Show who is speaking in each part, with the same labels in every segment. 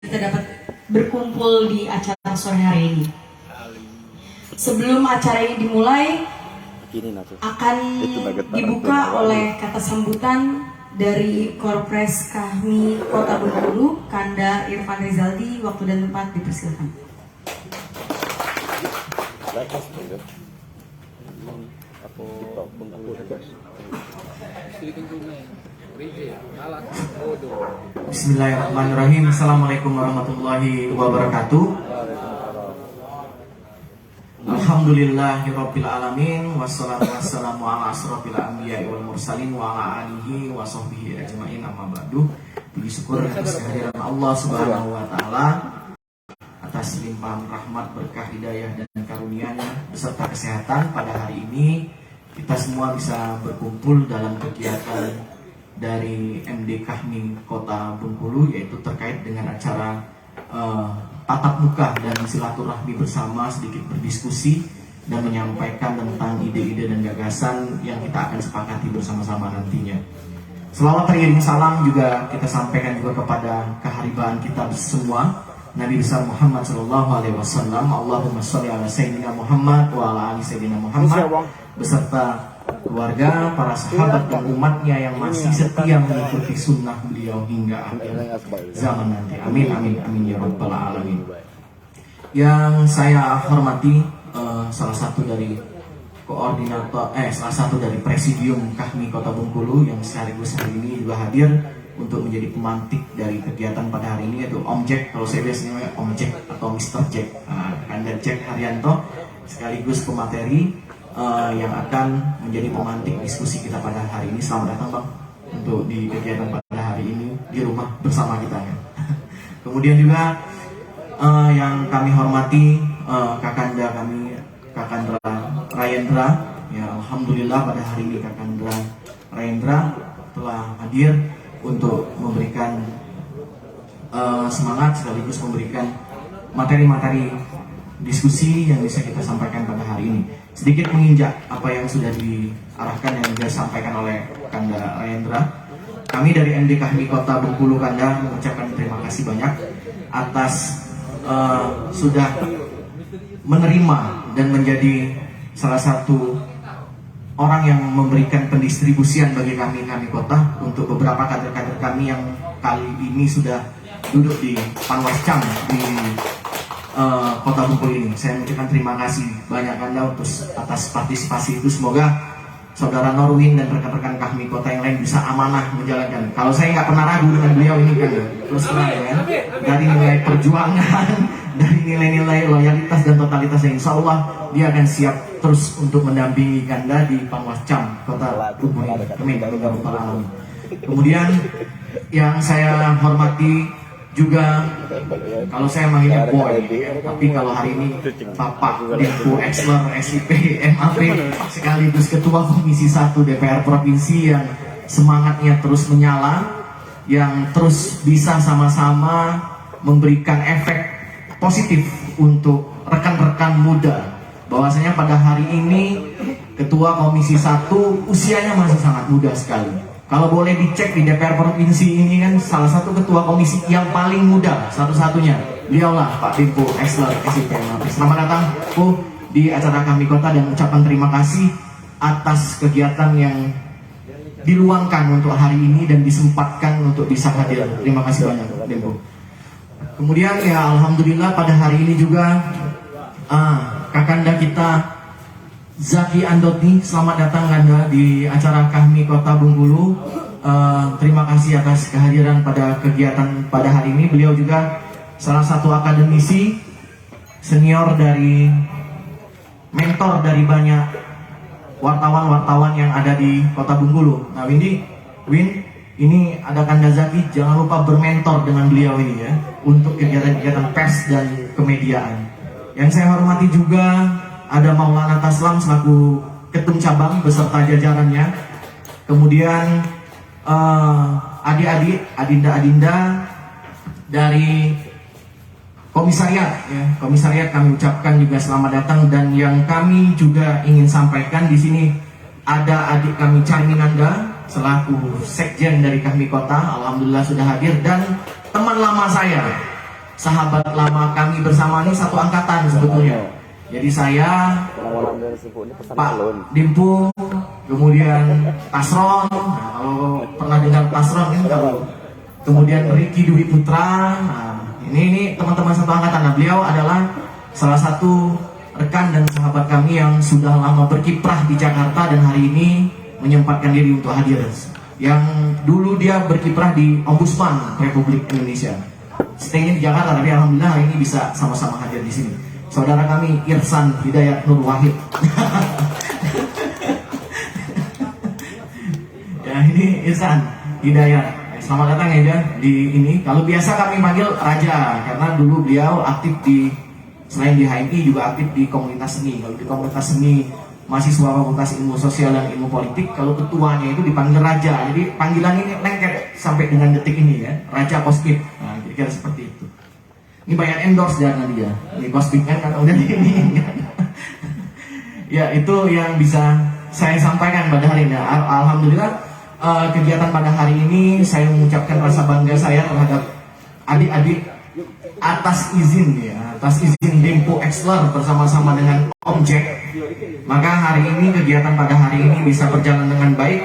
Speaker 1: kita dapat berkumpul di acara sore hari ini. Sebelum acara ini dimulai, akan dibuka oleh kata sambutan dari Korpres Kahmi Kota Bengkulu, Kanda Irfan Rizaldi. Waktu dan tempat dipersilakan.
Speaker 2: Bismillahirrahmanirrahim. Assalamualaikum warahmatullahi wabarakatuh. Alhamdulillahirabbil alamin, wassalatu wassalamu ala asrofil anbiya'i wal mursalin wa ala alihi wa sahbihi ajmain, amma ba'du. Puji syukur atas kehadiran Allah Subhanahu wa taala, atas limpahan rahmat, berkah, hidayah dan karunia-Nya beserta kesehatan. Pada hari ini kita semua bisa berkumpul dalam kegiatan dari MD Kahmi Kota Bengkulu, yaitu terkait dengan acara tatap muka dan silaturahmi bersama, sedikit berdiskusi dan menyampaikan tentang ide-ide dan gagasan yang kita akan sepakati bersama-sama nantinya. Selawat teriring salam juga kita sampaikan juga kepada keharibaan kita semua, Nabi besar Muhammad SAW. Allahumma sholli ala Sayyidina Muhammad wa ala ali Sayyidina Muhammad, beserta keluarga, para sahabat dan umatnya yang masih setia mengikuti sunnah beliau hingga akhir zaman nanti. Amin, amin, amin ya rabbal alamin. Yang saya hormati salah satu dari salah satu dari Presidium Kahmi Kota Bengkulu yang sekaligus hari ini juga hadir untuk menjadi pemantik dari kegiatan pada hari ini, yaitu Om Jack. Kalau saya biasanya Om Jack atau Mr. Jack, Kanda Jack Haryanto, sekaligus pemateri yang akan menjadi pemantik diskusi kita pada hari ini. Selamat datang Bang untuk di kegiatan pada hari ini di rumah bersama kita ya. Kemudian juga yang kami hormati Kakanda kami, Kakanda Rayendra ya. Alhamdulillah pada hari ini Kakanda Rayendra telah hadir untuk memberikan semangat sekaligus memberikan materi-materi diskusi yang bisa kita sampaikan pada hari ini. Sedikit menginjak apa yang sudah diarahkan yang disampaikan oleh Kanda Rayendra, kami dari MD Kahmi Kota Bengkulu Kanda mengucapkan terima kasih banyak atas sudah menerima dan menjadi salah satu orang yang memberikan pendistribusian bagi kami kota untuk beberapa kader-kader kami yang kali ini sudah duduk di Panwascam di Kota Bengkulu ini. Saya mengucapkan terima kasih banyak Anda atas partisipasi itu. Semoga saudara Norwin dan rekan-rekan Kahmi Kota yang lain bisa amanah menjalankan. Kalau saya nggak pernah ragu dengan beliau ini kan, terus terang ya, dari nilai perjuangan, dari nilai-nilai loyalitas dan totalitas, yang insya Allah dia akan siap terus untuk mendampingi Kanda di Panwascam Kota Bengkulu ini. Amin. Kemudian yang saya hormati juga, kalau saya manggilnya boy, tapi kalau hari ini Bapak Dimpu Eksler SIP MAP sekaligus Ketua Komisi 1 DPR Provinsi yang semangatnya terus menyala, yang terus bisa sama-sama memberikan efek positif untuk rekan-rekan muda. Bahwasanya pada hari ini Ketua Komisi 1 usianya masih sangat muda sekali. Kalau boleh dicek di DPR Provinsi ini kan salah satu ketua komisi yang paling muda, satu-satunya beliaulah Pak Dimpu Eksler SIP MAP. Selamat datang Bu di acara Kahmi Kota dan ucapan terima kasih atas kegiatan yang diluangkan untuk hari ini dan disempatkan untuk bisa hadir. Terima kasih banyak Dimpu. Kemudian ya alhamdulillah pada hari ini juga Kakanda kita Zaki Andoti, selamat datang Kanda di acara Kahmi Kota Bengkulu. Terima kasih atas kehadiran pada kegiatan pada hari ini. Beliau juga salah satu akademisi senior dari mentor dari banyak wartawan-wartawan yang ada di Kota Bengkulu. Nah Win, ini ada Kanda Zaki, jangan lupa bermentor dengan beliau ini ya untuk kegiatan-kegiatan pers dan kemediaan. Yang saya hormati juga ada Maulana Taslam selaku ketum cabang beserta jajarannya. Kemudian adik-adik, adinda-adinda dari komisariat ya. Komisariat kami ucapkan juga selamat datang, dan yang kami juga ingin sampaikan di sini ada adik kami Charminanda selaku sekjen dari Kahmi Kota, alhamdulillah sudah hadir, dan teman lama saya sahabat lama kami bersama ini satu angkatan sebetulnya. Jadi saya, Pak Dimpu, kemudian Tasron, nah, kalau pernah dengar Tasron ini kemudian Ricky Dwi Putra, nah, ini teman-teman satu angkatan. Nah, beliau adalah salah satu rekan dan sahabat kami yang sudah lama berkiprah di Jakarta dan hari ini menyempatkan diri untuk hadir. Yang dulu dia berkiprah di Ombudsman Republik Indonesia. Stay-nya di Jakarta, tapi alhamdulillah hari ini bisa sama-sama hadir di sini. Saudara kami Irsan Hidayat Nur Wahid. Ya, ini Irsan Hidayat. Selamat datang ya di ini. Kalau biasa kami panggil Raja karena dulu beliau aktif di, selain di HMI juga aktif di komunitas seni. Kalau di komunitas seni mahasiswa Fakultas Ilmu Sosial dan Ilmu Politik, kalau ketuanya itu dipanggil Raja. Jadi panggilan ini lengket sampai dengan detik ini ya, Raja Kosbit. Nah, kira-kira seperti itu. Ini banyak endorse dan dia. Ini Kosbit kan udah ini. Ya, itu yang bisa saya sampaikan pada hari ini. Alhamdulillah kegiatan pada hari ini saya mengucapkan rasa bangga saya terhadap adik-adik atas izin Dimpu Exler bersama-sama dengan Om Jack. Maka hari ini kegiatan pada hari ini bisa berjalan dengan baik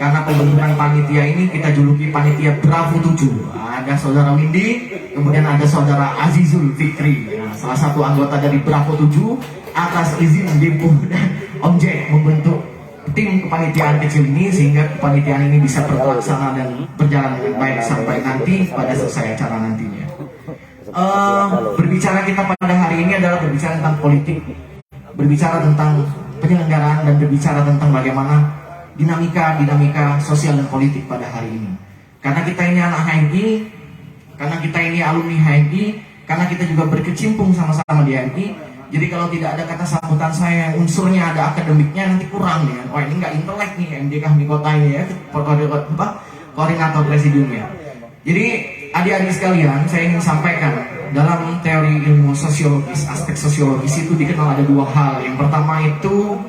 Speaker 2: karena pembentukan panitia ini kita juluki panitia Bravo 7. Ada saudara Windy, kemudian ada saudara Azizul Fikri. Nah, salah satu anggota dari Bravo 7 atas izin Dimpu dan Om Jack membentuk tim kepanitiaan kecil ini sehingga kepanitiaan ini bisa terlaksana dan berjalan dengan baik sampai nanti pada selesai acara nantinya. Berbicara kita pada hari ini adalah berbicara tentang politik, berbicara tentang penyelenggaraan dan berbicara tentang bagaimana dinamika sosial dan politik pada hari ini. Karena kita ini anak HMI, karena kita ini alumni HMI, karena kita juga berkecimpung sama-sama di HMI. Jadi kalau tidak ada kata sambutan saya yang unsurnya ada akademiknya nanti kurang ya. Wah, ini nggak intelek nih MDK di kota ini ya, koordinator presidiumnya. Jadi adik-adik sekalian, saya ingin sampaikan dalam teori ilmu sosiologis, aspek sosiologis itu dikenal ada dua hal. Yang pertama itu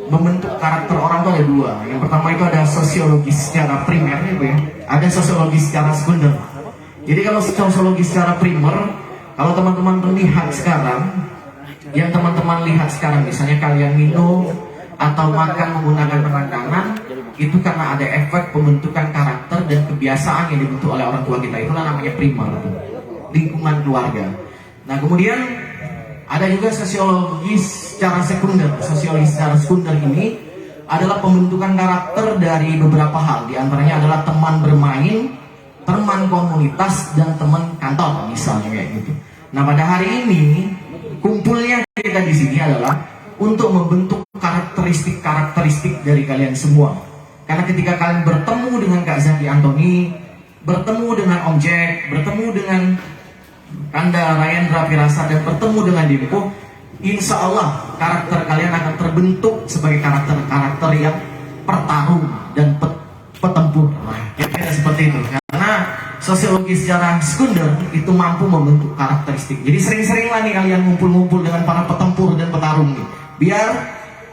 Speaker 2: membentuk karakter orang itu ada dua. Yang pertama itu ada sosiologis secara primer gitu ya, ada sosiologis secara sekunder. Jadi kalau sosiologis secara primer, kalau teman-teman melihat sekarang, yang teman-teman lihat sekarang misalnya kalian minum atau makan menggunakan penangkangan, itu karena ada efek pembentukan karakter dan kebiasaan yang dibentuk oleh orang tua kita. Itulah namanya primer, lingkungan keluarga. Nah, kemudian ada juga sosiologis secara sekunder. Sosiologis secara sekunder ini adalah pembentukan karakter dari beberapa hal. Di antaranya adalah teman bermain, teman komunitas, dan teman kantor misalnya kayak gitu. Nah, pada hari ini kumpulnya kita di sini adalah untuk membentuk karakteristik dari kalian semua. Karena ketika kalian bertemu dengan Kak Zaki Antoni, bertemu dengan Om Jack, bertemu dengan Kanda Rayendra Firasa, dan bertemu dengan Dimpu, insya Allah karakter kalian akan terbentuk sebagai karakter yang pertarung dan petempur. Nah, kira-kira seperti itu. Karena sosiologi secara sekunder itu mampu membentuk karakteristik. Jadi sering-seringlah nih kalian ngumpul-ngumpul dengan para petempur dan petarung nih, biar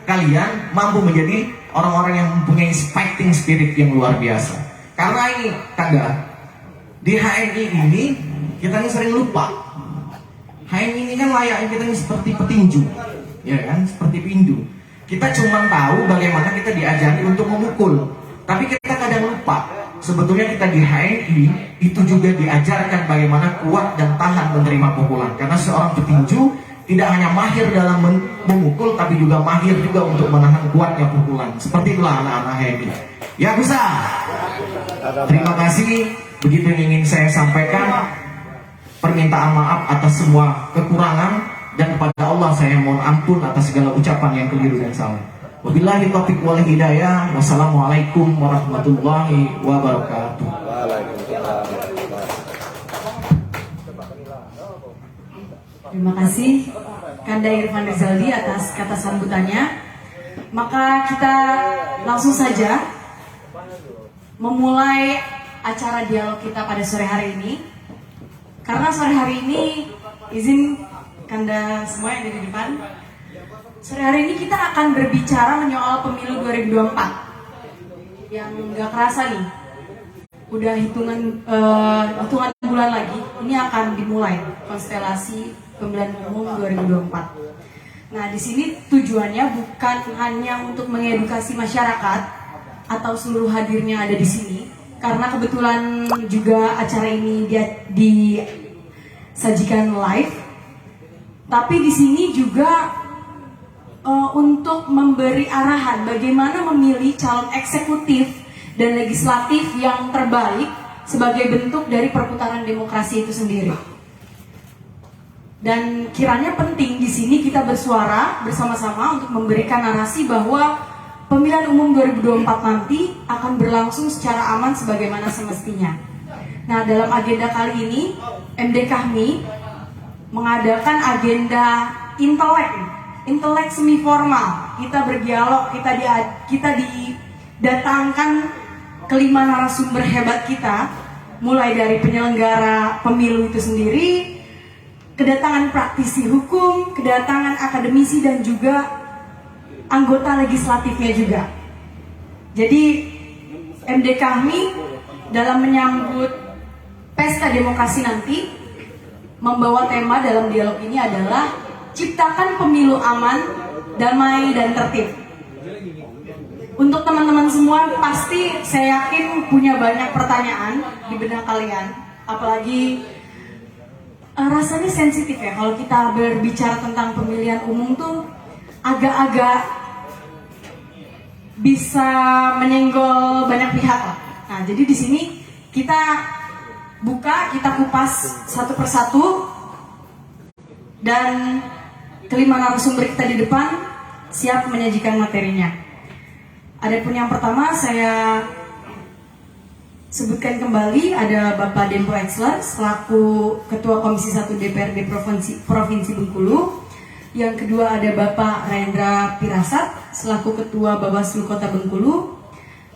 Speaker 2: kalian mampu menjadi orang-orang yang mempunyai fighting spirit yang luar biasa. Karena ini Kanda, di HMI ini kita ini sering lupa. HMI ini kan layaknya kita ini seperti petinju, ya kan, seperti pindu. Kita cuma tahu bagaimana kita diajari untuk memukul, tapi kita kadang lupa. Sebetulnya kita di HMI itu juga diajarkan bagaimana kuat dan tahan menerima pukulan. Karena seorang petinju tidak hanya mahir dalam memukul, tapi juga mahir juga untuk menahan kuatnya pukulan. Seperti itulah anak-anak HMI. Ya bisa. Terima kasih. Begitu yang ingin saya sampaikan. Permintaan maaf atas semua kekurangan, dan kepada Allah saya mohon ampun atas segala ucapan yang keliru dan salah. Wabillahi taufiq wal hidayah. Wassalamualaikum warahmatullahi wabarakatuh.
Speaker 1: Terima kasih Kanda Irfan Rizaldi atas kata sambutannya. Maka kita langsung saja memulai acara dialog kita pada sore hari ini. Karena sore hari ini, izin Kanda semua yang ada di depan, sore hari ini kita akan berbicara menyoal pemilu 2024 yang gak kerasa nih, udah hitungan bulan lagi ini akan dimulai konstelasi pemilihan umum 2024. Nah, di sini tujuannya bukan hanya untuk mengedukasi masyarakat atau seluruh hadirnya ada di sini, karena kebetulan juga acara ini disajikan live. Tapi di sini juga untuk memberi arahan bagaimana memilih calon eksekutif dan legislatif yang terbaik sebagai bentuk dari perputaran demokrasi itu sendiri. Dan kiranya penting di sini kita bersuara bersama-sama untuk memberikan narasi bahwa pemilihan umum 2024 nanti akan berlangsung secara aman sebagaimana semestinya. Nah, dalam agenda kali ini MD Kahmi mengadakan agenda intelek semi formal. Kita berdialog, kita didatangkan kelima narasumber hebat kita, mulai dari penyelenggara pemilu itu sendiri, kedatangan praktisi hukum, kedatangan akademisi, dan juga anggota legislatifnya juga. Jadi MD Kahmi dalam menyambut pesta demokrasi nanti membawa tema dalam dialog ini adalah ciptakan pemilu aman, damai, dan tertib. Untuk teman-teman semua pasti saya yakin punya banyak pertanyaan di benak kalian, apalagi rasanya sensitif ya kalau kita berbicara tentang pemilihan umum tuh agak-agak bisa menyenggol banyak pihak lah. Nah, jadi di sini kita kupas satu persatu, dan kelima narasumber kita di depan siap menyajikan materinya. Adapun yang pertama saya sebutkan kembali ada Bapak Dempo Exler selaku Ketua Komisi 1 DPRD Provinsi Bengkulu. Yang kedua ada Bapak Rayendra Pirasat selaku Ketua Bawaslu Kota Bengkulu.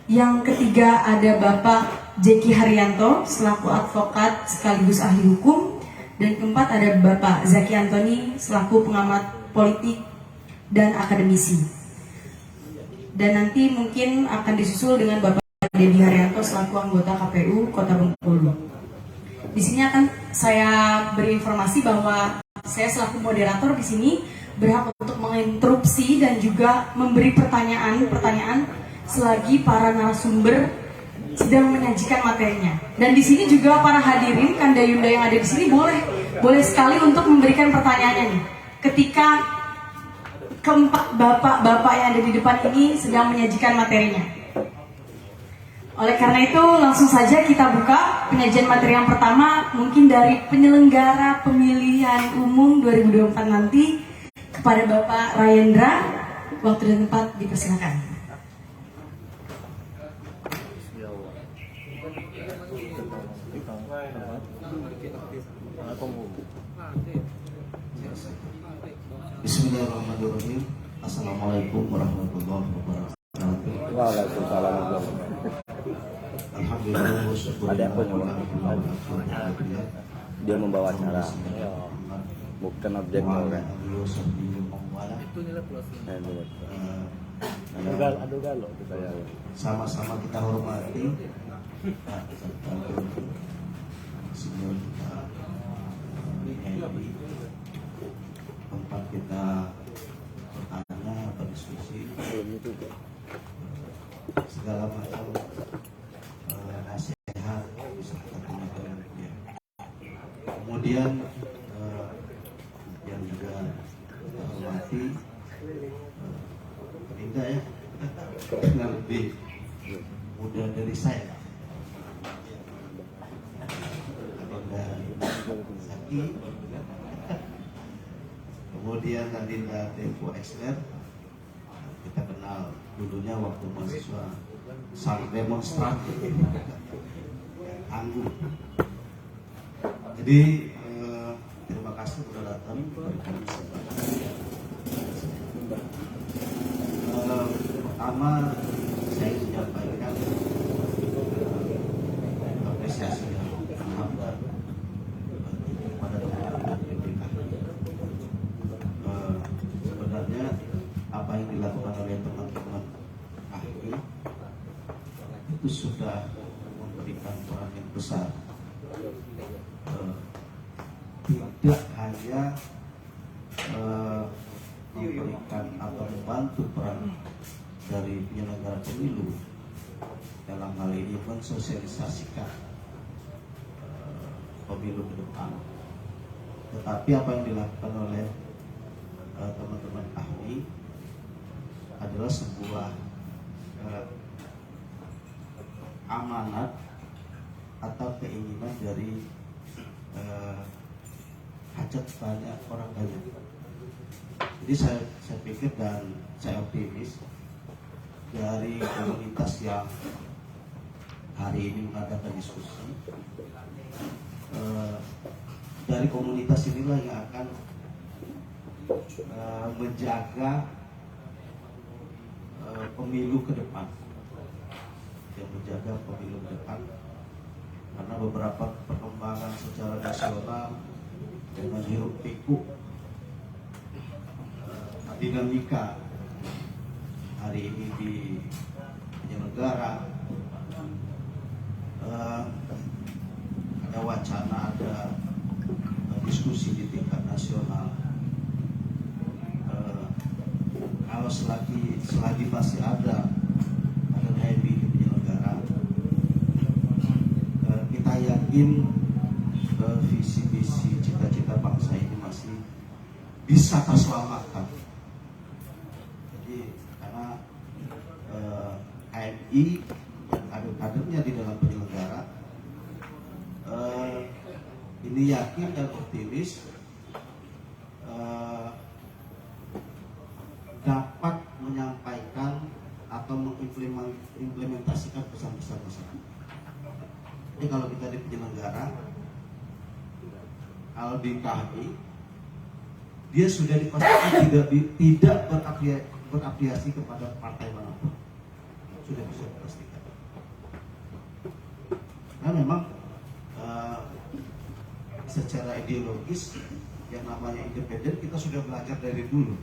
Speaker 1: Yang ketiga ada Bapak Jeki Haryanto selaku advokat sekaligus ahli hukum. Dan keempat ada Bapak Zaki Antoni selaku pengamat politik dan akademisi. Dan nanti mungkin akan disusul dengan Bapak Dedi Haryanto selaku anggota KPU Kota Bengkulu. Di sini akan saya beri informasi bahwa saya selaku moderator di sini berhak untuk menginterupsi dan juga memberi pertanyaan selagi para narasumber sedang menyajikan materinya. Dan di sini juga para hadirin Kanda Yunda yang ada di sini boleh sekali untuk memberikan pertanyaannya nih. Ketika keempat bapak-bapak yang ada di depan ini sedang menyajikan materinya. Oleh karena itu langsung saja kita buka penyajian materi yang pertama, mungkin dari penyelenggara pemilihan umum 2024 nanti, kepada Bapak Rayendra. Waktu dan tempat dipersilakan.
Speaker 3: Bismillahirrahmanirrahim. Assalamualaikum warahmatullahi wabarakatuh.
Speaker 4: Waalaikumsalam warahmatullahi wabarakatuh.
Speaker 3: Alhamdulillah.
Speaker 4: Ada apa dia membawa acara, bukan objek kan? Adu galo kita ya.
Speaker 3: Sama-sama kita hormati senior kita tempat kita bertanya, berdiskusi segala macam nasihat bisa kita tanyakan. Kemudian yang juga kita hormati Linda ya, karena lebih muda dari saya. Zaki, kemudian Nadinda Dempo Exler, kita kenal dulunya waktu mahasiswa saling demonstran anggun. Jadi terima kasih sudah datang. Pertama saya menyampaikan apresiasi yang amat pada teman-teman PPK. Sebenarnya apa yang dilakukan oleh teman-teman ahli itu sudah memberi memberikan peran yang besar, tidak hanya memberikan atau membantu peran dari penyelenggara pemilu dalam hal ini mensosialisasikan pemilu ke depan, tetapi apa yang dilakukan oleh teman-teman ahli adalah sebuah amanat atau keinginan dari hajat banyak orang banyak. Jadi saya pikir dan saya optimis dari komunitas yang hari ini mengadakan diskusi, dari komunitas inilah yang akan menjaga pemilu ke depan, karena beberapa perkembangan secara nasional dengan hiruk pikuk dinamika hari ini di penyelenggara, ada wacana, ada diskusi di tingkat nasional. Kalau selagi masih ada HMI di penyelenggara, kita yakin visi-visi cita-cita bangsa ini masih bisa terselamatkan. Jadi karena HMI dan kader-kadernya di dalam penyelenggara ini yakin dan optimis dapat menyampaikan atau mengimplementasikan pesan-pesan masyarakat. Jadi kalau kita di penyelenggara, kalau di KHI, dia sudah dipastikan tidak berafiliasi kepada partai manapun, sudah bisa dipastikan. Nah memang secara ideologis yang namanya independen kita sudah belajar dari dulu.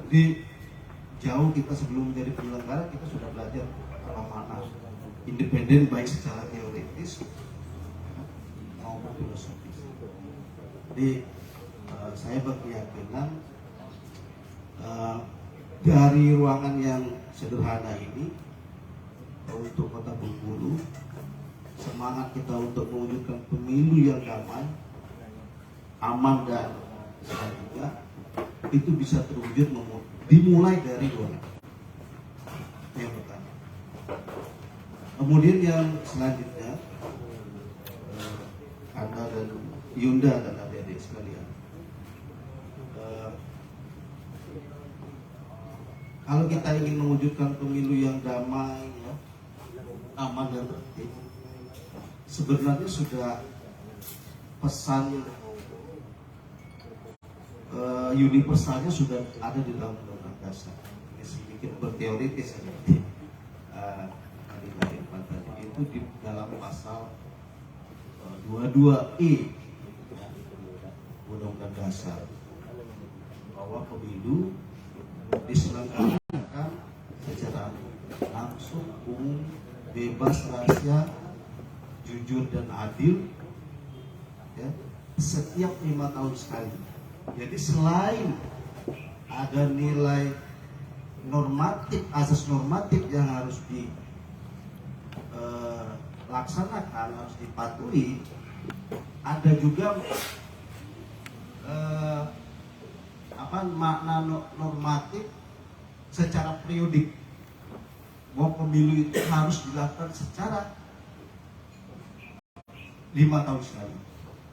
Speaker 3: Jadi jauh kita sebelum menjadi penyelenggara kita sudah belajar apa makna independen, baik secara teoritis maupun filosofis. Jadi saya berkeyakinan dari ruangan yang sederhana ini untuk Kota Bengkulu, semangat kita untuk mewujudkan pemilu yang damai, aman dan selanjutnya itu bisa terwujud dimulai dari ruangan yang pertama. Kemudian yang selanjutnya, Anda dan Yunda dan adik-adik sekalian, kalau kita ingin mewujudkan pemilu yang damai, ya, aman dan tertib, sebenarnya sudah pesan universalnya sudah ada di dalam Undang-Undang Dasar. Ini sedikit berteoritis seperti itu di dalam pasal 22E Undang-Undang Dasar, bahwa pemilu diselenggarakan secara langsung, umum, bebas, rahasia, jujur dan adil, ya, setiap 5 tahun sekali. Jadi selain ada nilai normatif, asas normatif yang harus dilaksanakan, harus dipatuhi, ada juga makna normatif secara periodik, bahwa pemilu itu harus dilakukan secara 5 tahun sekali.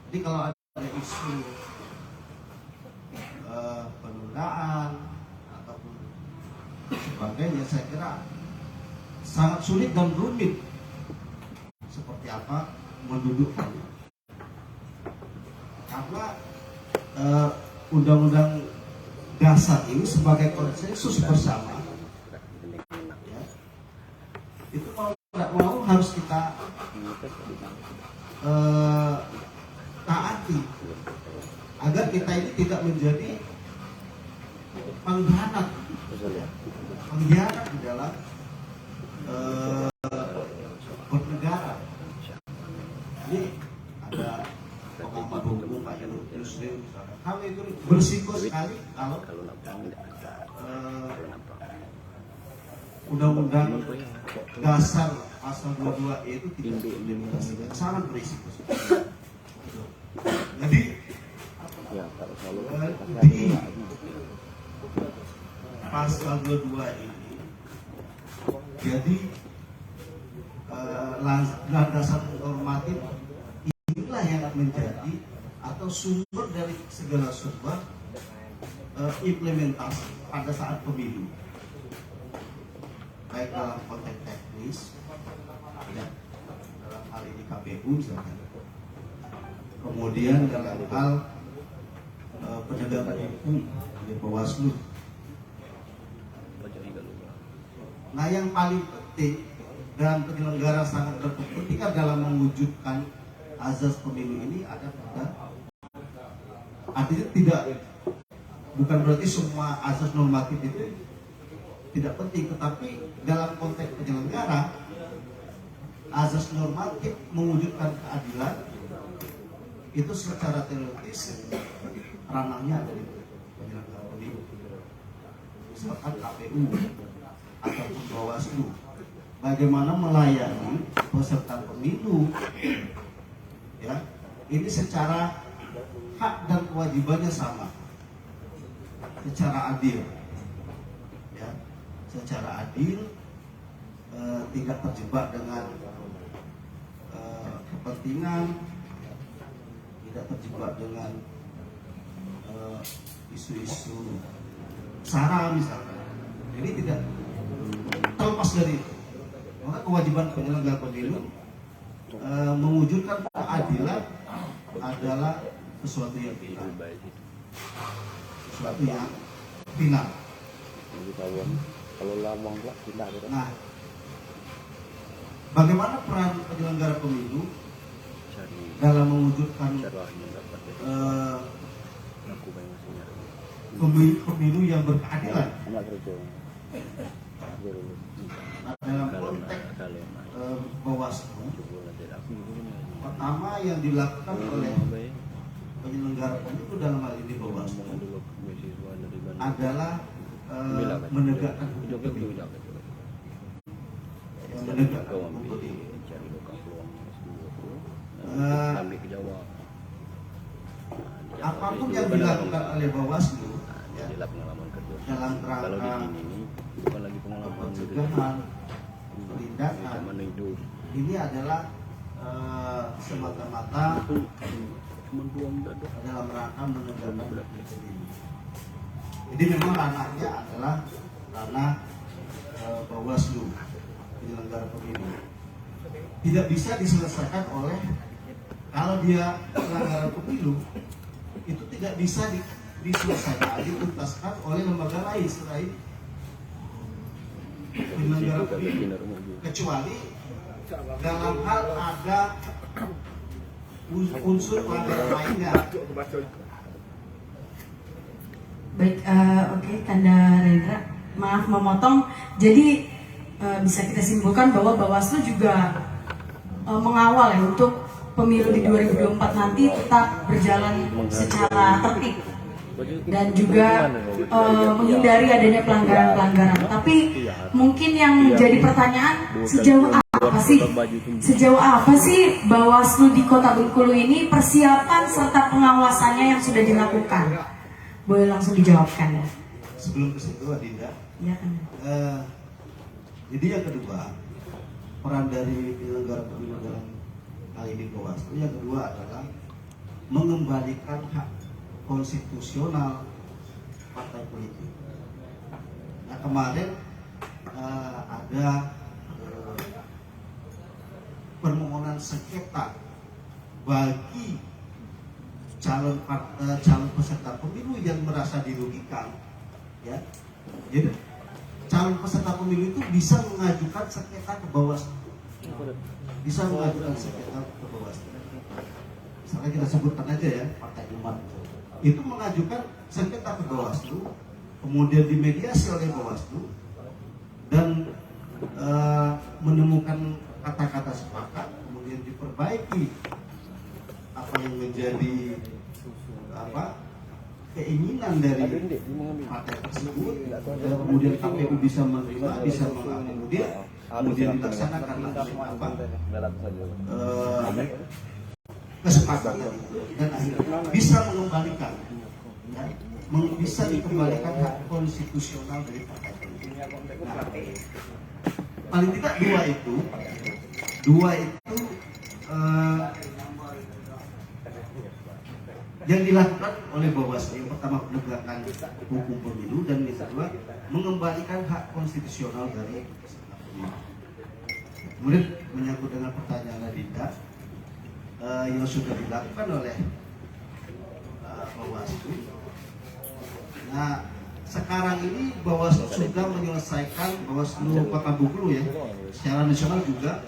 Speaker 3: Jadi kalau ada isu penundaan ataupun sebagainya, saya kira sangat sulit dan rumit seperti apa mendudukkannya, karena Undang-Undang Dasar ini sebagai konsensus bersama, ya, itu mau tidak mau harus kita taati agar kita ini tidak menjadi pengkhianat di dalam bernegara pendukung Pak Yusril misalkan. Hal itu bersiko sekali kalau Undang-Undang Dasar pasal 22 itu tidak diimplementasikan, sangat berisiko. Jadi di pasal 22 ini jadi landasan normatif inilah yang menjadi atau sumber dari segala sebuah implementasi pada saat pemilu, baik dalam konteks teknis, ya, dalam hal ini KPU misalkan, kemudian dalam hal penegakan hukum di Bawaslu. Nah, yang paling penting dan penyelenggara sangat berkepentingan dalam mewujudkan azas pemilu ini ada pada, artinya tidak, bukan berarti semua azas normatif itu tidak penting, tetapi dalam konteks penyelenggara azas normatif mewujudkan keadilan itu secara teoritis ranahnya ada di penyelenggara pemilu, misalkan KPU ataupun Bawaslu, bagaimana melayani peserta pemilu, ya, ini secara hak dan kewajibannya sama, secara adil, ya, secara adil, tidak terjebak dengan kepentingan, tidak terjebak dengan isu-isu sara misalkan. Ini tidak terlepas dari itu. Maka kewajiban penyelenggara pemilu mewujudkan keadilan adalah sesuatu yang final. Sesuatu yang final. Nah, bagaimana peran penyelenggara pemilu dalam mewujudkan pemilu yang berkeadilan? Nah, dalam konteks Bawaslu, pertama yang dilakukan oleh penyelenggara pemilu dalam hal ini Bawaslu adalah menegakkan hukum, menegakkan hukum. Apapun yang dilakukan oleh Bawaslu, ya, dalam rangka pencegahan, penindakan, ini adalah semata-mata dalam rangka menegakkan hukum ini. Jadi memang ranahnya adalah ranah Bawaslu, penyelenggara pemilu. Tidak bisa diselesaikan oleh, kalau dia penyelenggara pemilu, itu tidak bisa diselesaikan, dituntaskan oleh lembaga lain selain penyelenggara pemilu, kecuali dalam hal ada unsur pelanggaran lainnya.
Speaker 1: Baik, oke, Kanda Rendra, maaf memotong. Jadi bisa kita simpulkan bahwa Bawaslu juga mengawal ya untuk pemilu di 2024 nanti tetap berjalan secara tertib dan juga menghindari adanya pelanggaran-pelanggaran. Tapi mungkin yang jadi pertanyaan, sejauh apa sih Bawaslu di Kota Bengkulu ini persiapan serta pengawasannya yang sudah dilakukan? Boleh langsung dijawabkan ya.
Speaker 3: Sebelum ke situ, Adinda.
Speaker 1: Ya, kan.
Speaker 3: Jadi yang kedua, peran dari penyelenggara pemilu dalam hal ini Bawaslu, yang kedua adalah mengembalikan hak konstitusional partai politik. Nah, kemarin ada permohonan sengketa bagi calon peserta pemilu yang merasa dirugikan, ya. Jadi calon peserta pemilu itu bisa mengajukan sengketa ke Bawaslu, bisa mengajukan sengketa ke Bawaslu. Misalnya kita sebutkan aja ya, Partai Umat itu mengajukan sengketa ke Bawaslu, kemudian dimediasi oleh Bawaslu dan menemukan kata-kata sepakat, kemudian diperbaiki apa yang menjadi keinginan dari partai tersebut, kemudian KPU bisa menerima, bisa mengakomodir, kemudian dilaksanakan langsung kesepakatan itu, dan akhirnya bisa mengembalikan, ya, bisa dikembalikan hak konstitusional dari partai politik. Nah, paling tidak dua itu yang dilakukan oleh Bawaslu. Yang pertama penegakan hukum pemilu, dan yang kedua mengembalikan hak konstitusional dari kemudian menyangkut dengan pertanyaan Adinda yang sudah dilakukan oleh Bawaslu. Nah, sekarang ini Bawaslu sudah menyelesaikan, Bawaslu Kota Bengkulu ya, secara nasional juga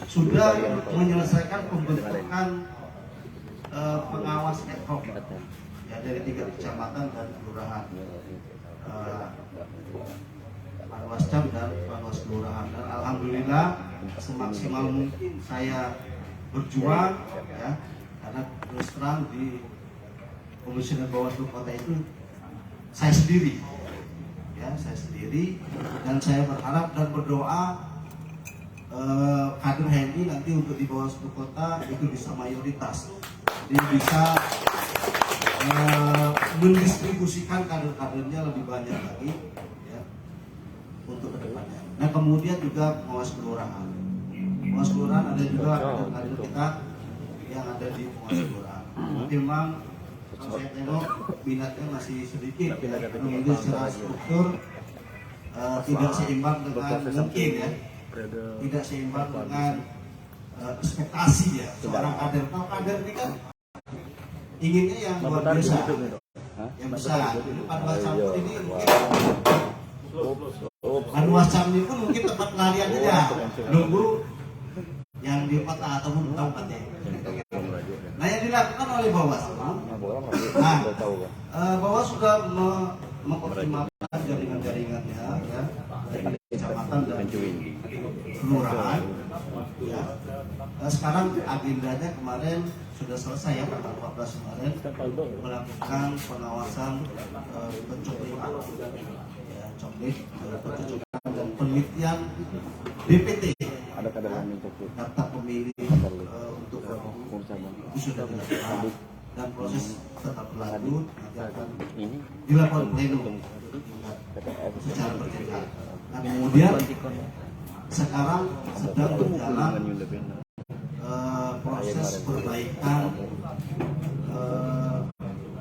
Speaker 3: sudah menyelesaikan pembentukan pengawas ad hoc ya, dari 3 kecamatan dan kelurahan, Panwascam dan Panwas kelurahan. Dan alhamdulillah semaksimal mungkin saya berjuang ya, karena terus terang di Komisioner Bawaslu Kota itu saya sendiri ya, dan saya berharap dan berdoa kader HMI nanti untuk di Bawaslu Kota itu bisa mayoritas, jadi bisa mendistribusikan kader-kadernya lebih banyak lagi ya, untuk kedepannya. Nah, kemudian juga pengawas kelurahan ada juga kader-kader kita yang ada di pengawas kelurahan. Tapi memang saya tengok minatnya masih sedikit ya, kemudian secara struktur tidak seimbang dengan mungkin ya, tidak seimbang dengan ekspektasi ya seorang kader. Kalau kader ini kan inginnya yang luar biasa, yang besar. Panwascam ini mungkin Panwascam ini pun mungkin tempat pelarian aja, nunggu yang di kota ataupun kabupaten. Nah, yang dilakukan oleh Bawaslu, Bawaslu sudah mengoptimalkan jaringan-jaringannya ya, dari kecamatan dan kelurahan ya. Sekarang agendanya kemarin sudah selesai ya, tanggal 14 kemarin melakukan pengawasan pencocokan ya, pencocokan dan penelitian DPT daftar pemilih untuk itu sudah dilakukan, dan proses tetap berlanjut, nanti akan dilakukan pleno secara berjenjang. Nah, kemudian sekarang sedang berjalan proses perbaikan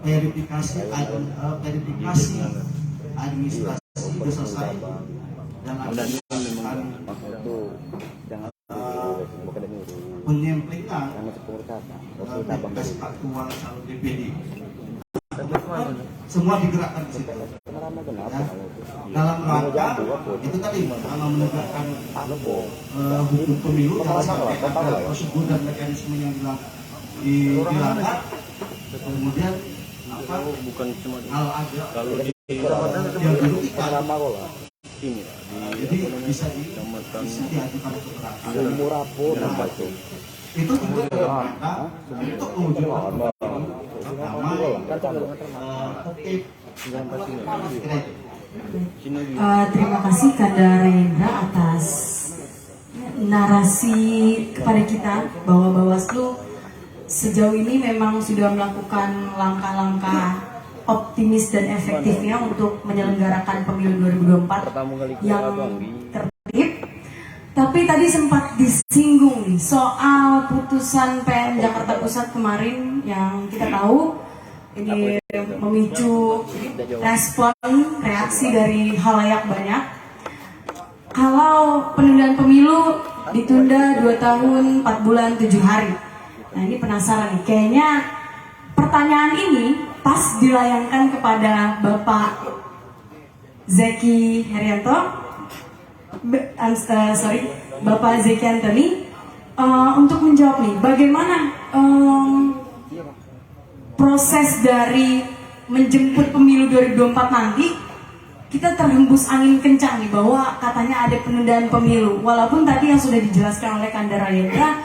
Speaker 3: verifikasi administrasi sudah selesai, dan ada penyemplingan verifikasi aktual calon DPD. Semua digerakkan di situ. Ya, dalam rangka itu tadi menegakkan hukum pemilu, jangan sampai ada prosedur dan mekanisme yang dilanggar, kemudian hal ada yang dirugikan. Jadi bisa diajukan keberatan. Itu juga dalam rangka untuk mewujudkan
Speaker 1: terima kasih Kader Rendra atas narasi kepada kita bahwa Bawaslu sejauh ini memang sudah melakukan langkah-langkah optimis dan efektifnya untuk menyelenggarakan pemilu 2024 yang tertib. Tapi tadi sempat disinggung nih soal putusan PN Jakarta Pusat kemarin yang kita tahu ini memicu respon reaksi dari halayak banyak. Kalau penundaan pemilu ditunda 2 tahun 4 bulan 7 hari. Nah, ini penasaran nih, kayaknya pertanyaan ini pas dilayangkan kepada Bapak Zeki Herianto, Bapak Zeki Antoni, untuk menjawab nih bagaimana proses dari menjemput pemilu 2024 nanti. Kita terhembus angin kencang nih bahwa katanya ada penundaan pemilu, walaupun tadi yang sudah dijelaskan oleh Kanda Rayendra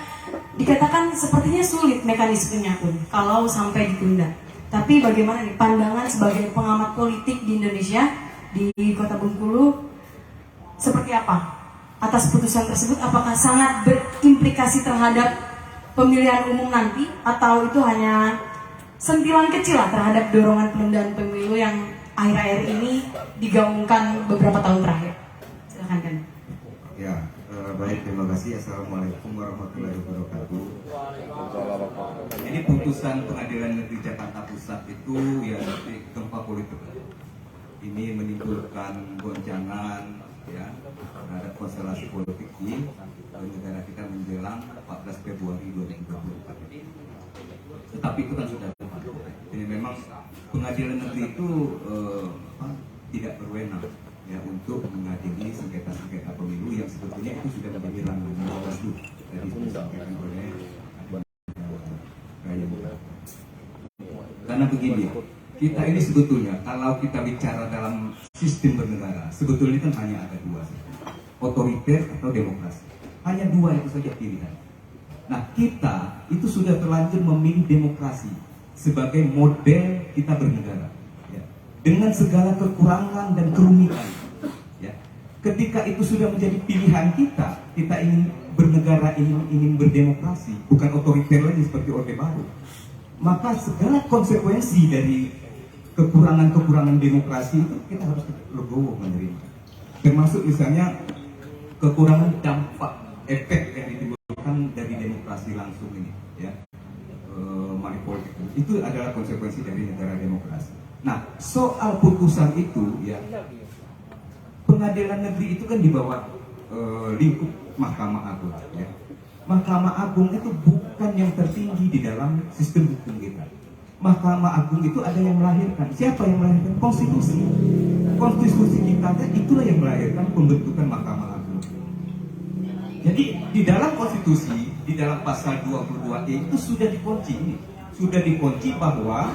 Speaker 1: dikatakan sepertinya sulit mekanismenya pun kalau sampai ditunda. Tapi bagaimana nih pandangan sebagai pengamat politik di Indonesia, di Kota Bengkulu, seperti apa atas putusan tersebut? Apakah sangat berimplikasi terhadap pemilihan umum nanti, atau itu hanya sentilan kecil lah terhadap dorongan penundaan pemilu yang akhir-akhir ini digaungkan beberapa tahun terakhir? Silakan kan.
Speaker 5: Ya, baik, terima kasih. Assalamualaikum warahmatullahi wabarakatuh. Ini putusan Pengadilan Negeri Jakarta Pusat itu ya gempa politik. Ini menimbulkan goncangan ya terhadap konstelasi politik di negara kita menjelang 14 Februari 2024. Tetapi itu kan sudah lewat. Jadi memang Pengadilan Negeri itu tidak berwenang ya untuk mengadili sengketa-sengketa pemilu yang sebetulnya itu sudah menjadi ranah Bawaslu dari disampaikan oleh Raya Muda. Karena begini, kita ini sebetulnya kalau kita bicara dalam sistem bernegara, sebetulnya kan hanya ada dua, otoriter atau demokrasi. Hanya dua itu saja pilihan. Nah, kita itu sudah terlanjur memilih demokrasi sebagai model kita bernegara, ya, dengan segala kekurangan dan kerumitan. Ya. Ketika itu sudah menjadi pilihan kita ingin bernegara, ingin berdemokrasi, bukan otoriter lagi seperti Orde Baru, maka segala konsekuensi dari kekurangan-kekurangan demokrasi itu kita harus legowo menerima. Termasuk misalnya kekurangan dampak efek yang ditimbulkan dari demokrasi langsung ini, ya, money politik itu adalah konsekuensi dari negara demokrasi. Nah, soal putusan itu, ya, Pengadilan Negeri itu kan di bawah lingkup Mahkamah Agung, ya. Mahkamah Agung itu bukan yang tertinggi di dalam sistem hukum kita. Mahkamah Agung itu ada yang melahirkan. Siapa yang melahirkan? Konstitusi. Konstitusi kita itulah yang melahirkan pembentukan Mahkamah Agung. Jadi di dalam konstitusi, di dalam pasal 22E itu sudah dikunci bahwa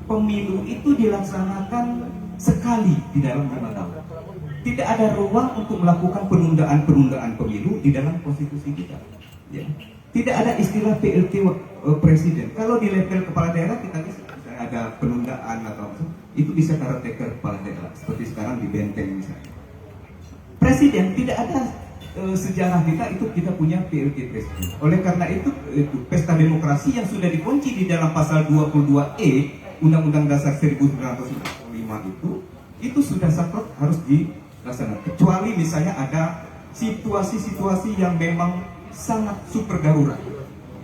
Speaker 5: pemilu itu dilaksanakan sekali di dalam 5 tahun. Tidak ada ruang untuk melakukan penundaan pemilu di dalam konstitusi kita. Ya. Tidak ada istilah PLT presiden. Kalau di level kepala daerah kita bisa ada penundaan atau itu bisa caretaker kepala daerah. Seperti sekarang di Benteng misalnya. Presiden tidak ada sejarah kita punya PLT presiden. Oleh karena itu pesta demokrasi yang sudah dikunci di dalam pasal 22E Undang-Undang Dasar 1945 itu sudah saklek harus dilaksanakan. Kecuali misalnya ada situasi-situasi yang memang sangat super darurat,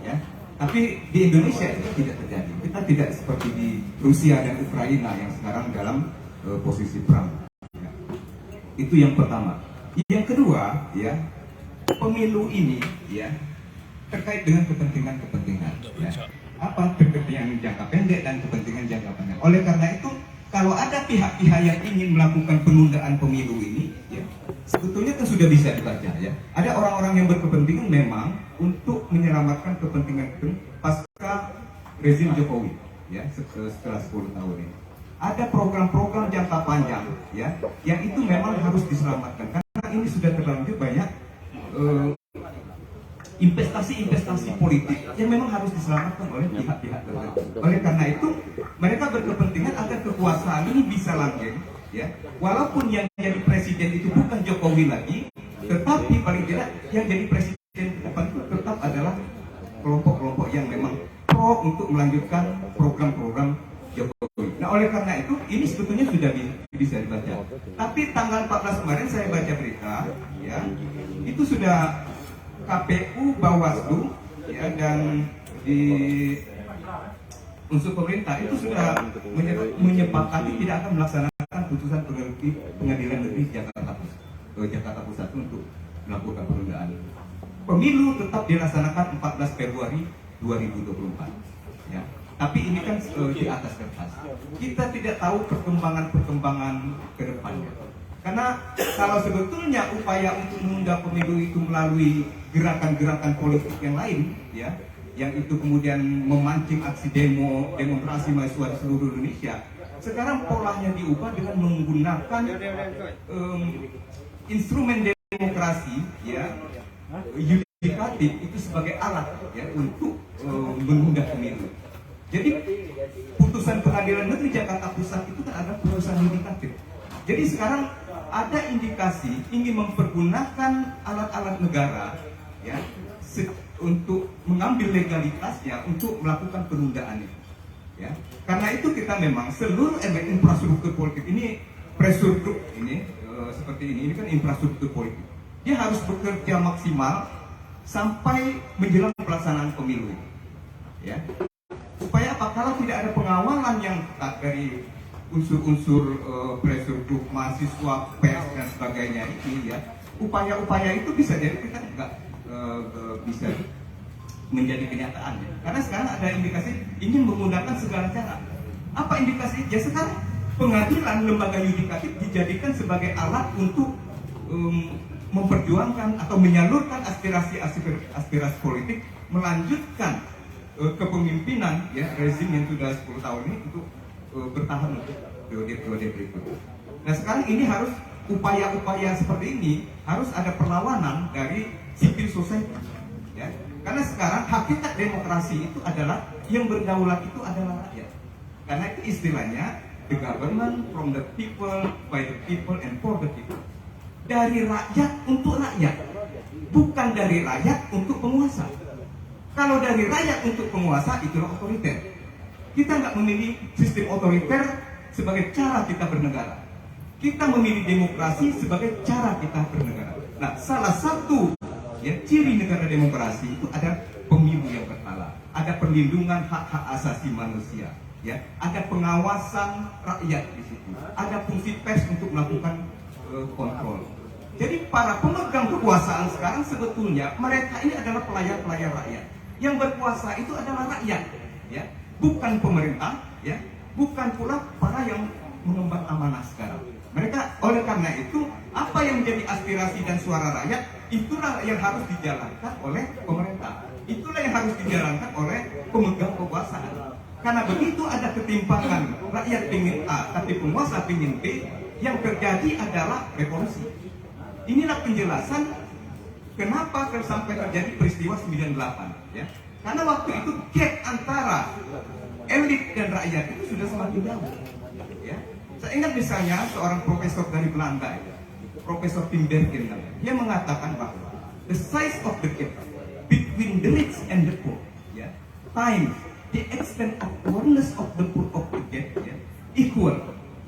Speaker 5: ya. Tapi di Indonesia itu tidak terjadi. Kita tidak seperti di Rusia dan Ukraina yang sekarang dalam posisi perang. Ya. Itu yang pertama. Yang kedua, ya, pemilu ini, ya, terkait dengan kepentingan-kepentingan. Ya. Apa kepentingan jangka pendek dan kepentingan jangka panjang. Oleh karena itu, kalau ada pihak-pihak yang ingin melakukan penundaan pemilu ini, ya, sebetulnya kan sudah bisa dibaca, ya. Ada orang-orang yang berkepentingan memang untuk menyelamatkan kepentingan pasca rezim Jokowi, ya, setelah 10 tahun ini. Ada program-program jangka panjang, ya, yang itu memang harus diselamatkan karena ini sudah terlanjur banyak investasi politik yang memang harus diselamatkan oleh pihak-pihak tertentu. Oleh karena itu, mereka berkepentingan agar kekuasaan ini bisa langgeng, ya. Walaupun yang jadi presiden itu bukan Jokowi lagi, tetapi paling tidak yang jadi presiden ke depan itu tetap adalah kelompok-kelompok yang memang pro untuk melanjutkan program-program Jokowi. Nah, oleh karena itu, ini sebetulnya sudah bisa dibaca. Tapi tanggal 14 kemarin saya baca berita, ya, itu sudah KPU, Bawaslu, ya, dan di unsur pemerintah itu sudah menyepakati tidak akan melaksanakan putusan Pengadilan Negeri Jakarta Pusat untuk melakukan penundaan. Pemilu tetap dilaksanakan 14 Februari 2024. Ya. Tapi ini kan di atas kertas. Kita tidak tahu perkembangan ke depannya. Karena kalau sebetulnya upaya untuk menunda pemilu itu melalui gerakan-gerakan politik yang lain, ya, yang itu kemudian memancing aksi demonstrasi mahasiswa di seluruh Indonesia, sekarang polanya diubah dengan menggunakan instrumen demokrasi, ya, yudikatif itu sebagai alat, ya, untuk menunda pemilu. Jadi putusan pengadilan negeri Jakarta Pusat itu kan ada putusan yudikatif. Jadi sekarang ada indikasi ingin mempergunakan alat-alat negara ya untuk mengambil legalitasnya untuk melakukan penundaan itu. Ya, karena itu kita memang seluruh elemen infrastruktur politik ini pressure group ini seperti ini kan infrastruktur politik. Dia harus bekerja maksimal sampai menjelang pelaksanaan pemilu. Ya. Supaya apa? Kalau tidak ada pengawalan yang ketat dari unsur-unsur pressure group, mahasiswa, pers dan sebagainya ini ya, upaya-upaya itu bisa jadi kita nggak bisa menjadi kenyataan ya. Karena sekarang ada indikasi ingin menggunakan segala cara. Apa indikasi? Ya sekarang pengadilan lembaga yudikatif dijadikan sebagai alat untuk memperjuangkan atau menyalurkan aspirasi politik, melanjutkan kepemimpinan ya rezim yang sudah 10 tahun ini untuk bertahan untuk periode berikutnya. Nah sekarang ini harus upaya-upaya seperti ini harus ada perlawanan dari civil society ya. Karena sekarang hakikat demokrasi itu adalah yang berdaulat itu adalah rakyat. Karena itu istilahnya the government from the people, by the people and for the people. Dari rakyat untuk rakyat, bukan dari rakyat untuk penguasa. Kalau dari rakyat untuk penguasa itulah otoriter. Kita nggak memilih sistem otoriter sebagai cara kita bernegara. Kita memilih demokrasi sebagai cara kita bernegara. Nah, salah satu ya, ciri negara demokrasi itu ada pemilu yang berkala, ada perlindungan hak-hak asasi manusia, ya, ada pengawasan rakyat di situ, ada fungsi pers untuk melakukan kontrol. Jadi para pemegang kekuasaan sekarang sebetulnya mereka ini adalah pelayan-pelayan rakyat. Yang berkuasa itu adalah rakyat, ya, bukan pemerintah, ya, bukan pula para yang mengemban amanah sekarang. Mereka oleh karena itu apa yang menjadi aspirasi dan suara rakyat itulah yang harus dijalankan oleh pemerintah. Itulah yang harus dijalankan oleh pemegang kekuasaan. Karena begitu ada ketimpangan, rakyat ingin A tapi penguasa ingin B, yang terjadi adalah revolusi. Inilah penjelasan kenapa sampai terjadi peristiwa 98 ya. Karena waktu itu gap antara elit dan rakyat itu sudah semakin jauh. Ya. Saya ingat misalnya seorang profesor dari Belanda, Profesor Tim Bergen, dia mengatakan bahwa the size of the gap between the rich and the poor, ya, times the extent of awareness of the poor of the gap, ya, equal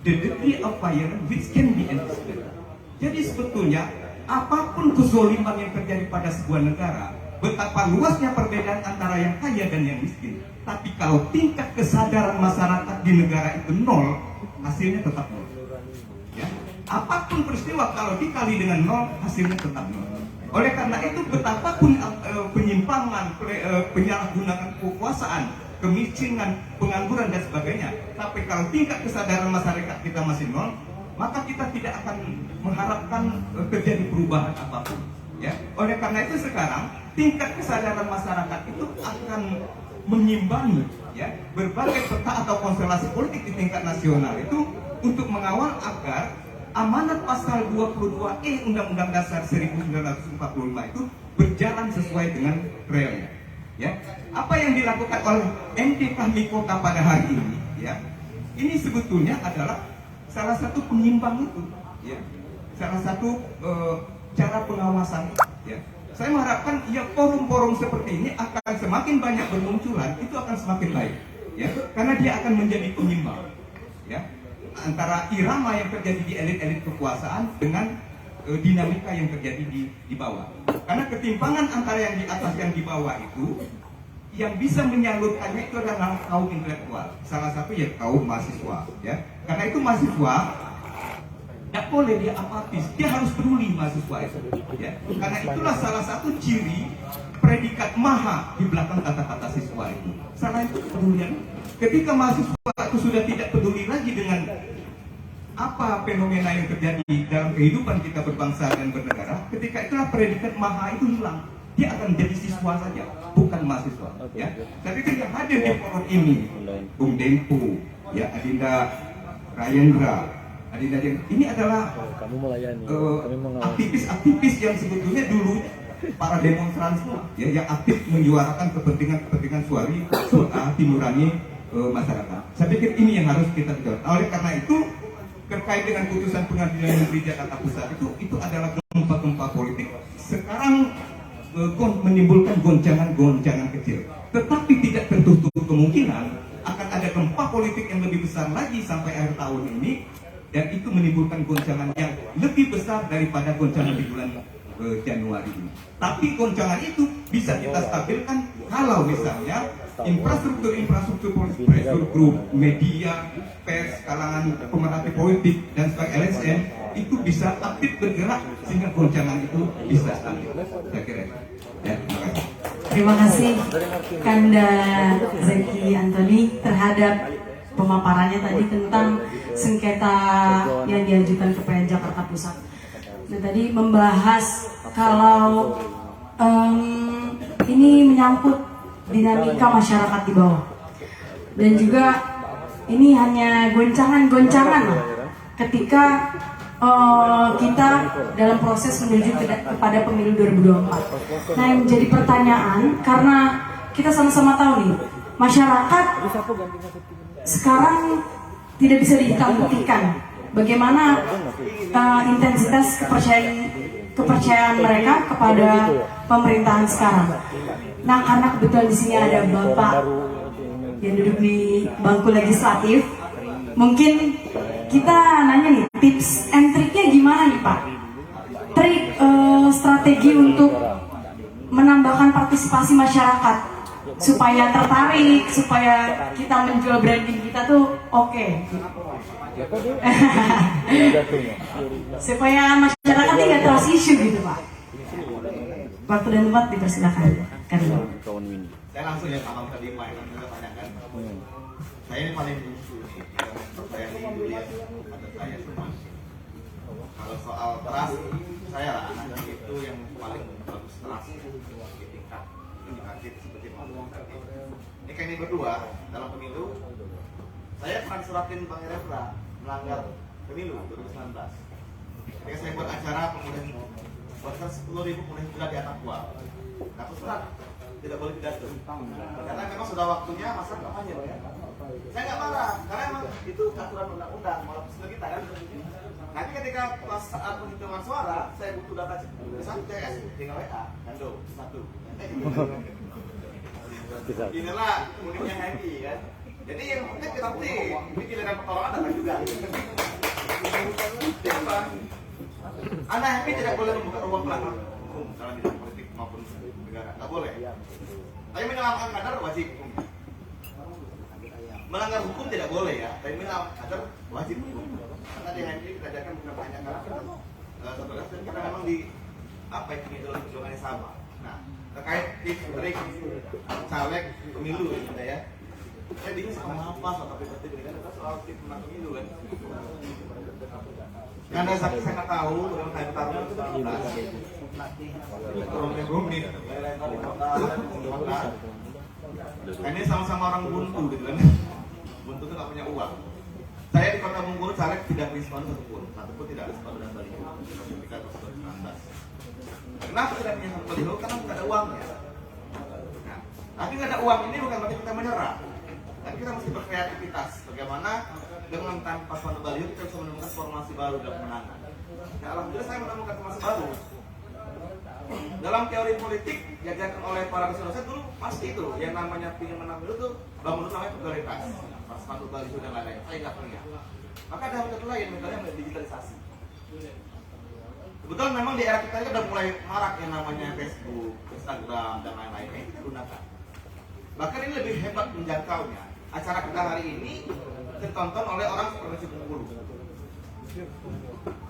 Speaker 5: the degree of violence which can be anticipated. Jadi sebetulnya apapun kezoliman yang terjadi pada sebuah negara, betapa luasnya perbedaan antara yang kaya dan yang miskin, tapi kalau tingkat kesadaran masyarakat di negara itu nol, hasilnya tetap nol. Ya. Apapun peristiwa kalau dikali dengan nol, hasilnya tetap nol. Oleh karena itu betapapun penyimpangan, penyalahgunaan kekuasaan, kemiskinan, pengangguran dan sebagainya, tapi kalau tingkat kesadaran masyarakat kita masih nol, maka kita tidak akan mengharapkan terjadi perubahan apapun. Ya. Oleh karena itu sekarang tingkat kesadaran masyarakat itu akan mengimbangi ya berbagai peta atau konstelasi politik di tingkat nasional itu untuk mengawal agar amanat pasal 22E Undang-Undang Dasar 1945 itu berjalan sesuai dengan realnya. Ya, apa yang dilakukan oleh MD Kami Kota pada hari ini, ya, ini sebetulnya adalah salah satu penyimbang itu, ya, salah satu cara pengawasan, ya. Saya mengharapkan ya forum-forum seperti ini akan semakin banyak bermunculan, itu akan semakin baik, ya, karena dia akan menjadi penyimbang, ya, antara irama yang terjadi di elit-elit kekuasaan dengan dinamika yang terjadi di bawah. Karena ketimpangan antara yang di atas yang di bawah itu, yang bisa menyalurkannya itu adalah kaum intelektual. Salah satu ya kaum mahasiswa, ya. Karena itu mahasiswa tidak boleh dia apatis, dia harus peduli mahasiswa itu, ya. Karena itulah salah satu ciri predikat maha di belakang kata-kata siswa itu. Salah itu kepedulian. Ketika mahasiswa itu sudah tidak peduli lagi dengan apa fenomena yang terjadi dalam kehidupan kita berbangsa dan bernegara, ketika itulah predikat maha itu hilang. Dia akan jadi siswa saja, bukan mahasiswa. Ya, saya pikir yang hadir di forum ini, Bung Dempo, ya, Adinda Rayendra, Adinda ini adalah aktivis-aktivis yang sebetulnya dulu para demonstran semua ya, yang aktif menyuarakan kepentingan hati nurani masyarakat. Saya pikir ini yang harus kita jawab. Oleh karena itu terkait dengan putusan Pengadilan Negeri Jakarta Pusat itu adalah gempa-gempa politik. Sekarang menimbulkan goncangan-goncangan kecil, tetapi tidak tertutup kemungkinan akan ada gempa politik yang lebih besar lagi sampai akhir tahun ini, dan itu menimbulkan goncangan yang lebih besar daripada goncangan di bulan Januari ini. Tapi goncangan itu bisa kita stabilkan kalau misalnya infrastruktur grup media, pers, kalangan pemerhati politik dan sebagai LSM itu bisa aktif bergerak sehingga goncangan itu bisa stabil. Saya kira ya, terima kasih.
Speaker 1: Terima kasih Kanda Zeki Antoni terhadap pemaparannya tadi tentang sengketa yang diajukan ke PN Jakarta Pusat. Nah, tadi membahas kalau ini menyangkut dinamika masyarakat di bawah, dan juga ini hanya goncangan-goncangan lah ketika kita dalam proses menuju kepada pemilu 2024. Nah, yang menjadi pertanyaan, karena kita sama-sama tahu nih, masyarakat sekarang tidak bisa dihitung-hitung bagaimana intensitas kepercayaan mereka kepada pemerintahan sekarang. Nah, karena kebetulan di sini ada Bapak yang duduk di bangku legislatif, mungkin kita nanya nih, tips and triknya gimana nih Pak? Trik strategi untuk menambahkan partisipasi masyarakat supaya tertarik, supaya kita menjual branding kita tuh oke. Supaya masyarakat tidak terus isu gitu Pak. Waktu dan tempat dipersilakan.
Speaker 3: Saya langsung ya sama tadi Pak yang kita tanyakan. Saya ini paling bungsu nih, saya ini dulu ya, ada saya semua. Kalau soal teras, saya lah anak itu yang paling bagus teras di tingkat indikatif seperti ngomong tadi. Ini kayaknya berdua dalam pemilu, saya pernah suratin Bang Refra melanggar pemilu 2019. Ketika saya buat acara kemudian voter 10.000 kemudian sudah di atas gua. Nah, aku surat tidak boleh pidato karena memang sudah waktunya masa kampanye ya. Saya nggak marah karena emang itu aturan undang-undang walaupun kita kan. Nanti ketika pas saat penghitungan suara saya butuh data satu CS tinggal WA Kando satu. Inilah uniknya happy kan. Jadi yang penting kita bukti ini giliran pertolongan datang juga. Kenapa? Anda happy tidak boleh membuka ruang pelanggaran hukum dalam bidang politik maupun negara, nggak boleh. Tapi menyelamatkan kader wajib. Melanggar hukum tidak boleh ya, tapi menyelamatkan kader wajib hukum. Karena di HMI kita ajarkan bukan hanya karena satu dan kita memang di apa itu ideologi perjuangannya sama. Nah, terkait tips trik caleg pemilu gitu ya. Saya bingung sama apa soal tapi kan soal tips menang pemilu kan. Karena saya nggak tahu dalam kaitan tarung itu rumit. Ini sama-sama orang buntu gitu kan. Buntu itu nggak punya uang. Saya di Kota Bengkulu caleg tidak respon satupun tidak respon dan baliho ketika 2019. Kenapa tidak punya satu baliho? Karena tidak ada uangnya. Nah, tapi nggak ada uang ini bukan berarti kita menyerah. Tapi kita mesti berkreativitas. Bagaimana dengan tanpa satu baliho kita bisa menemukan formasi baru dalam kemenangan. Nah, alhamdulillah saya menemukan formasi baru. Dalam teori politik diajarkan oleh para dosen dulu pasti itu yang namanya ingin menang dulu tuh bangun namanya popularitas, pas satu baliho dan lain-lain. Saya nggak punya. Maka ada metode lain, metodenya digitalisasi. Kebetulan memang di era kita ini udah mulai marak yang namanya Facebook, Instagram dan lain-lain. Ini kita gunakan. Bahkan ini lebih hebat menjangkaunya. Acara kita hari ini ditonton oleh orang seperti Bengkulu.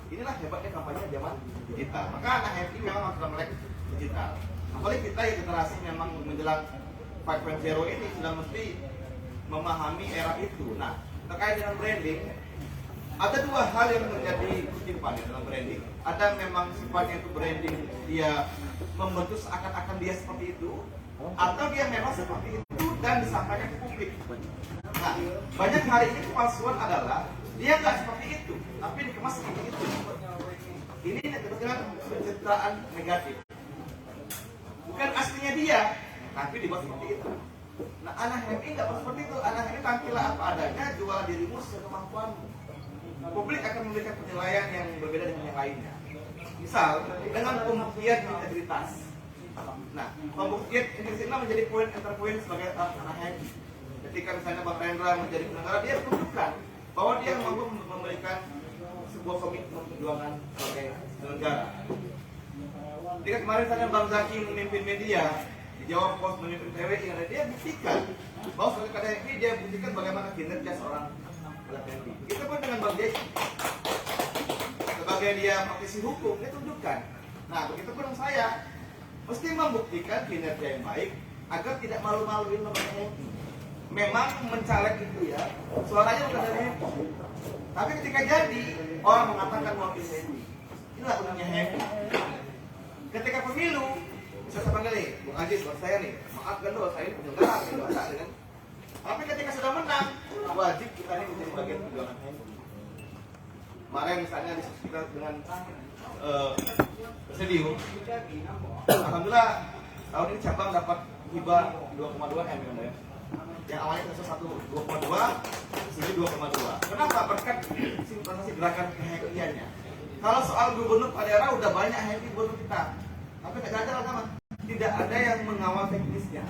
Speaker 3: Inilah hebatnya kampanye zaman digital. Maka anak happy memang sudah melek digital. Apalagi kita yang generasi memang menjelang 5.0 ini sudah mesti memahami era itu. Nah, terkait dengan branding, ada dua hal yang menjadi ketimpangan dalam branding. Ada memang sifatnya itu branding dia membentuk seakan-akan dia seperti itu, atau dia memang seperti itu dan disampaikan ke publik. Nah, banyak hari ini kepalsuan adalah dia nggak seperti itu, tapi dikemas seperti itu. Ini dengan pencitraan negatif.
Speaker 2: bukan aslinya dia, tapi dibuat seperti itu. Nah, anak HMI nggak perlu seperti itu. Anak HMI tampillah apa adanya, jual dirimu sesuai kemampuanmu. Publik akan memberikan penilaian yang berbeda dengan yang lainnya. Misal, dengan pembuktian integritas. Nah, pembuktian integritas menjadi poin enterpoint sebagai anak HMI. Ketika misalnya Bang Rendra menjadi penyelenggara, dia tunjukkan bahwa dia mampu memberikan sebuah komitmen perjuangan sebagai penyelenggara. Ketika kemarin saya Bang Zaki memimpin media, dijawab pos memimpin PWI, dia buktikan bahwa sebagai kader HMI dia buktikan bagaimana kinerja seorang kader HMI. Begitu pun dengan Bang Jeki, sebagai dia praktisi hukum, dia tunjukkan. Nah, begitu pun saya mesti membuktikan kinerja yang baik agar tidak malu-maluin lembaga HMI. Memang mencaleg itu ya, suaranya bukan dari HMI. Tapi ketika jadi, orang mengatakan wakil HMI. Inilah gunanya HMI. Ketika pemilu, bisa saya panggil nih, Bung Ajis, buat saya nih, maafkan loh, saya ini penyelenggara, dosa dengan. Tapi ketika sudah menang, wajib kita ini menjadi bagian perjuangan HMI. Kemarin misalnya diskusi kita dengan Presidium, alhamdulillah tahun ini cabang dapat hibah 2,2 M ya. Yang awalnya kita 2,2, sini 2,2. Kenapa? Berkat sinkronisasi gerakan HMI-nya. Kalau soal gubernur pada daerah udah banyak HMI gubernur kita, tapi tidak ada sama. Tidak ada yang mengawal teknisnya.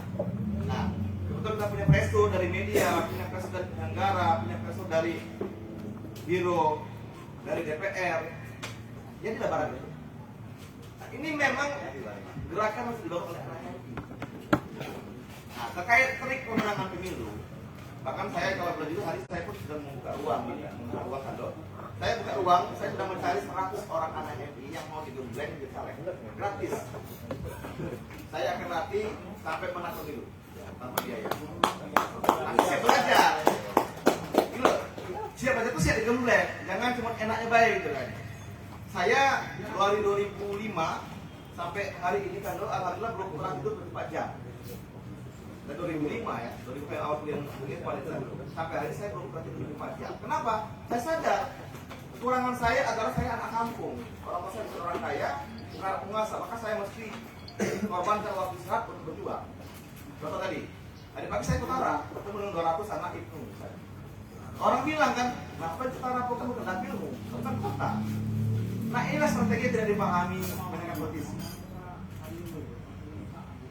Speaker 2: Nah, kebetulan kita punya presto dari media, punya presto dari penyelenggara, punya presto dari biro, dari DPR. Ya tidak barang itu. Nah, ini memang gerakan harus dibawa oleh HMI. Nah, terkait trik pemenangan pemilu, bahkan saya kalau boleh jujur hari saya pun sudah membuka ruang, membuka ruang kado. Saya buka ruang, saya sudah mencari 100 orang anak HMI yang mau digembleng di caleg, gratis. Saya akan latih sampai menang pemilu tanpa biaya. Nanti saya belajar. Gitu loh, siap aja tuh siap digembleng, jangan cuma enaknya baik gitu kan. Saya dari 2005 sampai hari ini kado, alhamdulillah belum pernah tidur 24 jam. Dan 2005 ya, 2005 awal kuliah sampai hari saya belum pernah tidur 24 jam. Kenapa? Saya sadar kekurangan saya adalah saya anak kampung. Kalau saya bukan orang kaya, bukan anak penguasa, maka saya mesti korbankan waktu istirahat untuk berjuang. Contoh tadi pagi saya ke Utara, ketemu dengan 200 anak itu. Orang bilang kan, kenapa Utara kota bukan dapilmu, bukan kota. Nah inilah strategi yang tidak dipahami dengan politisi.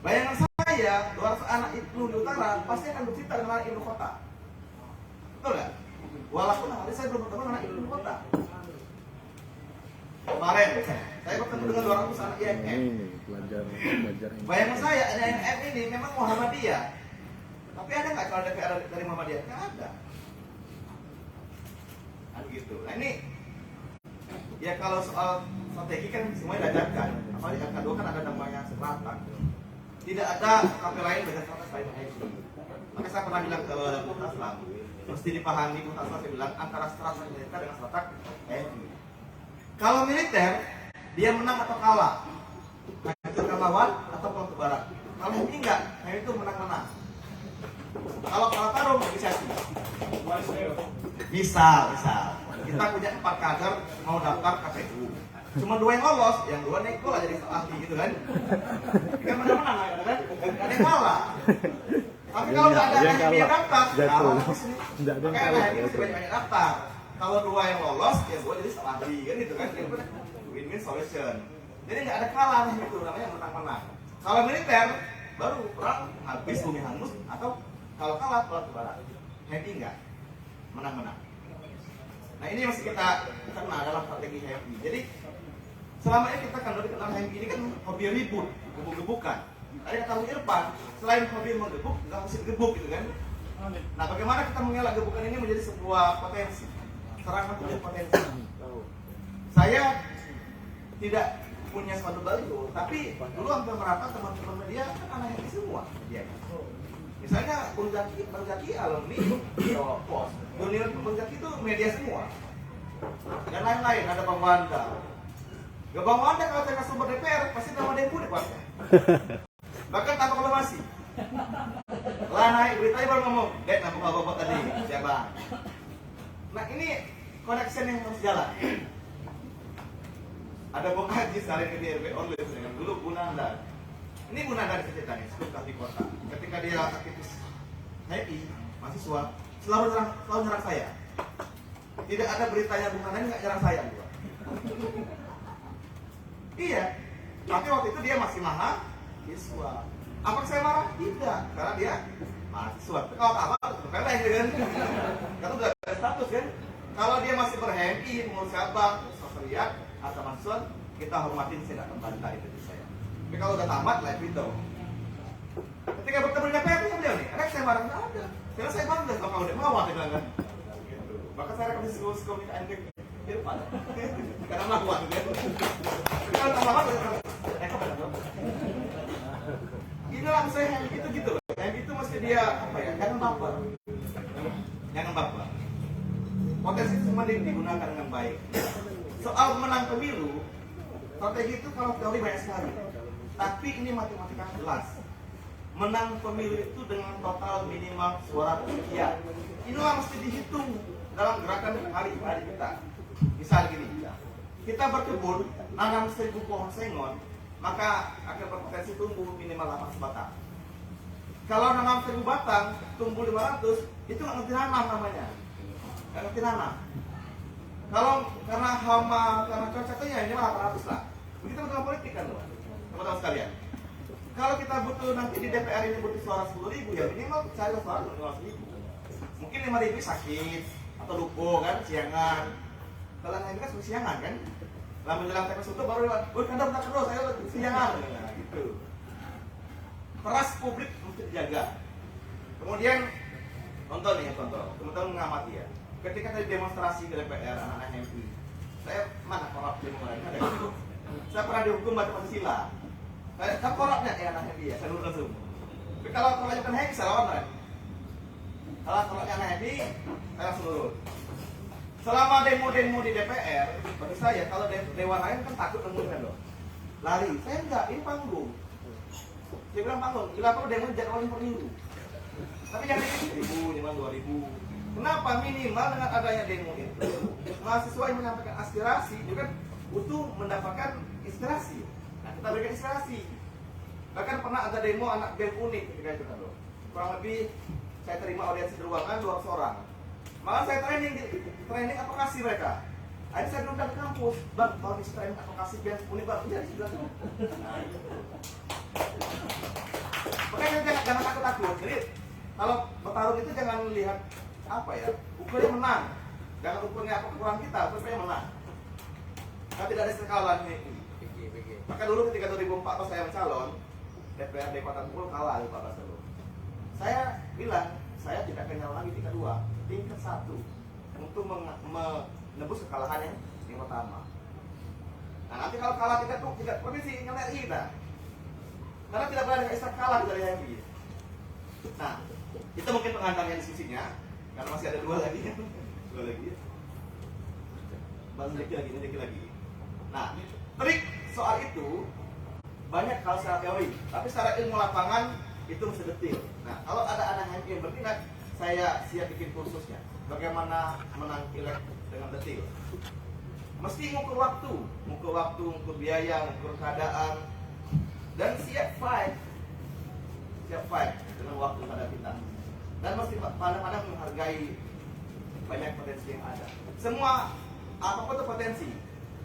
Speaker 2: Bayangan saya, 200 anak itu di Utara pasti akan bercerita dengan anak ibu kota. Betul nggak? Walaupun hari saya belum bertemu anak ibu kota. Kemarin saya bertemu dengan 200 anak IMM. Bayangan saya, IMM ini memang Muhammadiyah. Tapi ada nggak kalau DPR dari Muhammadiyah? Nggak ada. Nah begitu. Nah ini, ya kalau soal strategi kan semuanya diajarkan. Apalagi angka 2 kan ada namanya selatan. Tidak ada KP lain berdasarkan selain HMI. Maka saya pernah bilang ke Bung Taslam, mesti dipahami Bung Taslam, saya bilang antara strata militer dengan strata HMI. Kalau militer, dia menang atau kalah, hancurkan lawan atau pulang ke barat. Kalau HMI enggak, HMI itu menang-menang. Kalau kalah tarung, negosiasi. Misal, kita punya 4 kader mau daftar KPU. Cuma 2 yang lolos, yang 2 neko lah jadi ahli gitu kan. Kan menang-menang kan? Ada yang kalah. Tapi kalau nggak ada yang daftar, makanya ada yang banyak daftar. Kalau 2 yang lolos, ya 2 jadi ahli kan gitu kan. Itu win-win solution. Jadi nggak ada kalah itu namanya menang-menang. Kalau militer baru perang habis bumi hangus atau kalau kalah pulang ke barat. Happy nggak? Menang-menang. Nah ini masih kita kenal dalam strategi HMI. Jadi selama ini kita kan udah dikenal HMI ini kan hobi ribut, gebuk-gebukan. Tadi kata Bu Irfan, selain hobi menggebuk, nggak mesti gebuk gitu kan. Nah bagaimana kita mengelak gebukan ini menjadi sebuah potensi, serangan punya potensi. Saya tidak punya sepatu baliho, tapi dulu hampir merata teman-teman media kan anak HMI semua. Ya. Misalnya Bung Zaki alumni Jawa Pos, Bung Zaki itu media semua. Dan lain-lain, ada Bang Wanda. Gak Bang Wanda kalau saya kasih sumber DPR, pasti nama Depu deh Pak. Bahkan tanpa konfirmasi. Lah naik beritanya baru ngomong, Dek, nama bapak tadi, siapa? Nah ini connection yang harus jalan. Ada Bung Haji saling ke DRB online dengan dulu Gunanda.
Speaker 3: Ini Bunda dari ceritanya, sekolah di kota. Ketika dia aktivis HMI, mahasiswa, selalu nyerang saya. Tidak ada beritanya Bung Nanda nggak nyerang saya. Iya, tapi waktu itu dia masih mahasiswa. Apa saya marah? Tidak, karena dia mahasiswa. Kalau apa? Peleng kan? Karena udah ada status kan? Kalau dia masih ber-HMI, mengurus cabang, sosial atau mahasiswa, kita hormatin, saya tidak membantah itu di saya. Tapi kalau udah tamat, live video. Ketika bertemu dengan DPR, beliau nih, anak saya marah nggak ada. Karena saya bangga kalau kamu udah mau, dia bilang kan. Maka saya rekomendasi komik antek di depan. Karena melakukan gitu. Kalau lama-lama inilah saya yang gitu loh. Yang itu mesti dia apa ya? Jangan baper. Jangan baper. Potensi itu semua digunakan dengan baik. Soal menang pemilu, strategi itu kalau teori banyak sekali. Tapi ini matematika jelas. Menang pemilu itu dengan total minimal suara sekian. Inilah mesti dihitung dalam gerakan hari-hari kita. Misal gini, kita berkebun, nanam 1000 pohon sengon, maka akan berpotensi tumbuh minimal 800 batang. Kalau nanam 1000 batang, tumbuh 500, itu nggak ngerti nanam namanya. Nggak ngerti nanam. Kalau karena hama, karena cuaca itu ya minimal 800 lah. Begitu dengan politik kan loh, teman-teman sekalian. Kalau kita butuh nanti di DPR ini butuh suara 10.000, ya minimal cari suara 15.000. Mungkin 5.000 sakit, atau lupa kan, siangan. Kalau yang kan siangan kan, lah menjelang TPS itu baru lewat, kadang tak terus, saya siangan, nah, gitu. Peras publik mesti dijaga. Kemudian contoh nih, teman-teman mengamati ya. Ketika tadi demonstrasi ke DPR anak-anak HMI, saya mana korab demo lain ada gitu. Saya pernah dihukum baca Pancasila. Saya kan korabnya ya anak HMI ya, saya nurut langsung. Tapi kalau korabnya kan HMI saya lawan kan. Kalau korabnya anak HMI, saya langsung nurut. Selama demo-demo di DPR, bagi saya kalau dewan lain kan takut nemuin loh. Lari, saya enggak, ini panggung. Dia bilang panggung, gila perlu demo jadwalin pemilu. Tapi yang ini 1.000, jangan 2.000. Kenapa minimal dengan adanya demo itu, mahasiswa yang menyampaikan aspirasi juga butuh mendapatkan inspirasi. Nah, kita berikan inspirasi. Bahkan pernah ada demo anak BEM unik ketika itu kan loh. Kurang lebih saya terima audiensi di ruangan 200 orang. Malah saya training aplikasi mereka. Akhirnya saya diundang ke kampus, bang, kalau di training aplikasi BEM unik bang, jadi sudah. Makanya jangan takut-takut. Jadi kalau bertarung itu jangan lihat apa ya, ukurnya menang. Jangan ukurnya apa kekurangan kita, ukurnya menang. Nah, tidak ada kekalahan ini. Maka dulu ketika 2014 saya mencalon, DPRD Kota Bengkulu kalah 14 dulu. Saya bilang, saya tidak akan nyalon lagi tingkat 2, tingkat 1 untuk menebus kekalahan yang pertama. Nah, nanti kalau kalah tingkat provinsi nyalek kita. Karena tidak boleh ada istilah kalah dari HMI. Nah, itu mungkin pengantarnya diskusinya. Karena masih ada 2 lagi. 2 lagi. Baru sedikit lagi. Nah, trik soal itu banyak kalau secara teori, tapi secara ilmu lapangan itu mesti detil. Nah, kalau ada anak HMI yang bertindak, saya siap bikin kursusnya. Bagaimana menang pileg dengan detil. Mesti ngukur waktu, ngukur biaya, ngukur keadaan, dan siap fight dengan waktu pada kita. Dan mesti pandang-pandang menghargai banyak potensi yang ada. Semua apapun itu potensi.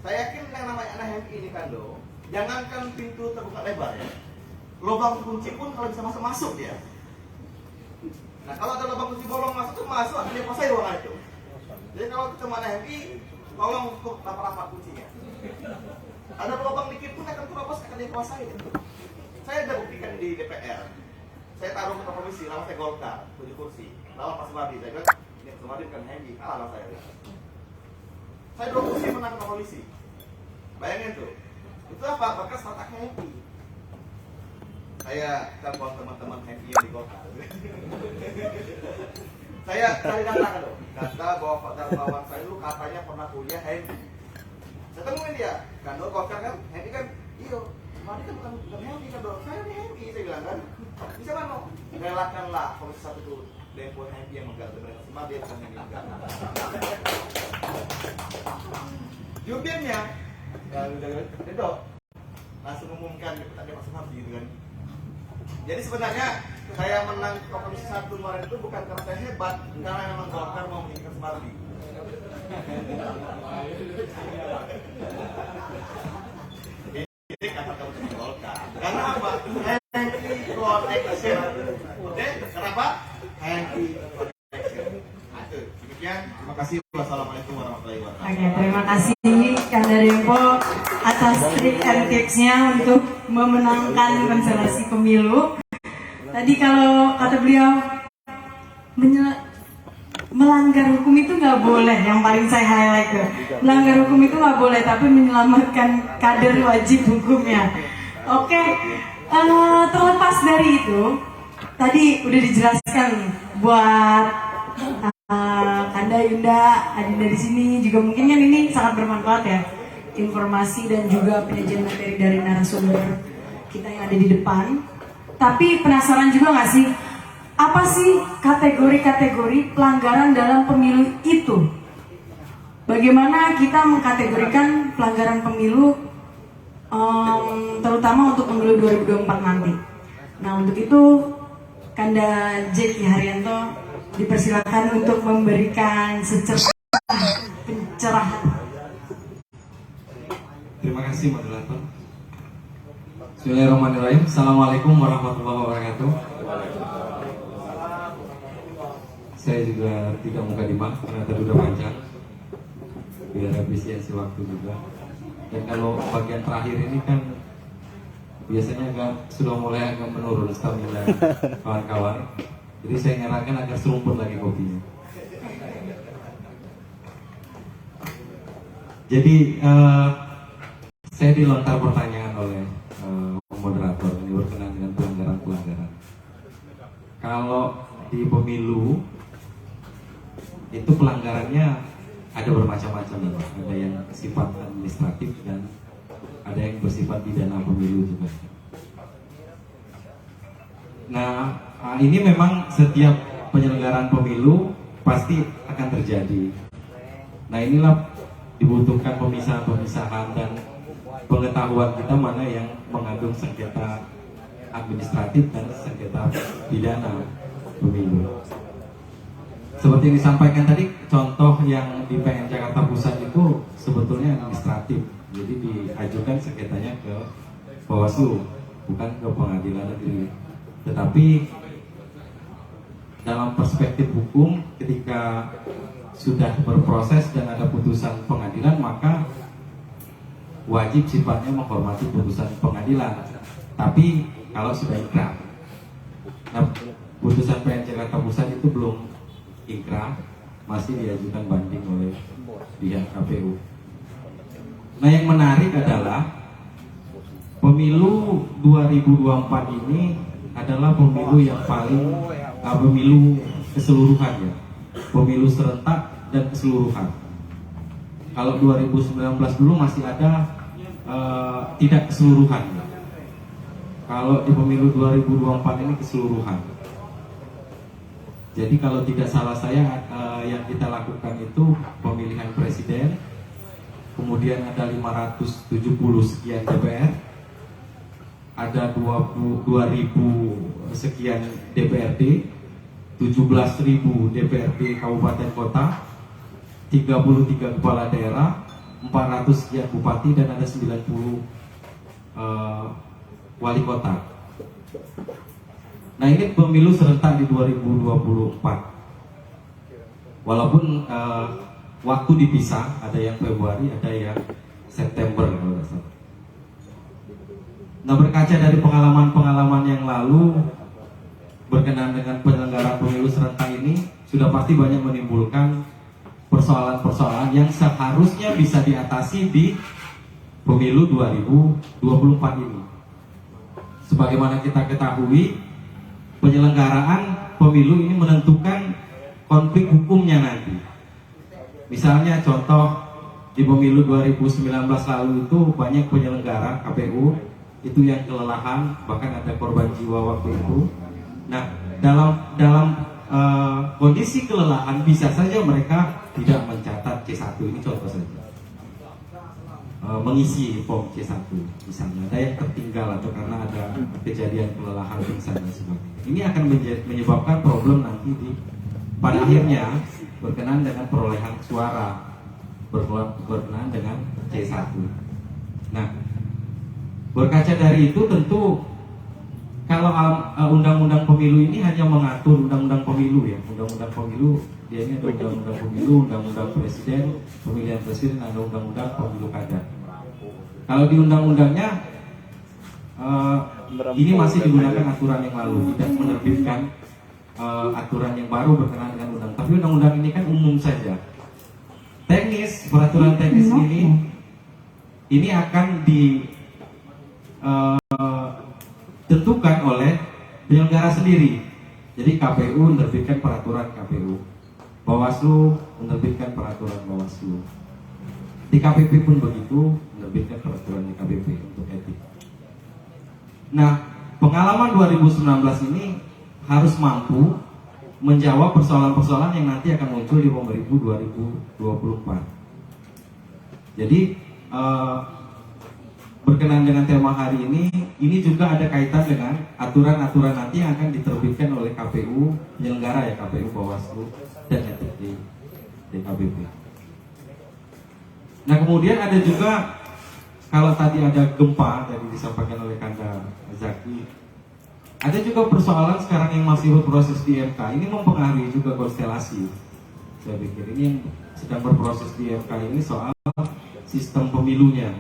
Speaker 3: Saya yakin yang namanya anak HMI ini kan do, jangankan pintu terbuka lebar ya, lubang kunci pun kalau bisa masuk ya. Nah kalau ada lubang kunci bolong masuk akan dikuasai ruangan itu. Jadi kalau cuma anak HMI, tolong untuk rapat-rapat kuncinya. Ada lubang dikit pun akan terobos, akan dikuasai. Saya sudah buktikan di DPR. Saya taruh ke komisi, nama saya Golkar, 7 kursi. Lawan Pak Sumardi, saya bilang, ini Pak Sumardi bukan HMI, kalah sama saya. Saya 2 kursi menang ke komisi. Bayangin tuh, itu apa? Bekas otak HMI. Saya telepon teman-teman HMI yang di Golkar. Saya cari data kan loh, data bahwa Pak Darmawan saya dulu katanya pernah kuliah HMI. Saya temuin dia, kan do Golkar kan, HMI kan, iyo. Mari kan bukan HMI kan dong, saya ini HMI, saya bilang kan. Bisa kan no? Relakanlah komisi 1 itu demo HMI yang menggal mereka semua dia bukan HMI menggal. Jubirnya, itu langsung mengumumkan kepada Pak Sumardi gitu kan. Jadi sebenarnya saya menang ke Komisi 1 kemarin itu bukan karena saya hebat, karena memang Golkar mau menjadikan Sumardi. Ini kata kamu sama Golkar. Karena apa? HNI Protection. Oke, kenapa? HNI Protection. Itu. Demikian. Terima kasih. Wassalamualaikum warahmatullahi wabarakatuh.
Speaker 1: Oke, terima kasih Kang Darempo atas trik and tipsnya untuk memenangkan konstelasi pemilu. Tadi kalau kata beliau melanggar hukum itu nggak boleh, yang paling saya highlight tuh melanggar hukum itu nggak boleh, tapi menyelamatkan kader wajib hukumnya. Oke, terlepas dari itu, tadi udah dijelaskan buat Kanda, Yunda, Adinda di sini juga mungkin kan ini sangat bermanfaat ya, informasi dan juga penyajian materi dari narasumber kita yang ada di depan. Tapi penasaran juga nggak sih, apa sih kategori-kategori pelanggaran dalam pemilu itu? Bagaimana kita mengkategorikan pelanggaran pemilu, terutama untuk pemilu 2024 nanti? Nah, untuk itu Kanda Jeki Haryanto dipersilakan untuk memberikan pencerahan.
Speaker 6: Terima kasih moderator. Bismillahirrahmanirrahim. Assalamualaikum warahmatullahi wabarakatuh. Saya juga tidak mau kadimah karena tadi udah panjang, biar efisiensi waktu juga. Dan kalau bagian terakhir ini kan biasanya sudah mulai agak menurun stamina kawan-kawan. Jadi saya nyarankan agar serumpun lagi kopinya. Jadi saya dilontar pertanyaan oleh moderator ini berkenaan dengan pelanggaran-pelanggaran. Kalau di pemilu itu pelanggarannya ada bermacam-macam, ada yang bersifat administratif dan ada yang bersifat pidana pemilu juga. Nah, ini memang setiap penyelenggaraan pemilu pasti akan terjadi. Nah, inilah dibutuhkan pemisahan-pemisahan dan pengetahuan kita mana yang mengandung sengketa administratif dan sengketa pidana pemilu. Seperti yang disampaikan tadi, contoh yang di PN Jakarta Pusat itu sebetulnya administratif. Jadi diajukan sengketanya ke Bawaslu, bukan ke Pengadilan Negeri. Tetapi dalam perspektif hukum, ketika sudah berproses dan ada putusan pengadilan, maka wajib sifatnya menghormati putusan pengadilan. Tapi kalau sudah inkrah, nah, putusan PN Jakarta Pusat itu belum inkrah, masih diajukan banding oleh pihak KPU. Nah, yang menarik adalah pemilu 2024 ini adalah pemilu yang paling pemilu keseluruhan ya, pemilu serentak dan keseluruhan. Kalau 2019 dulu masih ada tidak keseluruhan. Kalau di pemilu 2024 ini keseluruhan. Jadi kalau tidak salah saya yang kita lakukan itu pemilihan presiden, kemudian ada 570 sekian DPR, ada 22.000 sekian DPRD, 17.000 DPRD kabupaten kota, 33 kepala daerah, 400 sekian bupati, dan ada 90 wali kota. Nah, ini pemilu serentak di 2024. Walaupun waktu dipisah, ada yang Februari, ada yang September kalau tidak salah. Nah, berkaca dari pengalaman-pengalaman yang lalu berkenaan dengan penyelenggaraan pemilu serentak ini, sudah pasti banyak menimbulkan persoalan-persoalan yang seharusnya bisa diatasi di pemilu 2024 ini. Sebagaimana kita ketahui, penyelenggaraan pemilu ini menentukan konflik hukumnya nanti. Misalnya contoh di pemilu 2019 lalu itu banyak penyelenggara KPU itu yang kelelahan, bahkan ada korban jiwa waktu itu. Nah, dalam kondisi kelelahan bisa saja mereka tidak mencatat C1, ini contoh saja. mengisi form C1 misalnya, ada yang tertinggal atau karena ada kejadian kelelahan pingsan dan sebagainya. Ini akan menyebabkan problem nanti pada akhirnya berkenaan dengan perolehan suara, berkenaan dengan C1. Nah, berkaca dari itu tentu kalau undang-undang pemilu ini hanya mengatur undang-undang pemilu ya, undang-undang pemilu dia ini ada undang-undang pemilu, undang-undang presiden, pemilihan presiden, ada undang-undang pemilu kada. Kalau di undang-undangnya ini masih digunakan aturan yang lalu, tidak menerbitkan aturan yang baru berkenaan dengan undang. Tapi undang-undang ini kan umum saja. Teknis, peraturan teknis ini akan ditentukan oleh penyelenggara sendiri. Jadi KPU menerbitkan peraturan KPU, Bawaslu menerbitkan peraturan Bawaslu, DKPP pun begitu, menerbitkan peraturan DKPP untuk etik. Nah, pengalaman 2019 ini harus mampu menjawab persoalan-persoalan yang nanti akan muncul di pemilu 2024. Jadi berkenaan dengan tema hari ini juga ada kaitan dengan aturan-aturan nanti yang akan diterbitkan oleh KPU penyelenggara ya, KPU, Bawaslu, dan etik di DKPP. Nah, kemudian ada juga, kalau tadi ada gempa tadi disampaikan oleh Kanda Zaki, ada juga persoalan sekarang yang masih berproses di MK. Ini mempengaruhi juga konstelasi. Saya pikir ini yang sedang berproses di MK ini soal sistem pemilunya,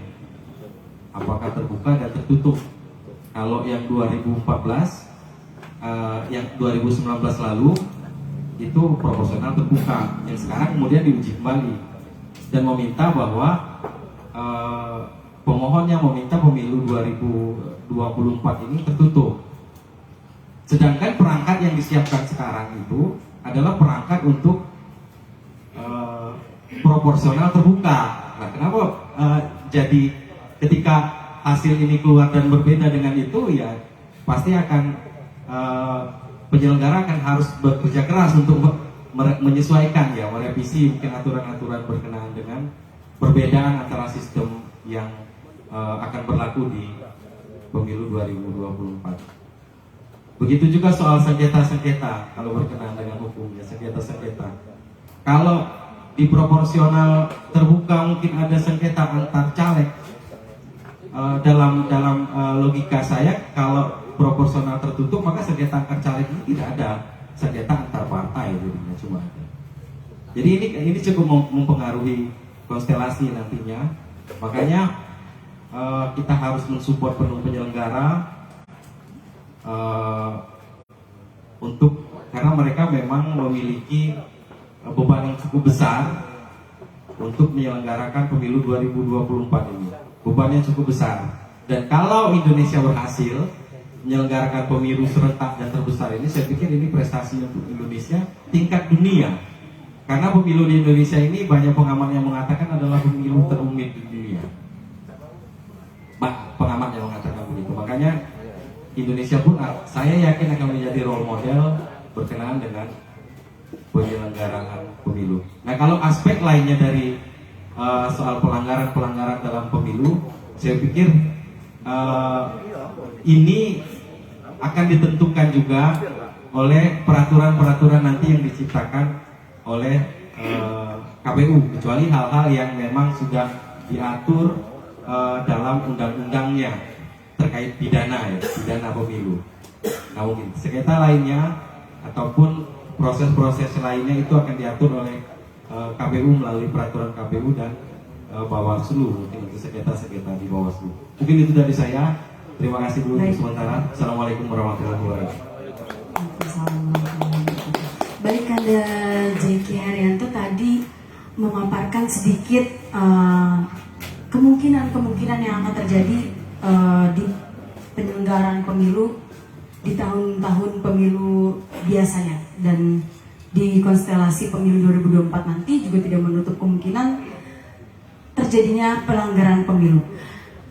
Speaker 6: apakah terbuka dan tertutup. Kalau yang 2014, yang 2019 lalu itu proporsional terbuka, yang sekarang kemudian diuji kembali dan meminta bahwa pemohonnya meminta pemilu 2024 ini tertutup. Sedangkan perangkat yang disiapkan sekarang itu adalah perangkat untuk proporsional terbuka. Nah, kenapa jadi ketika hasil ini keluar dan berbeda dengan itu, ya pasti akan penyelenggara akan harus bekerja keras untuk menyesuaikan ya, merevisi mungkin aturan-aturan berkenaan dengan perbedaan antara sistem yang akan berlaku di pemilu 2024. Begitu juga soal sengketa-sengketa, kalau berkenaan dengan hukumnya, sengketa-sengketa. Kalau di proporsional terbuka mungkin ada sengketa antar caleg. Dalam logika saya, kalau proporsional tertutup maka sengketa antar caleg ini tidak ada, sengketa antar partai jadinya cuma ada. Jadi ini cukup mempengaruhi konstelasi nantinya. Makanya kita harus mensupport penuh penyelenggara untuk, karena mereka memang memiliki beban yang cukup besar untuk menyelenggarakan pemilu 2024 ini. Bebannya cukup besar. Dan kalau Indonesia berhasil menyelenggarakan pemilu serentak dan terbesar ini, saya pikir ini prestasi untuk Indonesia tingkat dunia. Karena pemilu di Indonesia ini banyak pengamat yang mengatakan adalah pemilu terumit di dunia. Pengamat yang mengatakan begitu. Makanya Indonesia pun saya yakin akan menjadi role model berkenaan dengan penyelenggaraan pemilu. Nah, kalau aspek lainnya dari soal pelanggaran dalam pemilu, saya pikir ini akan ditentukan juga oleh peraturan-peraturan nanti yang diciptakan oleh KPU, kecuali hal-hal yang memang sudah diatur dalam undang-undangnya terkait pidana ya, pidana pemilu. Nah, mungkin sengketa lainnya ataupun proses-proses lainnya itu akan diatur oleh KPU melalui peraturan KPU dan Bawaslu, mungkin untuk sengketa-sengketa di Bawaslu. Mungkin itu dari saya. Terima kasih dulu untuk sementara. Assalamualaikum warahmatullahi wabarakatuh.
Speaker 1: Baik, Kanda Zaki Haryanto tadi memaparkan sedikit kemungkinan-kemungkinan yang akan terjadi di penyelenggaraan pemilu di tahun-tahun pemilu biasanya, dan di konstelasi pemilu 2024 nanti juga tidak menutup kemungkinan terjadinya pelanggaran pemilu.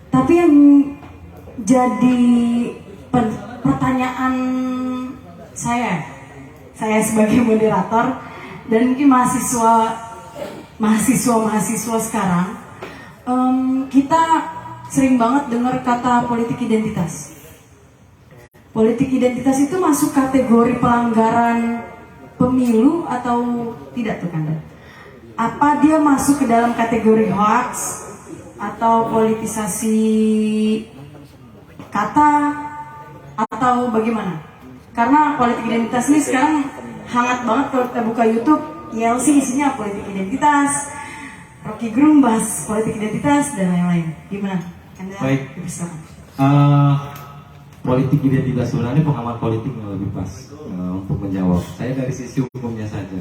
Speaker 1: Tapi yang jadi pertanyaan saya sebagai moderator dan mungkin mahasiswa sekarang, kita sering banget dengar kata politik identitas. Politik identitas itu masuk kategori pelanggaran pemilu atau tidak tuh Kanda? Apa dia masuk ke dalam kategori hoax atau politisasi kata atau bagaimana? Karena politik identitas ini sekarang hangat banget kalau kita buka YouTube, YLC isinya politik identitas, Rocky Gerung bahas politik identitas dan lain-lain. Gimana? Anda
Speaker 6: Baik.
Speaker 1: bisa.
Speaker 6: Politik identitas sebenarnya pengamat politik yang lebih pas untuk menjawab. Saya dari sisi hukumnya saja.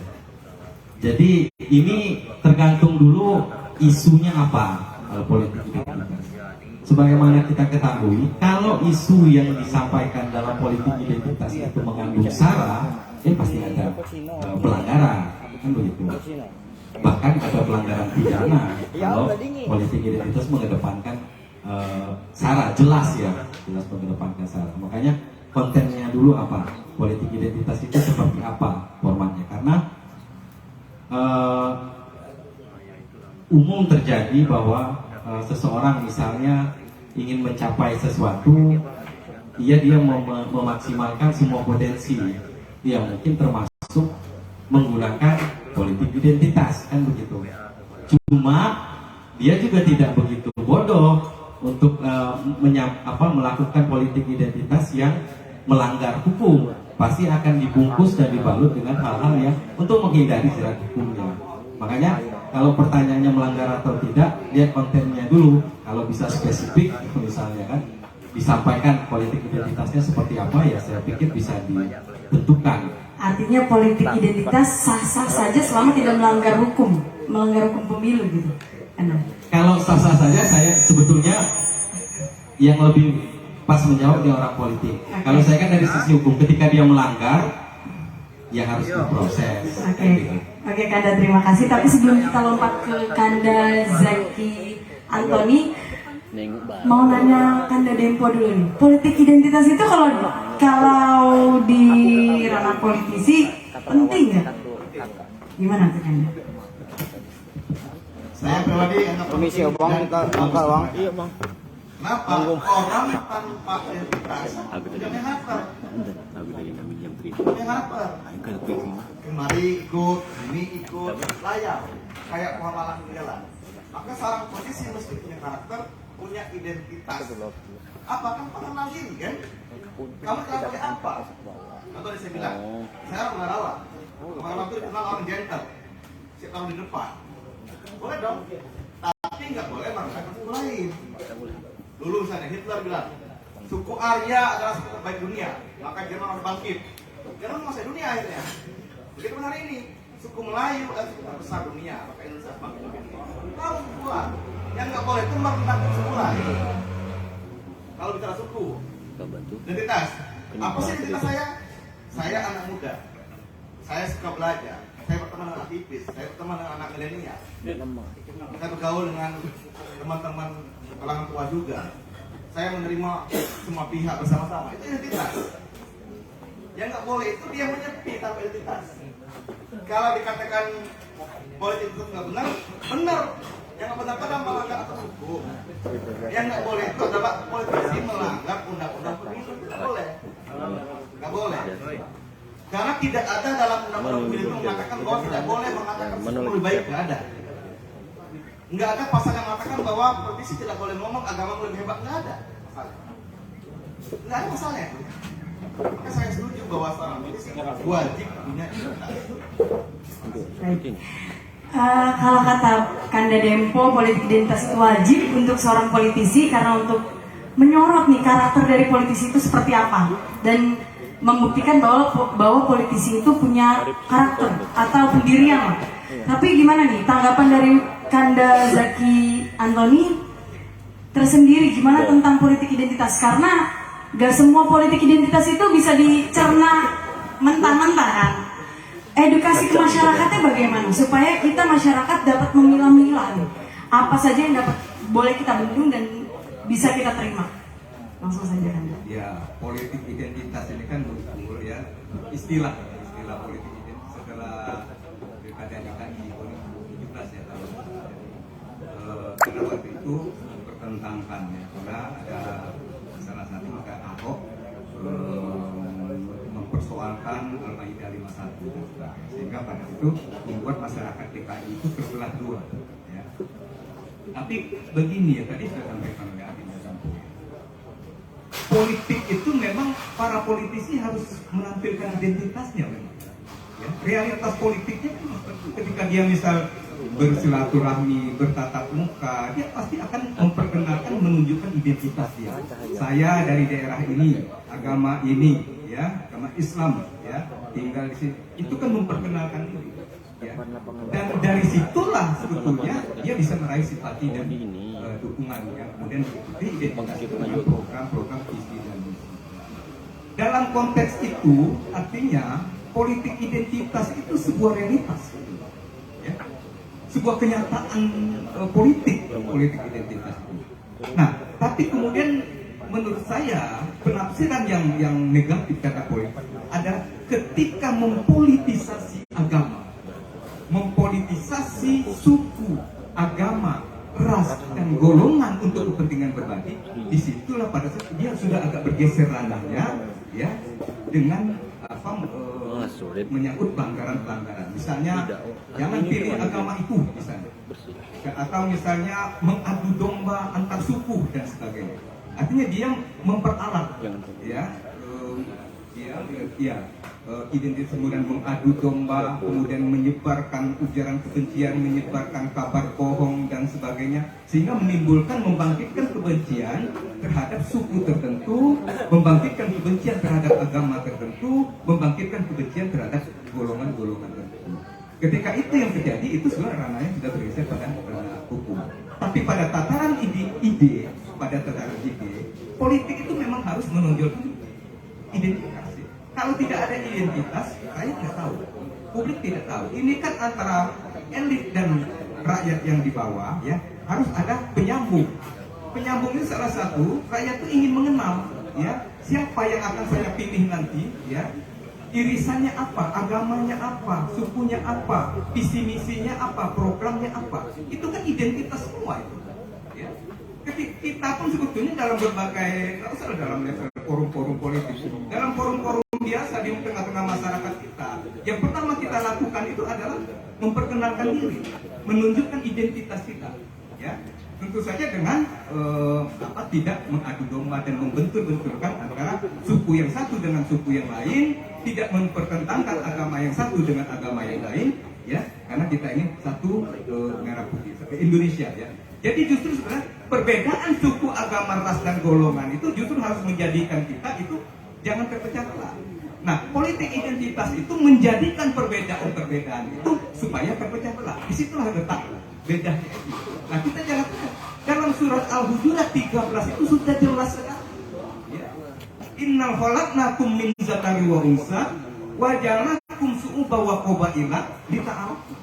Speaker 6: Jadi ini tergantung dulu isunya apa kalau politik identitas. Sebagaimana kita ketahui, kalau isu yang disampaikan dalam politik identitas itu mengandung sara, ya pasti ada pelanggaran, kan begitu. Bahkan ada pelanggaran pidana kalau politik identitas mengedepankan sara, jelas mengedepankan sara. Makanya kontennya dulu apa, politik identitas itu seperti apa formatnya, karena umum terjadi bahwa seseorang misalnya ingin mencapai sesuatu, dia memaksimalkan semua potensi, ya mungkin termasuk menggunakan politik identitas, kan begitu. Cuma dia juga tidak begitu bodoh untuk melakukan politik identitas yang melanggar hukum. Pasti akan dibungkus dan dibalut dengan hal-hal yang untuk menghindari jerat hukumnya. Makanya kalau pertanyaannya melanggar atau tidak, lihat kontennya dulu. Kalau bisa spesifik, misalnya kan, disampaikan politik identitasnya seperti apa, ya saya pikir bisa ditentukan.
Speaker 1: Artinya politik identitas sah-sah saja selama tidak melanggar hukum pemilu gitu.
Speaker 6: Kalau sah-sah saja, saya sebetulnya yang lebih pas menjawab dia orang politik.
Speaker 1: Okay.
Speaker 6: Kalau saya kan dari sisi hukum, ketika dia melanggar, ya harus diproses.
Speaker 1: Oke, Kanda, terima kasih. Tapi sebelum kita lompat ke Kanda Zaki Antoni, mau nanya Kanda Dempo dulu nih. Politik identitas itu kalau di ranah politisi penting nggak? Gimana tuh Kanda?
Speaker 3: Saya pribadi anggap
Speaker 4: Permisi bang, kita angkat bang. Iya bang.
Speaker 3: Kenapa? Orang tanpa identitas punya karakter. Punya karakter. Kemari ikut, ini ikut, layak. Kayak pengamalan di jalan. Maka seorang posisi mesti punya karakter, punya identitas. Apa kan pengenal diri kan? Kamu kenal pakai apa? Contohnya saya bilang, saya orang Marawa. Marawa itu dikenal orang gentle. Siap taruh di depan. Boleh dong, tapi nggak boleh mengatakan suku lain. Dulu misalnya Hitler bilang, suku Arya adalah suku terbaik dunia, maka Jerman harus bangkit. Jerman menguasai dunia akhirnya. Begitu benar ini, suku Melayu adalah suku terbesar dunia, maka Indonesia harus bangkit. Tahu suku lain, yang nggak boleh itu merendahkan suku lain. Kalau bicara suku, identitas, apa sih identitas saya? Saya anak muda, saya suka belajar. Saya berteman dengan aktivis, saya berteman dengan anak milenial. Saya bergaul dengan teman-teman kalangan tua juga. Saya menerima semua pihak bersama-sama. Itu identitas. Yang nggak boleh itu dia menyepi tanpa identitas. Kalau dikatakan politik itu nggak benar, benar. Yang nggak benar pada melanggar atas hukum. Yang nggak boleh itu adalah politisi melanggar undang-undang pemilu. Nggak boleh. Nggak boleh. Karena tidak ada dalam undang-undang pemilu itu mengatakan bahwa tidak boleh mengatakan sesuatu lebih baik, nggak ada. Nggak ada pasal yang mengatakan bahwa politisi tidak boleh ngomong agama lebih hebat, nggak ada pasalnya. Nggak ada pasalnya. Maka saya setuju bahwa seorang politisi wajib punya identitas.
Speaker 1: Kalau kata Kanda Dempo, politik identitas itu wajib untuk seorang politisi karena untuk menyorot nih karakter dari politisi itu seperti apa dan membuktikan bahwa politisi itu punya karakter atau pendirian lah. Tapi gimana nih tanggapan dari Kanda Zaki Antoni tersendiri gimana tentang politik identitas? Karena gak semua politik identitas itu bisa dicerna mentah-mentah kan. Edukasi ke masyarakatnya bagaimana supaya kita masyarakat dapat memilah-milah apa saja yang boleh kita bendung dan bisa kita terima. Langsung saja Kanda.
Speaker 5: Ya, politik identitas ini kan muncul ya istilah politik identitas setelah pilkada DKI 2017 ya tahun. Karena waktu itu untuk mempertentangkan ya, karena ada salah satu maka Ahok mempersoalkan Al-Maidah 51 dan sebagainya, sehingga pada itu membuat masyarakat DKI itu terbelah dua ya. Tapi begini ya, tadi sudah sampaikan oleh Adin Sampo, politik itu memang para politisi harus menampilkan identitasnya memang ya. Realitas politiknya ketika dia misal bersilaturahmi, bertatap muka, dia pasti akan memperkenalkan, menunjukkan identitas dia. Saya dari daerah ini, agama ini, ya, agama Islam, ya, tinggal di sini. Itu kan memperkenalkan diri, ya. Dan dari situlah sebetulnya dia bisa meraih simpati dan dukungan, ya. Kemudian diikuti identitas itu dengan program-program visi dan misi. Dalam konteks itu, artinya politik identitas itu sebuah realitas. Ya, sebuah kenyataan politik identitas itu. Nah, tapi kemudian menurut saya penafsiran yang negatif kata politik ada ketika mempolitisasi agama, mempolitisasi suku, agama, ras dan golongan untuk kepentingan pribadi. Disitulah pada saat dia sudah agak bergeser ranahnya, ya, dengan menyangkut pelanggaran-pelanggaran, misalnya jangan pilih agama itu misalnya, atau misalnya mengadu domba antar suku dan sebagainya. Artinya dia memperalat identitas, kemudian mengadu domba, kemudian menyebarkan ujaran kebencian, menyebarkan kabar bohong dan sebagainya, sehingga menimbulkan, membangkitkan kebencian terhadap suku tertentu, membangkitkan kebencian terhadap agama tertentu, membangkitkan kebencian terhadap golongan-golongan tertentu. Ketika itu yang terjadi, itu sebenarnya ranahnya sudah bergeser pada ranah hukum. Tapi pada tataran ide, politik itu memang harus menonjolkan identitas. Kalau tidak ada identitas, rakyat tidak tahu, publik tidak tahu. Ini kan antara elit dan rakyat yang di bawah, ya, harus ada penyambung. Penyambung itu salah satu, rakyat itu ingin mengenal, ya, siapa yang akan saya pilih nanti, ya, irisannya apa, agamanya apa, sukunya apa, visi misinya apa, programnya apa. Itu kan identitas semua itu. Ya. Kita pun sebetulnya dalam berbagai, nggak usah dalam level forum-forum politik, dalam forum-forum biasa di tengah-tengah masyarakat kita, yang pertama kita lakukan itu adalah memperkenalkan diri, menunjukkan identitas kita, ya. Tentu saja dengan tidak mengadu domba dan membentur-benturkan antara suku yang satu dengan suku yang lain, tidak mempertentangkan agama yang satu dengan agama yang lain, ya, karena kita ini satu merah putih, Indonesia, ya. Jadi justru sebenarnya perbedaan suku, agama, ras dan golongan itu justru harus menjadikan kita itu jangan terpecah belah. Nah, politik identitas itu menjadikan perbedaan-perbedaan itu supaya terpecah belah. Disitulah letak bedanya itu. Nah, kita jangan dalam surat Al-Hujurat 13 itu sudah jelas sekali. Ya. Innal khalaqnakum min dzakari wa unsa wa ja'alnakum syu'uban wa qabaila lita'arafu.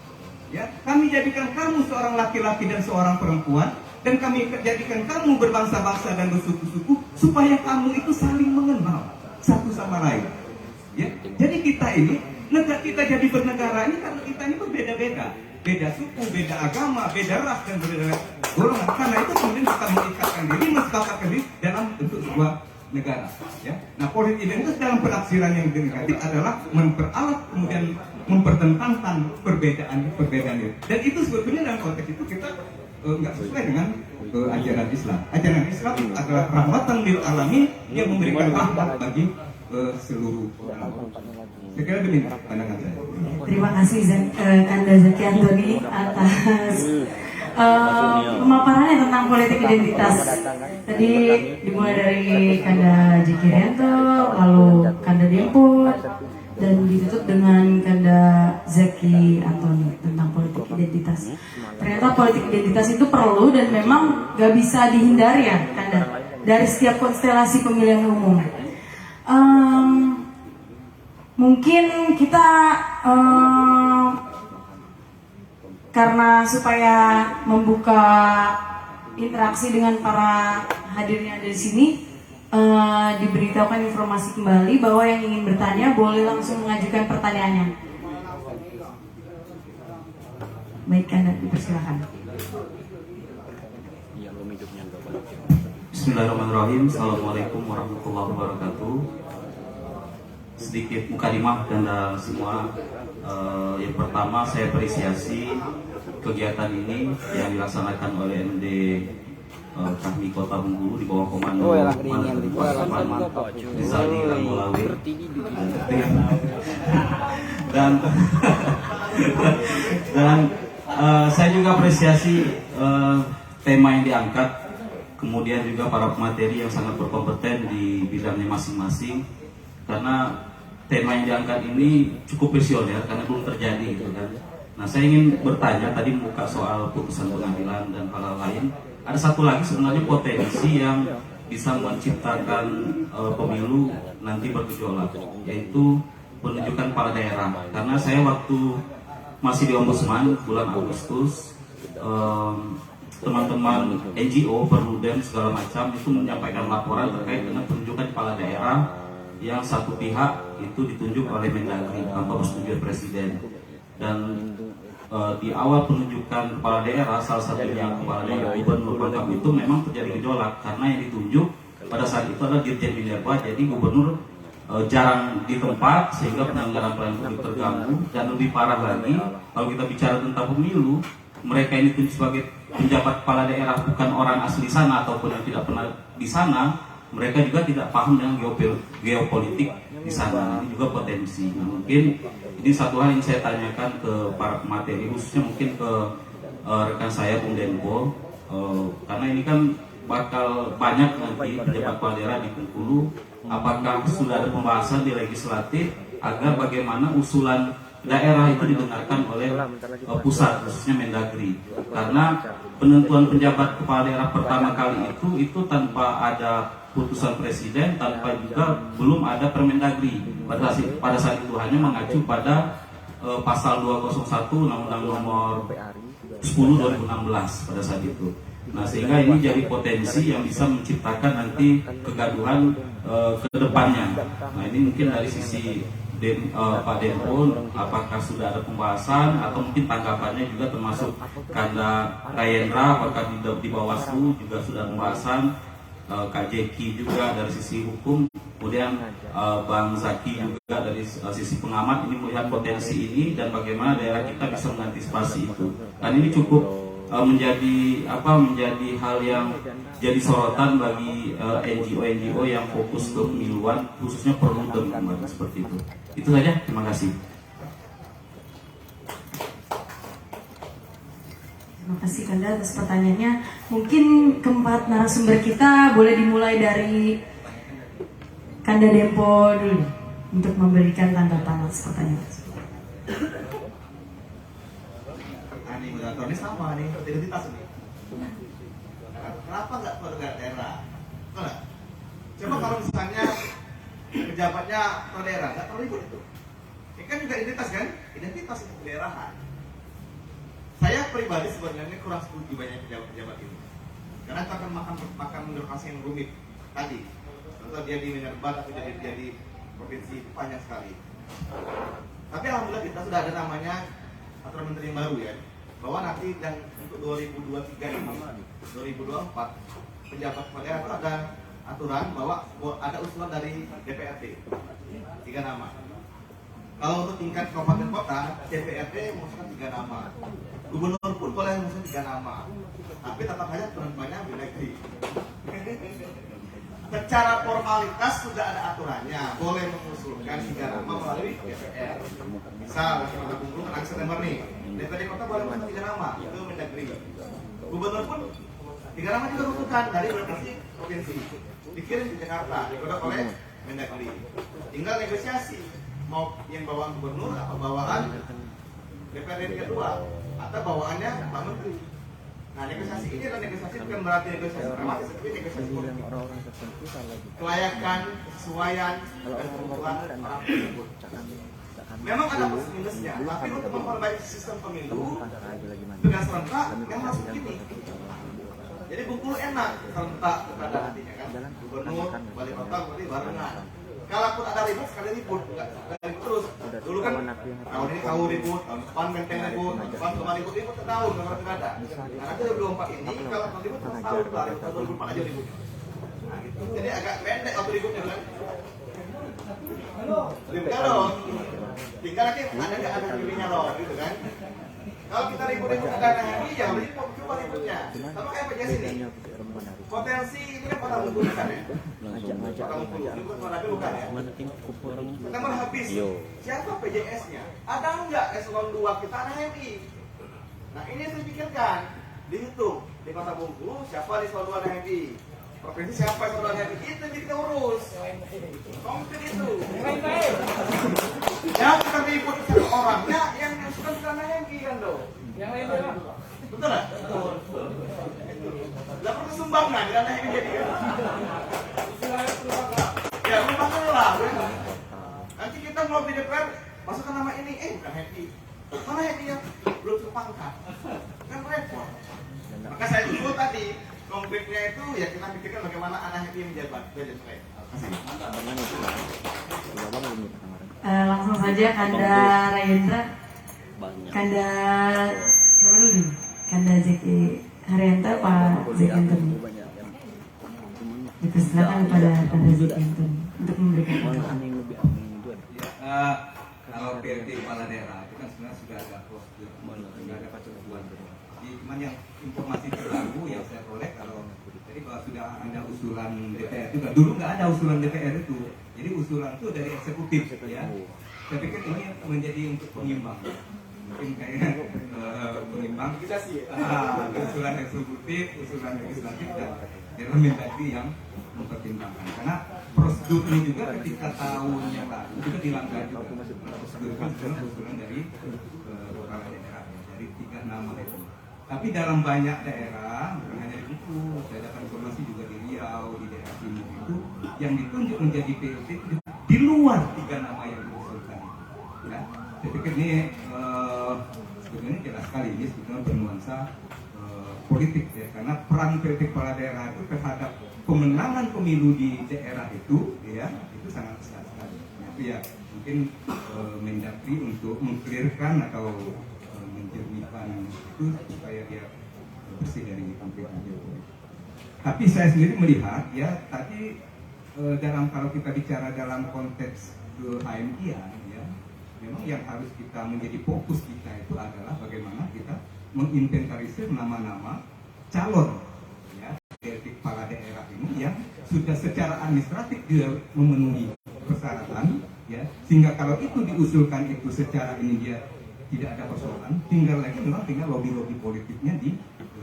Speaker 5: Ya, kami jadikan kamu seorang laki-laki dan seorang perempuan, dan kami jadikan kamu berbangsa-bangsa dan bersuku-suku supaya kamu itu saling mengenal satu sama lain. Ya, jadi kita ini, kita jadi bernegara ini karena kita ini berbeda-beda, beda suku, beda agama, beda ras dan beda golongan. Karena itu kemudian kita mengikatkan diri, mensepakatkan diri dalam bentuk sebuah negara. Ya, nah politik identitas dalam penafsiran yang negatif adalah memperalat kemudian mempertentangkan perbedaan itu. Dan itu sebetulnya dalam konteks itu kita nggak sesuai dengan ajaran Islam. Ajaran Islam adalah rahmatan lil alamin yang memberikan rahmat bagi seluruh orang. Saya kira demikian pandangan saya.
Speaker 1: Terima kasih Kanda Zaki Antoni atas pemaparannya tentang politik identitas. Tadi dimulai dari Kanda Jiki Rianto, lalu Kanda Demput, dan ditutup dengan Kanda Zaki Antoni tentang politik identitas. Ternyata politik identitas itu perlu dan memang gak bisa dihindari ya Kanda, dari setiap konstelasi pemilihan umum. Mungkin kita karena supaya membuka interaksi dengan para hadirin yang ada di sini, diberitahukan informasi kembali bahwa yang ingin bertanya boleh langsung mengajukan pertanyaannya. Baik, Anda dipersilakan.
Speaker 7: Bismillahirrahmanirrahim. Assalamualaikum warahmatullahi wabarakatuh. Sedikit mukadimah Anda semua. Yang pertama, saya apresiasi kegiatan ini yang dilaksanakan oleh MD Kami Kota Bengkulu di bawah komando Rizali Ranggolawe dan saya juga apresiasi tema yang diangkat, kemudian juga para pemateri yang sangat berkompeten di bidangnya masing-masing, karena tema yang diangkat ini cukup visioner karena belum terjadi gitu kan. Nah, saya ingin bertanya, tadi membuka soal putusan pengadilan dan hal-hal lain. Ada satu lagi sebenarnya potensi yang bisa menciptakan pemilu nanti bergejolak, yaitu penunjukan kepala daerah. Karena saya waktu masih di Ombudsman bulan Agustus, teman-teman NGO, Perludem segala macam itu menyampaikan laporan terkait dengan penunjukan kepala daerah yang satu pihak itu ditunjuk oleh Mendagri tanpa persetujuan Presiden. Dan di awal penunjukan kepala daerah, salah satunya kepala daerah Gubernur Bangka itu memang terjadi gejolak karena yang ditunjuk pada saat itu adalah Dirjen Minerba. Jadi Gubernur jarang di tempat sehingga penyelenggaraan pelayanan publik terganggu. Dan lebih parah lagi, kalau kita bicara tentang pemilu, mereka ini ditunjuk sebagai penjabat kepala daerah bukan orang asli sana ataupun yang tidak pernah di sana, mereka juga tidak paham dengan geopolitik di sana. Ini juga potensi. Nah, mungkin ini satu hal yang saya tanyakan ke para pemateri, khususnya mungkin ke rekan saya Bung Denpo, karena ini kan bakal banyak nanti penjabat kepala daerah di Bengkulu. Apakah sudah ada pembahasan di legislatif agar bagaimana usulan daerah itu didengarkan oleh pusat, khususnya Mendagri? Karena penentuan penjabat kepala daerah pertama kali itu tanpa ada putusan Presiden, tanpa juga belum ada Permendagri. Pada saat itu hanya mengacu pada pasal 201 Undang-Undang Nomor 10 2016 pada saat itu. Nah, sehingga ini jadi potensi yang bisa menciptakan nanti kegaduhan ke depannya. Nah, ini mungkin dari sisi Pak Denpo, apakah sudah ada pembahasan atau mungkin tanggapannya juga termasuk Kanda Rayendra, apakah di Bawaslu juga sudah pembahasan, Kak Jeki juga dari sisi hukum, kemudian Bang Zaki juga dari sisi pengamat, ini melihat potensi ini dan bagaimana daerah kita bisa mengantisipasi itu. Dan ini cukup menjadi hal yang jadi sorotan bagi NGO yang fokus ke pemiluan, khususnya Perludem seperti itu. Itu saja, terima kasih.
Speaker 1: Terima kasih Kanda atas pertanyaannya. Mungkin keempat narasumber kita boleh dimulai dari Kanda Dempo dulu untuk memberikan tanda tangan pertanyaan.
Speaker 2: Ini moderatornya sama nih, identitas nih. Kenapa nggak keluarga daerah? Coba kalau misalnya pejabatnya kepala daerah, nggak terlalu ikut itu. Ini kan juga identitas kan? Identitas itu daerahan. Saya pribadi sebenarnya kurang setuju banyak pejabat-pejabat ini, karena itu akan makan birokrasi yang rumit tadi. Contoh dia di Minerba tapi jadi provinsi panjang sekali. Tapi alhamdulillah kita sudah ada namanya aturan menteri yang baru ya, bahwa nanti dan untuk 2023 ini 2024 penjabat kepala daerah itu ada aturan bahwa ada usulan dari DPRD 3 nama. Kalau untuk tingkat kabupaten kota, DPRD mengusulkan 3 nama. Gubernur pun boleh mengusulkan 3 nama. Tapi tetap saja aturannya Mendagri. Secara formalitas sudah ada aturannya, boleh mengusulkan 3 nama melalui DPR. Misal Kota Bengkulu kan September nih, DPRD kota boleh mengusulkan 3 nama, itu Mendagri. Gubernur pun 3 nama juga mengusulkan dari berbagai provinsi, dikirim di Jakarta, digodok oleh Mendagri. Tinggal negosiasi, mau yang bawaan gubernur atau bawaan DPRD kedua atau bawaannya Pak Menteri. Nah, negosiasi ini adalah negosiasi bukan berarti negosiasi pragmatis, tapi negosiasi politik. Kelayakan, kesesuaian, dan kebutuhan orang tersebut. Memang ada plus minusnya, tapi untuk memperbaiki sistem pemilu dengan serentak yang harus begini. Jadi Bengkulu enak serentak pada nantinya kan, gubernur, wali kota berarti barengan.
Speaker 3: Kalaupun ada ribut, sekali ribut, nggak ribut terus. Dulu kan tahun ini kau ribut, tahun depan Benteng ribut, tahun depan kemarin ribut setahun nggak pernah ada. Nah nanti 2024 ini kalau ribut setahun baru, tahun 2024 aja ribut. Nah gitu. Jadi agak pendek waktu ributnya kan. Kalau tinggal nanti ada nggak ada pilihnya loh, gitu kan? Kalau kita ribut-ribut ada lagi, jangan ribut cuma ributnya. Sama kayak PJS ini. Potensi itu kan kota Bengkulu kan ya? Kota Bengkulu, itu kan kota bukan ya? Pertama habis, siapa PJS-nya? Ada nggak eselon 2 kita ada HMI? Nah ini yang saya pikirkan, dihitung di kota Bengkulu siapa di eselon 2 ada HMI? Provinsi siapa eselon 2 ada HMI? Itu yang kita urus. Konkret itu. Ya kita ribut satu orangnya yang suka ada HMI kan dong? Yang lainnya. Betul nggak? Betul. Lah perlu sumbangan karena ini jadi kan. Ya sumbangan lah. Nanti kita mau di DPR masukkan nama ini, bukan happy. Mana happy ya? Belum terpangkat. Kan repot. Maka saya sebut tadi konkretnya itu ya kita pikirkan bagaimana anak happy menjabat. Terima kasih.
Speaker 1: Langsung saja Kanda Rayendra, Kanda siapa dulu? Kanda Zeki Haryanto, Pak Zeki Antoni. Dipersilakan kepada Kanda Zeki Antoni untuk memberikan tanggapan.
Speaker 5: Kalau PLT kepala daerah itu kan sebenarnya sudah ada prosedur, sudah ada ketentuan. Jadi cuman yang informasi terbaru yang saya peroleh kalau jadi kalau sudah ada usulan DPR juga dulu nggak ada usulan DPR itu. Jadi usulan itu dari eksekutif ya. Saya pikir ini menjadi untuk pengimbang. Mungkin kayaknya pengimbang usulan eksekutif, usulan legislatif dan Mendagri yang mempertimbangkan. Karena prosedur ini juga ketika tahunnya lalu itu dilanggar juga. Prosedur itu adalah usulan dari kepala daerah dari 3 nama itu. Tapi dalam banyak daerah, bukan hanya di Bengkulu, saya dapat informasi juga di Riau, di daerah timur itu, yang ditunjuk menjadi PLT di luar 3 nama yang diusulkan itu. Ya, saya pikir ini sebetulnya jelas sekali ini sebetulnya bernuansa politik ya, karena peran PLT kepala daerah itu terhadap pemenangan pemilu di daerah itu, ya itu sangat besar sekali. Itu ya mungkin Mendagri untuk mengklirkan atau menjernihkan itu supaya dia bersih dari konflik politik. Tapi saya sendiri melihat ya tadi dalam kalau kita bicara dalam konteks HMI ya, memang yang harus kita menjadi fokus kita itu adalah bagaimana kita menginventarisir nama-nama calon ya dari kepala daerah ini yang sudah secara administratif dia memenuhi persyaratan ya, sehingga kalau itu diusulkan itu secara ini dia tidak ada persoalan, tinggal lagi memang tinggal lobby-lobby politiknya di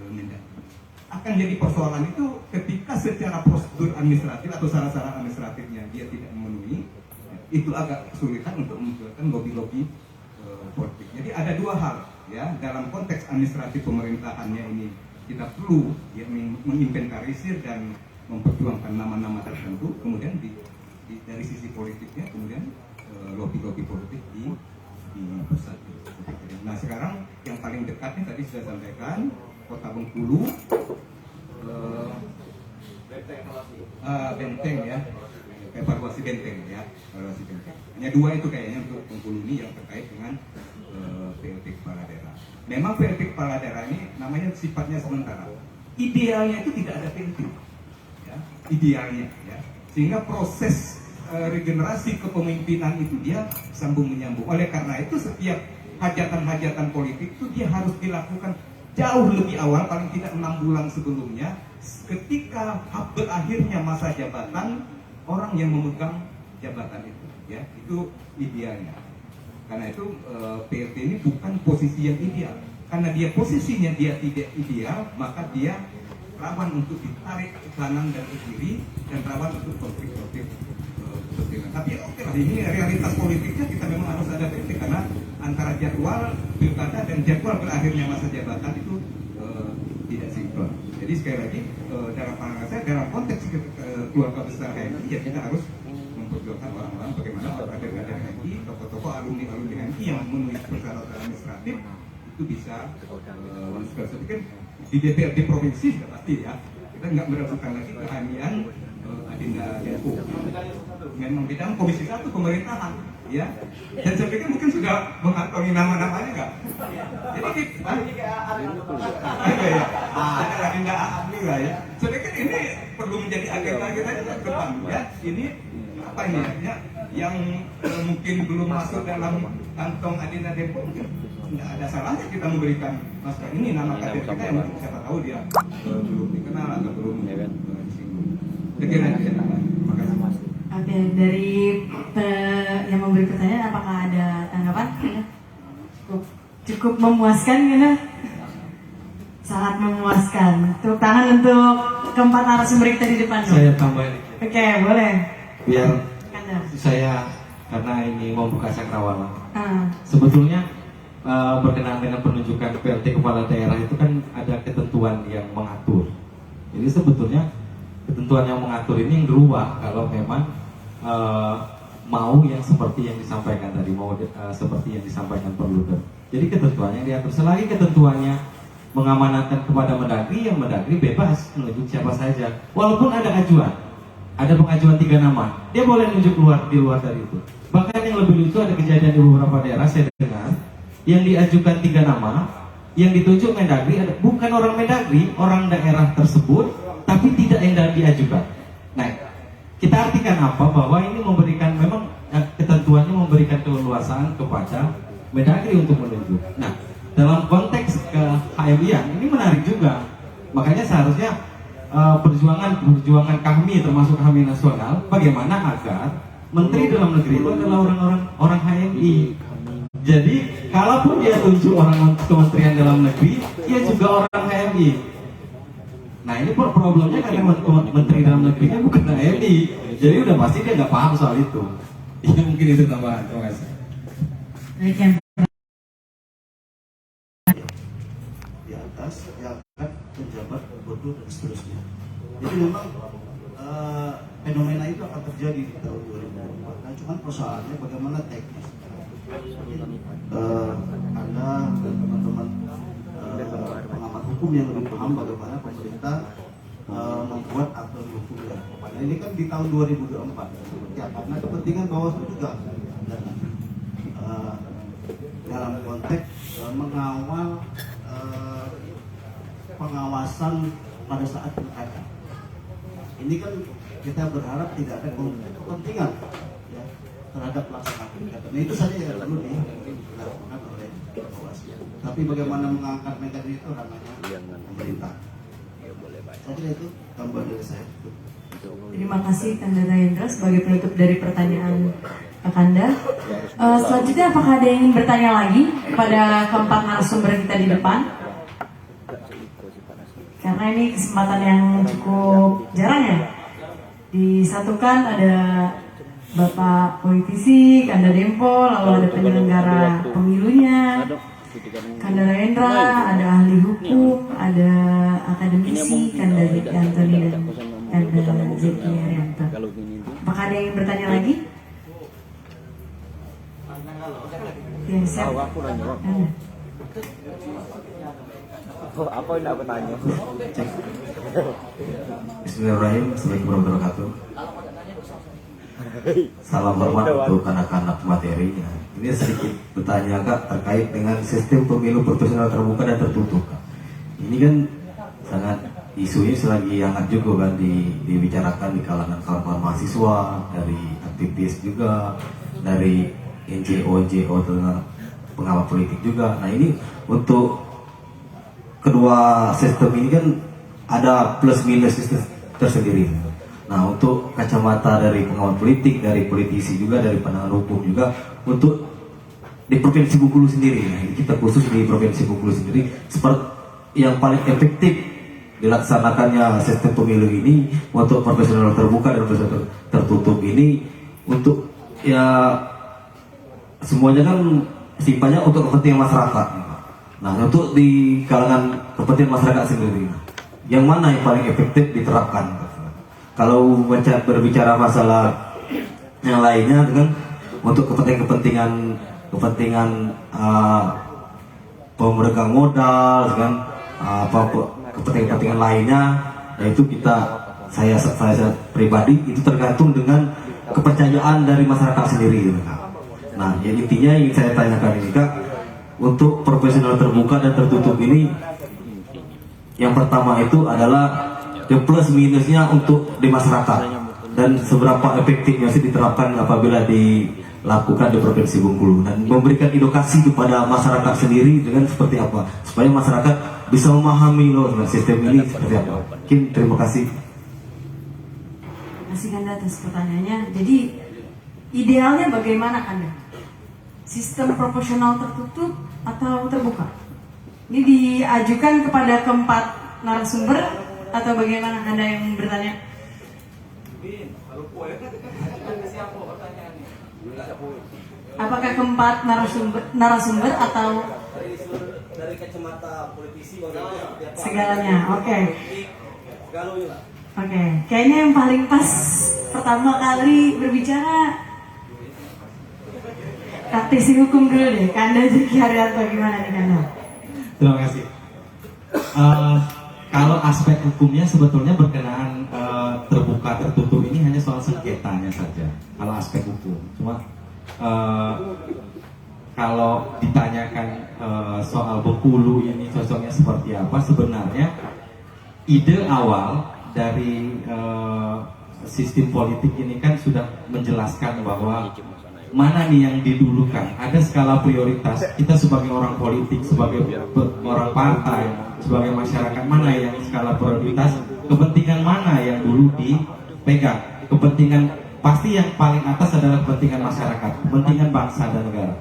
Speaker 5: Mendagri. Akan jadi persoalan itu ketika secara prosedur administratif atau syarat-syarat administratifnya dia tidak memenuhi, itu agak kesulitan untuk memunculkan lobby-lobby politik. Jadi ada 2 hal ya dalam konteks administratif pemerintahannya ini kita perlu ya menginventarisir dan memperjuangkan nama-nama tertentu, kemudian dari sisi politiknya kemudian lobby-lobby politik di pusat. Nah sekarang yang paling dekatnya tadi sudah sampaikan Kota Bengkulu, Benteng ya, evaluasi Benteng ya, evaluasi Benteng. Hanya 2 itu kayaknya untuk Bengkulu ini yang terkait dengan PLT kepala daerah. Memang PLT kepala daerah ini namanya sifatnya sementara. Idealnya itu tidak ada PLT, ya, idealnya ya, sehingga proses regenerasi kepemimpinan itu dia sambung menyambung. Oleh karena itu setiap hajatan-hajatan politik itu dia harus dilakukan jauh lebih awal, paling tidak 6 bulan sebelumnya, ketika berakhirnya masa jabatan orang yang memegang jabatan itu, ya itu idealnya. Karena itu PLT ini bukan posisi yang ideal. Karena dia posisinya dia tidak ideal, maka dia rawan untuk ditarik ke kanan dan ke kiri dan rawan untuk konflik-konflik. Tapi oke lah, ini realitas politiknya kita memang harus ada PLT karena antara jadwal pilkada dan jadwal berakhirnya masa jabatan itu tidak sinkron. Jadi sekali lagi dalam pandangan saya dalam konteks keluarga besar HMI ya kita harus memperjuangkan orang-orang bagaimana kader-kader HMI, tokoh-tokoh alumni-alumni HMI yang memenuhi persyaratan administratif itu bisa saya pikir di DPRD provinsi sudah pasti ya kita nggak meragukan lagi kehamian Adinda Dempo. Memang di dalam Komisi 1 pemerintahan, ya. Dan saya pikir mungkin sudah mengantongi nama-namanya nggak? Jadi ada Adinda Ahli lah ya. Saya pikir ini perlu menjadi agenda kita ke depan, ya. Ini apa ini ya? Yang mungkin belum masuk dalam kantong Adinda Dempo, mungkin nggak ada salahnya kita memberikan masukan. Ini nama kader kita yang mungkin siapa tahu dia belum dikenal atau belum disinggung. Terima kasih.
Speaker 1: Oke, dari yang memberi pertanyaan, apakah ada tanggapan? Cukup memuaskan gitu? Sangat memuaskan. Tepuk tangan untuk keempat narasumber kita di depan.
Speaker 6: Saya tambahin.
Speaker 1: Oke, boleh.
Speaker 6: Biar
Speaker 1: Kanda.
Speaker 6: saya, karena ini membuka cakrawala. Sebetulnya berkenaan dengan penunjukan PLT kepala daerah itu kan ada ketentuan yang mengatur. Jadi sebetulnya ketentuan yang mengatur ini yang berubah kalau memang mau yang seperti yang disampaikan tadi, mau seperti yang disampaikan Perludem. Jadi ketentuannya diatur. Selagi ketentuannya mengamanatkan kepada Mendagri, yang Mendagri bebas menunjuk siapa saja. Walaupun ada ajuan, ada pengajuan 3 nama, dia boleh menunjuk di luar dari itu. Bahkan yang lebih lucu, ada kejadian di beberapa daerah saya dengar yang diajukan 3 nama, yang ditunjuk Mendagri bukan orang Mendagri, orang daerah tersebut, tapi tidak yang diajukan. Nah, kita artikan apa? Bahwa ini memberikan, memang ketentuannya memberikan keleluasaan kepada Mendagri untuk menunjuk. Nah, dalam konteks ke HMI ini menarik juga. Makanya seharusnya perjuangan kami, termasuk kami nasional, bagaimana agar Menteri Dalam Negeri itu adalah orang HMI. Jadi, kalaupun dia tunjuk orang Kementerian Dalam Negeri, dia juga orang HMI. Nah, ini problemnya karena Menteri Dalam Negerinya bukan HMI. Jadi udah pasti dia nggak paham soal itu. Ya mungkin itu tambahan. Terima kasih.
Speaker 3: Di atas yang akan penjabat gubernur dan seterusnya. Jadi memang fenomena itu akan terjadi di tahun 2024. Nah, cuman persoalannya bagaimana teknis. Anda dan teman-teman pengamat hukum yang lebih paham bagaimana pemerintah membuat aturan hukum yang tepat. Nah, ini kan di tahun 2024 ya, karena kepentingan Bawaslu juga dalam konteks mengawal pengawasan pada saat pilkada. Ini kan kita berharap tidak ada kepentingan ya, terhadap pelaksanaan pilkada. Nah, itu saja yang perlu dilakukan oleh Bawaslu. Tapi bagaimana mengangkat mekanisme itu namanya pemerintah. Saya kira itu tambahan dari saya.
Speaker 1: Terima kasih Kanda Hendra sebagai penutup dari pertanyaan Kanda. Selanjutnya apakah ada yang ingin bertanya lagi kepada keempat narasumber kita di depan? Karena ini kesempatan yang cukup jarang ya. Disatukan ada Bapak politisi, Kanda Dempo, lalu ada penyelenggara pemilunya, Kanda Hendra, ada ahli hukum, ada akademisi, Kanda Zeki Antoni dan Kanda Zeki Arianto. Apakah ada yang ingin bertanya lagi? Ya, siap.
Speaker 4: Apa yang aku tanya?
Speaker 8: Bismillahirrahmanirrahim. Assalamualaikum warahmatullahi wabarakatuh. Salam hormat untuk anak-anak materi. Ini sedikit bertanya Kak terkait dengan sistem pemilu proporsional terbuka dan tertutup Kak. Ini kan sangat isunya selagi hangat juga kan dibicarakan di kalangan kawan-kawan mahasiswa, dari aktivis juga, dari NGO dengan pengawal politik juga. Nah ini untuk kedua sistem ini kan ada plus minus tersendiri. Nah untuk kacamata dari pengawal politik, dari politisi juga, dari penanganan hukum juga, untuk di Provinsi Bengkulu sendiri, nah, kita khusus di Provinsi Bengkulu sendiri, seperti yang paling efektif dilaksanakannya sistem pemilu ini untuk proporsional terbuka dan proporsional tertutup ini, untuk ya semuanya kan sifatnya untuk kepentingan masyarakat. Nah untuk di kalangan kepentingan masyarakat sendiri, yang mana yang paling efektif diterapkan? Kalau berbicara masalah yang lainnya dengan untuk kepentingan pemegang modal, kan kepentingan lainnya, nah itu kita saya pribadi itu tergantung dengan kepercayaan dari masyarakat sendiri. Nah, ya intinya yang ingin saya tanyakan ini Kak, untuk proporsional terbuka dan tertutup ini, yang pertama itu adalah plus minusnya untuk di masyarakat dan seberapa efektifnya sih diterapkan apabila dilakukan di Provinsi Bengkulu, dan memberikan edukasi kepada masyarakat sendiri dengan seperti apa supaya masyarakat bisa memahami loh sistem ini seperti apa. Mungkin terima kasih.
Speaker 1: Terima kasih Kanda atas pertanyaannya. Jadi idealnya bagaimana Kanda? Sistem proporsional tertutup atau terbuka? Ini diajukan kepada keempat narasumber atau bagaimana Kanda yang bertanya? Apakah keempat narasumber atau
Speaker 8: Dari kacamata politisi
Speaker 1: segalanya? Oke. Oke, kayaknya yang paling pas pertama kali berbicara praktisi hukum dulu deh. Kanda Zeki Haryanto, gimana nih Kanda?
Speaker 6: Terima kasih. Kalau aspek hukumnya sebetulnya berkenaan terbuka tertutup ini hanya soal sengketanya saja. Kalau aspek hukum, cuma kalau ditanyakan soal Bengkulu ini cocoknya seperti apa, sebenarnya ide awal dari sistem politik ini kan sudah menjelaskan bahwa mana nih yang didulukan. Ada skala prioritas. Kita sebagai orang politik, sebagai orang partai, sebagai masyarakat, mana yang skala prioritas, kepentingan mana yang dulu dipegang. Kepentingan pasti yang paling atas adalah kepentingan masyarakat, kepentingan bangsa dan negara.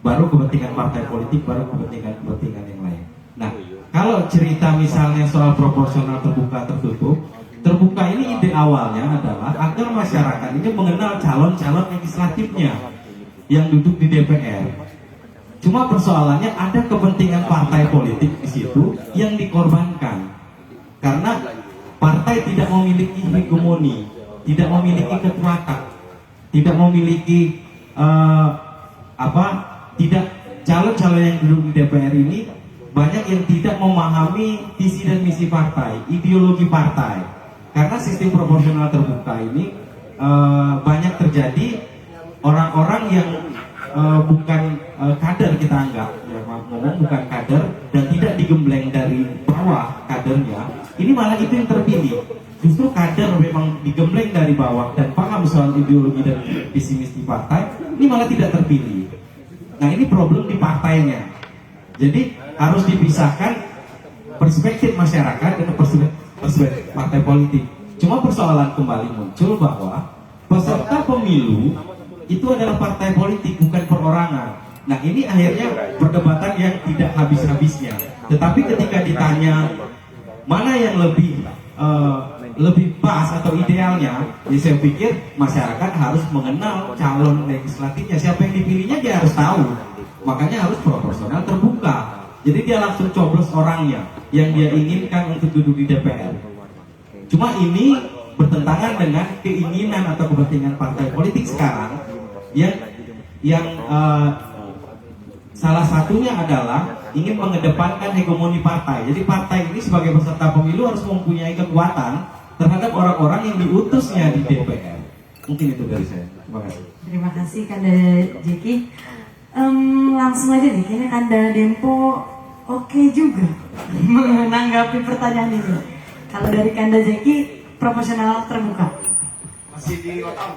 Speaker 6: Baru kepentingan partai politik, baru kepentingan yang lain. Nah, kalau cerita misalnya soal proporsional terbuka tertutup, terbuka ini ide awalnya adalah agar masyarakat ini mengenal calon-calon legislatifnya yang duduk di DPR. Cuma persoalannya ada kepentingan partai politik di situ yang dikorbankan karena partai tidak memiliki hegemoni, tidak memiliki kekuatan, tidak memiliki tidak calon-calon yang duduk di DPR ini banyak yang tidak memahami visi dan misi partai, ideologi partai. Karena sistem proporsional terbuka ini banyak terjadi orang-orang yang bukan kader, kita anggap ya, ngomong bukan kader dan tidak digembleng dari bawah kadernya, ini malah itu yang terpilih. Justru kader memang digembleng dari bawah dan paham soal ideologi dan visi misi partai, ini malah tidak terpilih. Nah, ini problem di partainya. Jadi harus dipisahkan perspektif masyarakat dan perspektif partai politik. Cuma persoalan kembali muncul bahwa peserta pemilu itu adalah partai politik, bukan perorangan. Nah, ini akhirnya perdebatan yang tidak habis-habisnya. Tetapi ketika ditanya mana yang lebih pas atau idealnya, ya saya pikir masyarakat harus mengenal calon legislatifnya, siapa yang dipilihnya dia harus tahu. Makanya harus proporsional terbuka. Jadi dia langsung coblos orangnya yang dia inginkan untuk duduk di DPR. Cuma ini bertentangan dengan keinginan atau kepentingan partai politik sekarang yang salah satunya adalah ingin mengedepankan hegemoni partai. Jadi partai ini sebagai peserta pemilu harus mempunyai kekuatan terhadap orang-orang yang diutusnya di DPR. Mungkin itu dari saya. Terima kasih.
Speaker 1: Terima kasih Kanda Zeki. Langsung aja nih, kayaknya Kanda Dempo oke juga menanggapi pertanyaan ini. Kalau dari Kanda Zeki, proporsional terbuka.
Speaker 3: Masih di otak,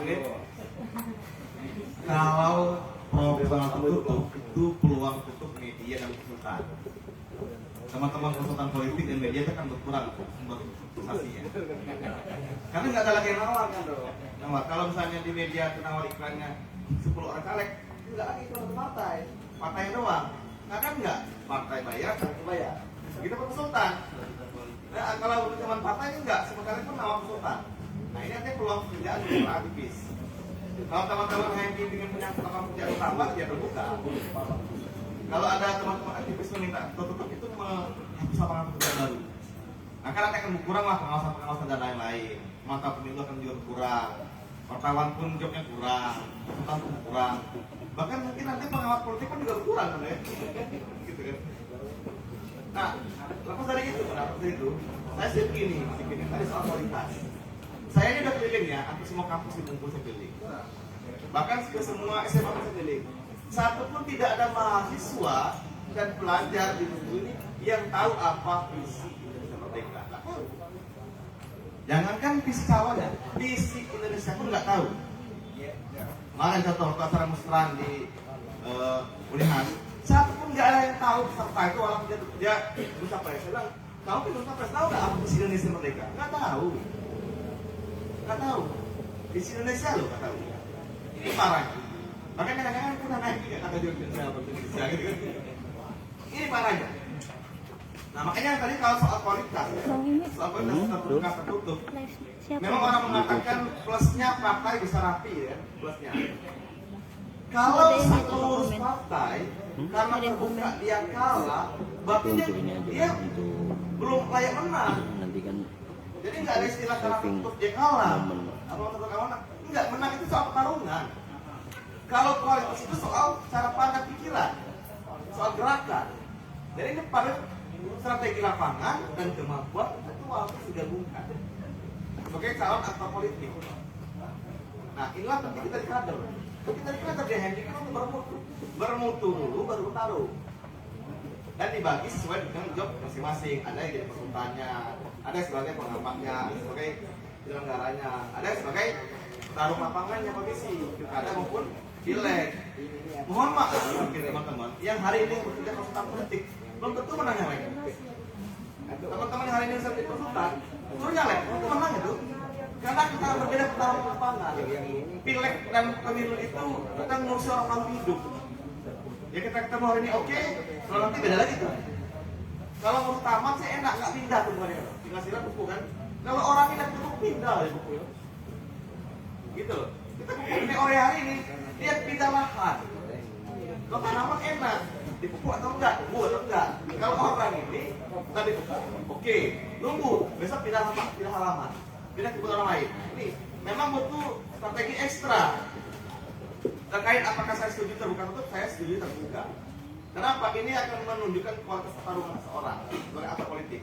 Speaker 3: kalau proporsional tertutup itu peluang untuk media dan konsultan. Teman-teman konsultan politik dan media itu kan berkurang sumber investasinya. Karena nggak ada lagi yang nawar kan, nawar. Kalau misalnya di media nawar iklannya 10 orang caleg, nggak lagi itu satu partai doang. Nah kan nggak, partai bayar, caleg bayar. Begitu konsultan. Nah kalau teman partai enggak, sementara pun nawar konsultan. Nah ini artinya peluang pekerjaan juga aktivis. Kalau teman-teman hanya ingin punya lapangan pekerjaan tambah, dia terbuka. Kalau ada teman-teman aktivis meminta tertutup, itu menghapus lapangan pekerjaan baru. Nah kan nanti akan berkurang lah pengawasan dan lain-lain. Maka pemilu akan juga berkurang. Wartawan pun jobnya kurang, konsultan pun kurang. Bahkan mungkin nanti pengawas politik pun juga berkurang kan ya. Gitu kan. Nah, lepas dari itu, saya sih begini tadi soal kualitas. Saya ini udah keliling ya, hampir semua kampus di Bengkulu saya keliling. Bahkan ke semua SMA saya keliling. Satu pun tidak ada mahasiswa dan pelajar di Bengkulu ini yang tahu apa visi Indonesia Merdeka. Nggak tahu. Jangankan visi kawannya, visi Indonesia pun nggak tahu. Kemarin contoh acara musran di Unihan, satu pun nggak ada yang tahu peserta itu walaupun dia Duta Pres. Saya bilang, kamu Duta Pres tahu nggak apa visi Indonesia Merdeka? Nggak tahu. Nggak tahu. Visi Indonesia loh nggak tahu. Ini parah. Makanya kadang-kadang pernah naik juga kata Indonesia gitu kan. Ini parahnya. Nah makanya tadi kalau soal kualitas, terbuka tertutup. Memang orang mengatakan plusnya partai bisa rapi ya, plusnya. Kalau satu urus partai karena terbuka dia kalah, berarti dia belum layak menang. Jadi nggak ada istilah karena tertutup dia kalah. Apa tertutup kalah? Enggak, menang itu soal pertarungan. Kalau kualitas itu soal cara pandang pikiran, soal gerakan. Jadi ini pada strategi lapangan dan kemampuan intelektual itu digabungkan sebagai calon aktor politik. Nah inilah penting kita di kader. Kita di kader dia handicap itu bermutu dulu baru bertaruh. Dan dibagi sesuai dengan job masing-masing. Ada yang jadi pesertanya, ada yang sebagai pengamatnya, sebagai penyelenggaranya, ada yang sebagai petarung lapangannya komisi pilkada maupun pileg. Mohon maaf mungkin teman-teman yang hari ini bekerja konsultan politik belum tentu menang yang lain. Teman-teman yang hari ini sedang konsultan, itu nyalek, itu menang itu. Karena kita berbeda petarung lapangan. Pileg dan pemilu itu kita ngurusi orang hidup. Ya kita ketemu hari ini oke, kalau nanti beda lagi tuh. Kalau ngurus tamat sih enak, nggak pindah tuh kemarin. Tinggal silat buku kan. Kalau orang ini ketemu pindah ya buku. Gitu loh. Kita ini orang hari ini dia pindah lahan. Kalau tanaman enak, dipupuk atau enggak, tumbuh atau enggak. Kalau orang ini tadi pupuk, oke, nunggu besok pindah halaman, pindah ke orang lain. Ini memang butuh strategi ekstra. Terkait apakah saya setuju terbuka tutup, saya setuju terbuka. Kenapa? Ini akan menunjukkan kualitas pertarungan seorang sebagai aktor politik.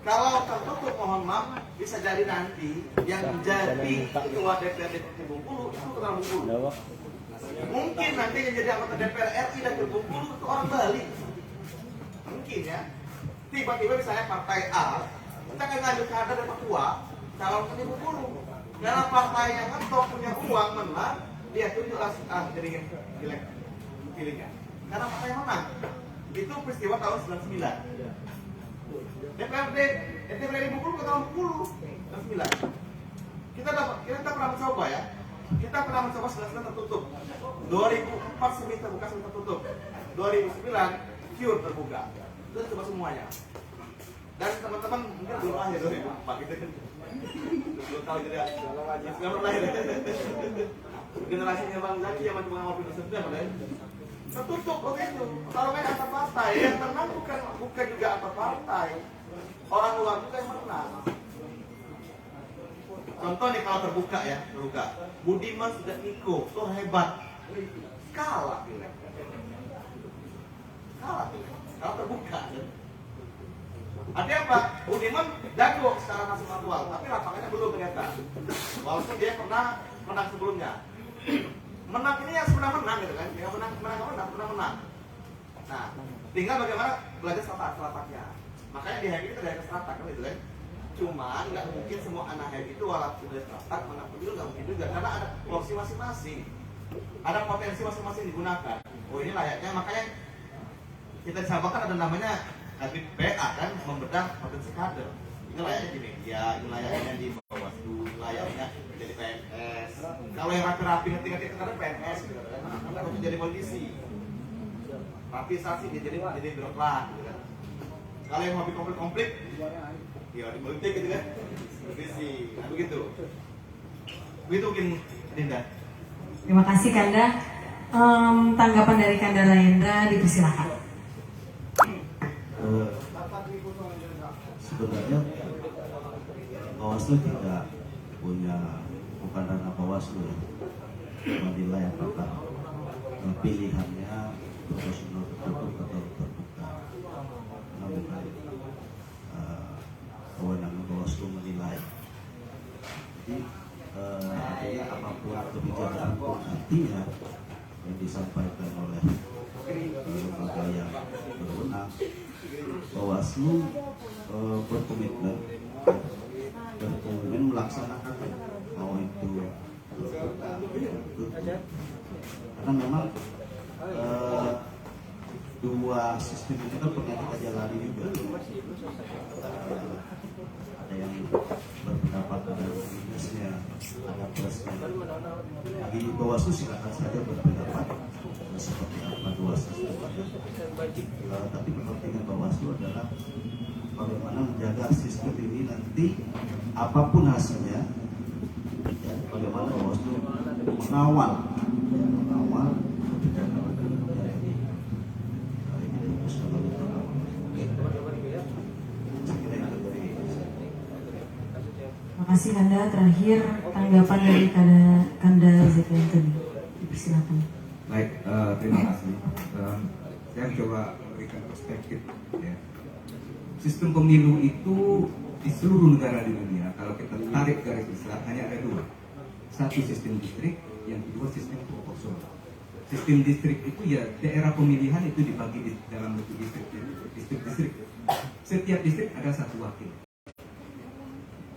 Speaker 3: Kalau tertutup, mohon maaf, bisa jadi nanti yang jadi ketua DPRD di Bengkulu itu ketua Bengkulu. Mungkin nanti yang jadi anggota DPR RI dan di Bengkulu itu orang Bali. Mungkin ya. Tiba-tiba misalnya partai A, kita akan ngambil kader dari Papua, calon di Bengkulu. Karena partai yang ngetop punya uang menang, dia tunjuk langsung jadi pilihnya. Karena partai yang menang. Itu peristiwa tahun 99. DPRD Bengkulu ke tahun 99. Kita pernah mencoba ya. Kita pernah mencoba 99 tertutup. 2004 semi terbuka semi tertutup. 2009 pure terbuka. Itu coba semuanya. Dan teman-teman mungkin belum lahir 2004 gitu kan. Belum tahu jadi belum lahir. Generasinya Bang Zaki yang masih mengamal film sedang tertutup begitu. Kalau main antar partai yang menang bukan juga antar partai. Orang luar juga yang menang. Contoh nih kalau terbuka ya, terbuka. Budiman sudah Niko, tuh hebat. Kalah pilih. Kalau terbuka. Artinya apa? Budiman jago secara nasional, tapi lapangannya belum ternyata. Walaupun dia pernah menang sebelumnya. Menang ini yang pernah menang gitu kan? Yang pernah menang. Nah, tinggal bagaimana belajar serataknya. Makanya di HEB kita belajar seratak kan gitu kan? Cuman nggak mungkin semua anak HEB itu walaupun belajar seratak menang pemilu nggak mungkin juga karena ada porsi masing-masing. Ada potensi masing-masing digunakan. Oh ini layaknya makanya kita disampaikan ada namanya Habib PA kan membedah potensi kader. Ini layaknya di media, ini layaknya di Bawaslu, layaknya jadi PNS. Kalau yang rapi-rapi ngerti-ngerti kader PNS gitu kan. Karena harus jadi politisi. Rapisasi dia jadi birokrat gitu kan. Kalau yang hobi konflik, ya di politik gitu kan. Politisi, nah begitu. Begitu mungkin Dinda.
Speaker 1: Terima kasih Kanda. Tanggapan dari Kanda Layendra dipersilakan.
Speaker 8: Sebenarnya Bawaslu tidak punya, bukan ranah Bawaslu ya, menilai apakah pilihannya proporsional tertutup atau terbuka. Nah, bukan kewenangan Bawaslu menilai.
Speaker 3: Jadi artinya apapun kebijakan nantinya yang disampaikan oleh lembaga yang berwenang, Bawaslu berkomitmen melaksanakan mau itu karena memang dua sistem itu kan pernah kita jalani juga. Ada yang berpendapat ada minusnya, ada plusnya. Bagi Bawaslu silakan saja berpendapat seperti apa dua sistem. Tapi kepentingan Bawaslu adalah bagaimana menjaga sistem ini nanti apapun hasilnya, ya, bagaimana Bawaslu mengawal
Speaker 1: Terima kasih Kanda. Terakhir tanggapan dari Kanda Zeki Antoni. Silakan.
Speaker 5: Baik, terima kasih. Saya mencoba memberikan perspektif. Ya. Sistem pemilu itu di seluruh negara di dunia, kalau kita tarik garis besar hanya ada dua. Satu sistem distrik, yang kedua sistem proporsional. Sistem distrik itu ya daerah pemilihan itu dibagi di dalam bentuk distrik. Setiap distrik ada satu wakil.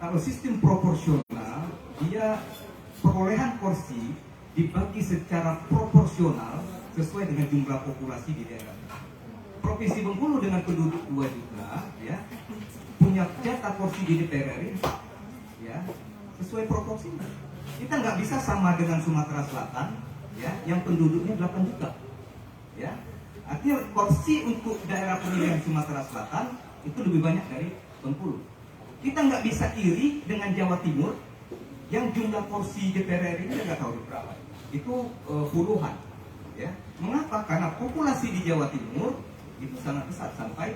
Speaker 5: Kalau sistem proporsional, dia perolehan kursi dibagi secara proporsional sesuai dengan jumlah populasi di daerah. Provinsi Bengkulu dengan penduduk 2 juta, ya, punya jatah kursi di DPR RI, ya, sesuai proporsi. Kita nggak bisa sama dengan Sumatera Selatan, ya, yang penduduknya 8 juta, ya. Artinya kursi untuk daerah pemilihan Sumatera Selatan itu lebih banyak dari Bengkulu. Kita nggak bisa iri dengan Jawa Timur yang jumlah kursi DPR RI ini nggak tahu berapa. Itu puluhan, ya. Mengapa? Karena populasi di Jawa Timur itu sangat besar sampai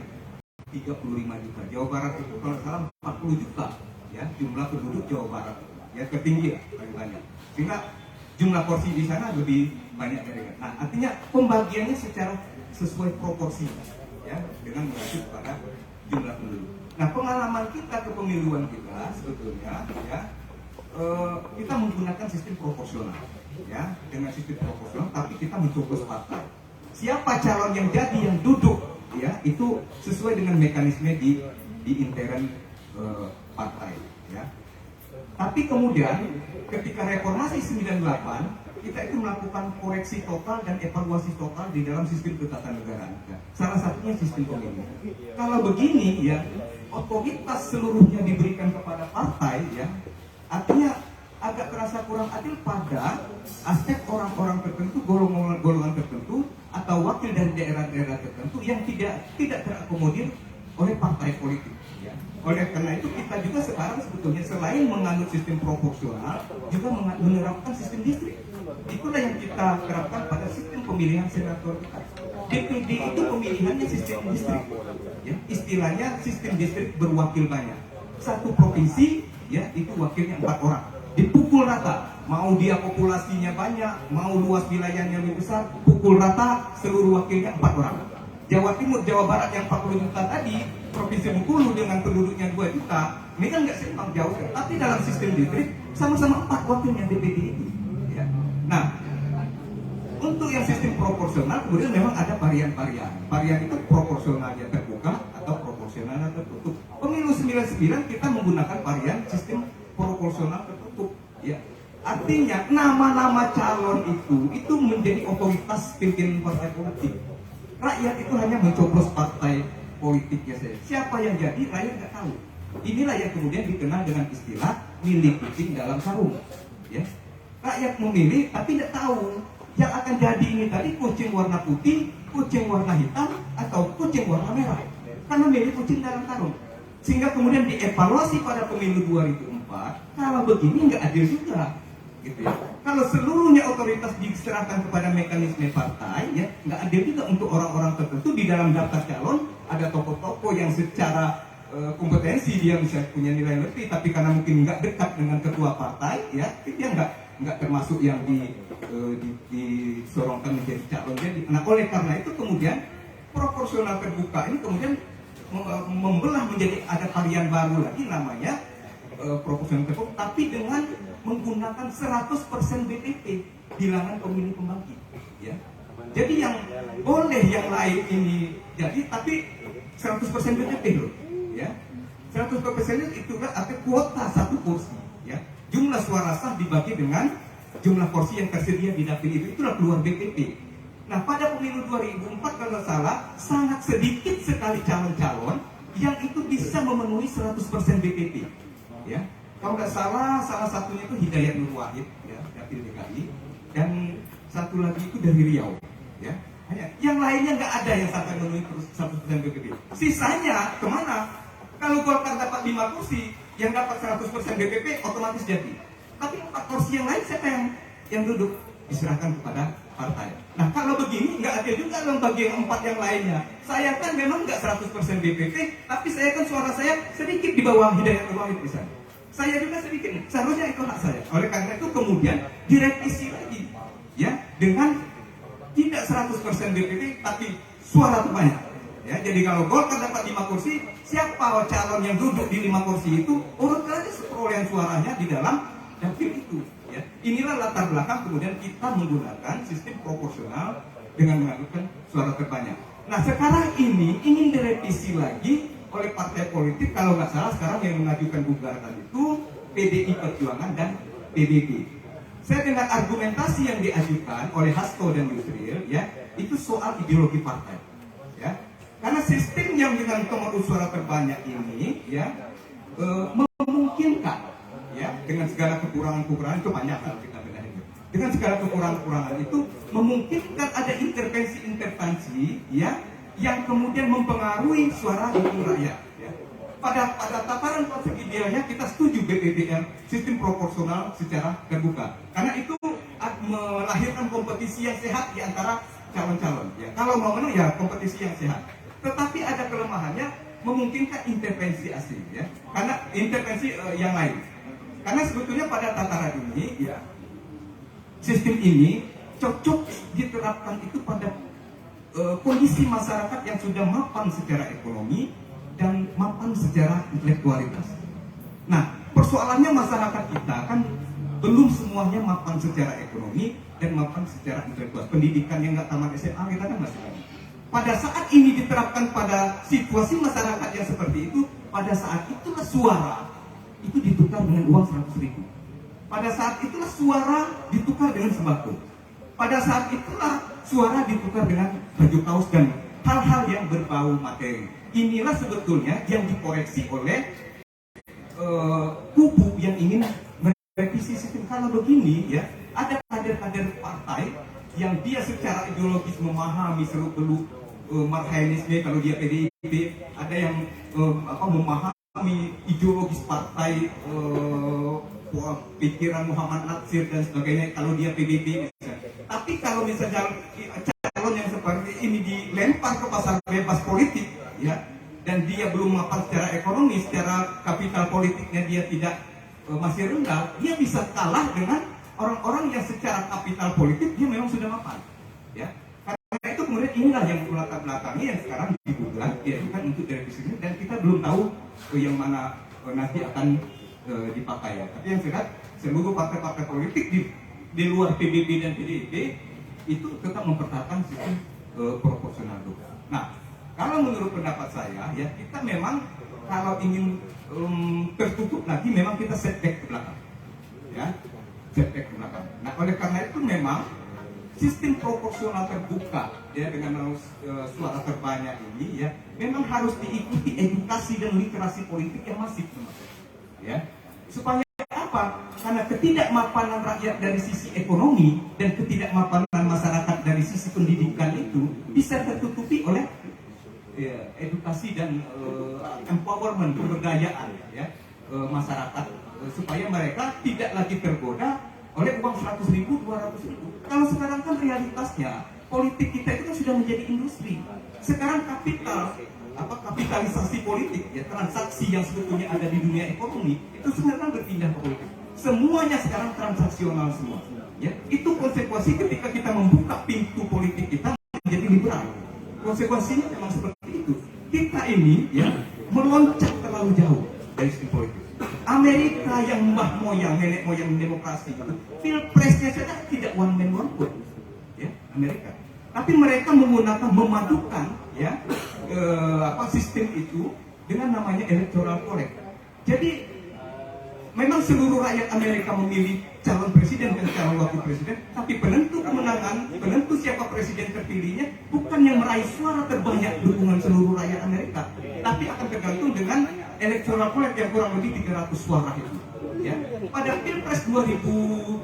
Speaker 5: 35 juta. Jawa Barat itu kalau salah 40 juta, ya, jumlah penduduk Jawa Barat, ya, tertinggi lah, paling banyak. Sehingga jumlah kursi di sana lebih banyak dari. Nah, artinya pembagiannya secara sesuai proporsi, ya, dengan mengacu pada jumlah penduduk. Nah, pengalaman kita kepemiluan kita sebetulnya, ya, kita menggunakan sistem proporsional, ya, dengan sistem proporsional, tapi kita mencoblos partai. Siapa calon yang jadi yang duduk, ya, itu sesuai dengan mekanisme di intern partai, ya. Tapi kemudian ketika reformasi 98 kita itu melakukan koreksi total dan evaluasi total di dalam sistem ketatanegaraan. Ya. Salah satunya sistem pemilu. Kalau begini, ya, otoritas seluruhnya diberikan kepada partai, ya, artinya agak terasa kurang adil pada aspek orang-orang tertentu, golongan tertentu, atau wakil dari daerah-daerah tertentu yang tidak terakomodir oleh partai politik. Ya. Oleh karena itu kita juga sekarang sebetulnya selain menganut sistem proporsional, juga menerapkan sistem distrik. Itulah yang kita terapkan pada sistem pemilihan senator kita. DPD itu pemilihannya sistem distrik, ya, istilahnya sistem distrik berwakil banyak. Satu provinsi, ya, itu wakilnya 4 orang, dipukul rata. Mau dia populasinya banyak, mau luas wilayahnya lebih besar, pukul rata seluruh wakilnya 4 orang. Jawa Timur, Jawa Barat yang 40 juta tadi, Provinsi Bengkulu dengan penduduknya 2 juta, ini kan nggak seimbang jauh. Tapi dalam sistem distrik sama-sama 4 wakilnya DPD itu. Ya. Nah, untuk yang sistem proporsional kemudian memang ada varian-varian. Varian itu proporsionalnya terbuka atau proporsionalnya tertutup. Pemilu 99 kita menggunakan varian sistem proporsional tertutup. Ya. Artinya nama-nama calon itu menjadi otoritas pimpinan partai politik. Rakyat itu hanya mencoblos partai politiknya saja. Siapa yang jadi rakyat nggak tahu. Inilah yang kemudian dikenal dengan istilah milih kucing dalam sarung. Ya. Rakyat memilih tapi tidak tahu yang akan jadi ini tadi kucing warna putih, kucing warna hitam, atau kucing warna merah. Karena milih kucing dalam karung. Sehingga kemudian dievaluasi pada pemilu 2004, kalau begini nggak adil juga. Gitu ya. Kalau seluruhnya otoritas diserahkan kepada mekanisme partai, ya nggak adil juga untuk orang-orang tertentu. Di dalam daftar calon ada tokoh-tokoh yang secara kompetensi dia bisa punya nilai lebih, tapi karena mungkin nggak dekat dengan ketua partai, ya dia nggak termasuk yang disorongkan menjadi calon. Jadi, nah oleh karena itu kemudian proporsional terbuka ini kemudian membelah menjadi ada varian baru lagi namanya proporsional tertutup, tapi dengan menggunakan 100% BPP bilangan pemilih pembagi. Ya. Jadi yang boleh yang lain ini jadi, tapi 100% BPP loh. Ya. 100% itu kan artinya kuota satu kursi. Ya. Jumlah suara sah dibagi dengan jumlah kursi yang tersedia di dapil itulah keluar BPP. Nah, pada pemilu 2004 kalau salah sangat sedikit sekali calon-calon yang itu bisa memenuhi 100% BPP. Ya, kalau nggak salah satunya itu Hidayat Nur Wahid, ya, dapil DKI, dan satu lagi itu dari Riau. Ya, hanya yang lainnya nggak ada yang sampai memenuhi 100% BPP. Sisanya kemana? Kalau Golkar dapat 5 kursi, yang dapat 100% BPP otomatis jadi. Tapi 4 kursi yang lain siapa yang duduk? Diserahkan kepada partai. Nah, kalau begini nggak adil juga dong bagi yang 4 yang lainnya. Saya kan memang nggak 100% BPP, tapi saya kan suara saya sedikit di bawah Hidayat Nur Wahid misalnya. Saya juga sedikit, seharusnya itu hak saya. Oleh karena itu kemudian direvisi lagi, ya, dengan tidak 100% BPP tapi suara terbanyak. Ya, jadi kalau Golkar dapat 5 kursi, siapa calon yang duduk di 5 kursi itu urutkan aja perolehan suaranya di dalam dapil itu. Ya. Inilah latar belakang kemudian kita menggunakan sistem proporsional dengan mengajukan suara terbanyak. Nah, sekarang ini ingin direvisi lagi oleh partai politik, kalau nggak salah sekarang yang mengajukan gugatan itu PDI Perjuangan dan PBB. Saya dengar argumentasi yang diajukan oleh Hasto dan Yusril, ya, itu soal ideologi partai. Ya. Karena sistem yang dengan nomor suara terbanyak ini, ya, memungkinkan, ya, dengan segala kekurangan-kekurangan itu banyak kalau kita bedahin. Dengan segala kekurangan-kekurangan itu memungkinkan ada intervensi-intervensi, ya, yang kemudian mempengaruhi suara rakyat. Ya. Pada tataran konsep idealnya kita setuju BPPR sistem proporsional secara terbuka, karena itu melahirkan kompetisi yang sehat di antara calon-calon. Ya. Kalau mau menang ya kompetisi yang sehat. Tetapi ada kelemahannya, memungkinkan intervensi asing, ya, karena intervensi yang lain. Karena sebetulnya pada tataran ini, ya, sistem ini cocok diterapkan itu pada kondisi masyarakat yang sudah mapan secara ekonomi dan mapan secara intelektualitas. Nah, persoalannya masyarakat kita kan belum semuanya mapan secara ekonomi dan mapan secara intelektual. Pendidikan yang nggak tamat SMA kita kan masih banyak. Pada saat ini diterapkan pada situasi masyarakat yang seperti itu, pada saat itulah suara itu ditukar dengan uang 100.000. Pada saat itulah suara ditukar dengan sembako. Pada saat itulah suara ditukar dengan baju kaos dan hal-hal yang berbau materi. Inilah sebetulnya yang dikoreksi oleh kubu yang ingin merevisi sistem. Kalau begini, ya, ada kader-kader partai yang dia secara ideologis memahami seluk-beluk marxisme kalau dia PDIP, ada yang memahami ideologis partai pikiran Muhammad Natsir dan sebagainya kalau dia PBB misalnya. Tapi kalau misalnya calon yang seperti ini dilempar ke pasar bebas politik, ya, dan dia belum mapan secara ekonomi, secara kapital politiknya dia tidak masih rendah, dia bisa kalah dengan orang-orang yang secara kapital politik dia memang sudah mapan, ya. Karena itu kemudian inilah yang melatar belakangi yang sekarang digugat, diajukan untuk direvisi ini, dan kita belum tahu yang mana nanti akan dipakai, ya. Tapi yang jelas seluruh partai-partai politik di luar PBB dan PDIP itu tetap mempertahankan sistem proporsional itu. Nah, kalau menurut pendapat saya, ya, kita memang kalau ingin tertutup lagi memang kita setback ke belakang, ya, setback ke belakang. Nah, oleh karena itu memang sistem proporsional terbuka, ya, dengan suara terbanyak ini, ya, memang harus diikuti edukasi dan literasi politik yang masif, ya. Supaya apa? Karena ketidakmapanan rakyat dari sisi ekonomi dan ketidakmapanan masyarakat dari sisi pendidikan itu bisa tertutupi oleh, ya, edukasi dan empowerment, pemberdayaan, ya, masyarakat, supaya mereka tidak lagi tergoda oleh uang 100.000, 200.000. Kalau sekarang kan realitasnya politik kita itu kan sudah menjadi industri. Sekarang kapitalisasi politik, ya, transaksi yang sebetulnya ada di dunia ekonomi itu sekarang berpindah ke politik. Semuanya sekarang transaksional semua. Ya, itu konsekuensi ketika kita membuka pintu politik kita menjadi liberal. Konsekuensinya memang seperti itu. Kita ini, ya, meloncat terlalu jauh dari segi politik. Amerika moyang, nenek moyang demokrasi. Pilpresnya saja tidak one man one vote, ya Amerika. Tapi mereka menggunakan memadukan ya sistem itu dengan namanya electoral college. Jadi memang seluruh rakyat Amerika memilih calon presiden dan calon wakil presiden, tapi penentu kemenangan, penentu siapa presiden terpilihnya bukan yang meraih suara terbanyak dukungan seluruh rakyat Amerika, tapi akan tergantung dengan electoral college yang kurang lebih 300 suara itu. Ya. Pada Pilpres 2016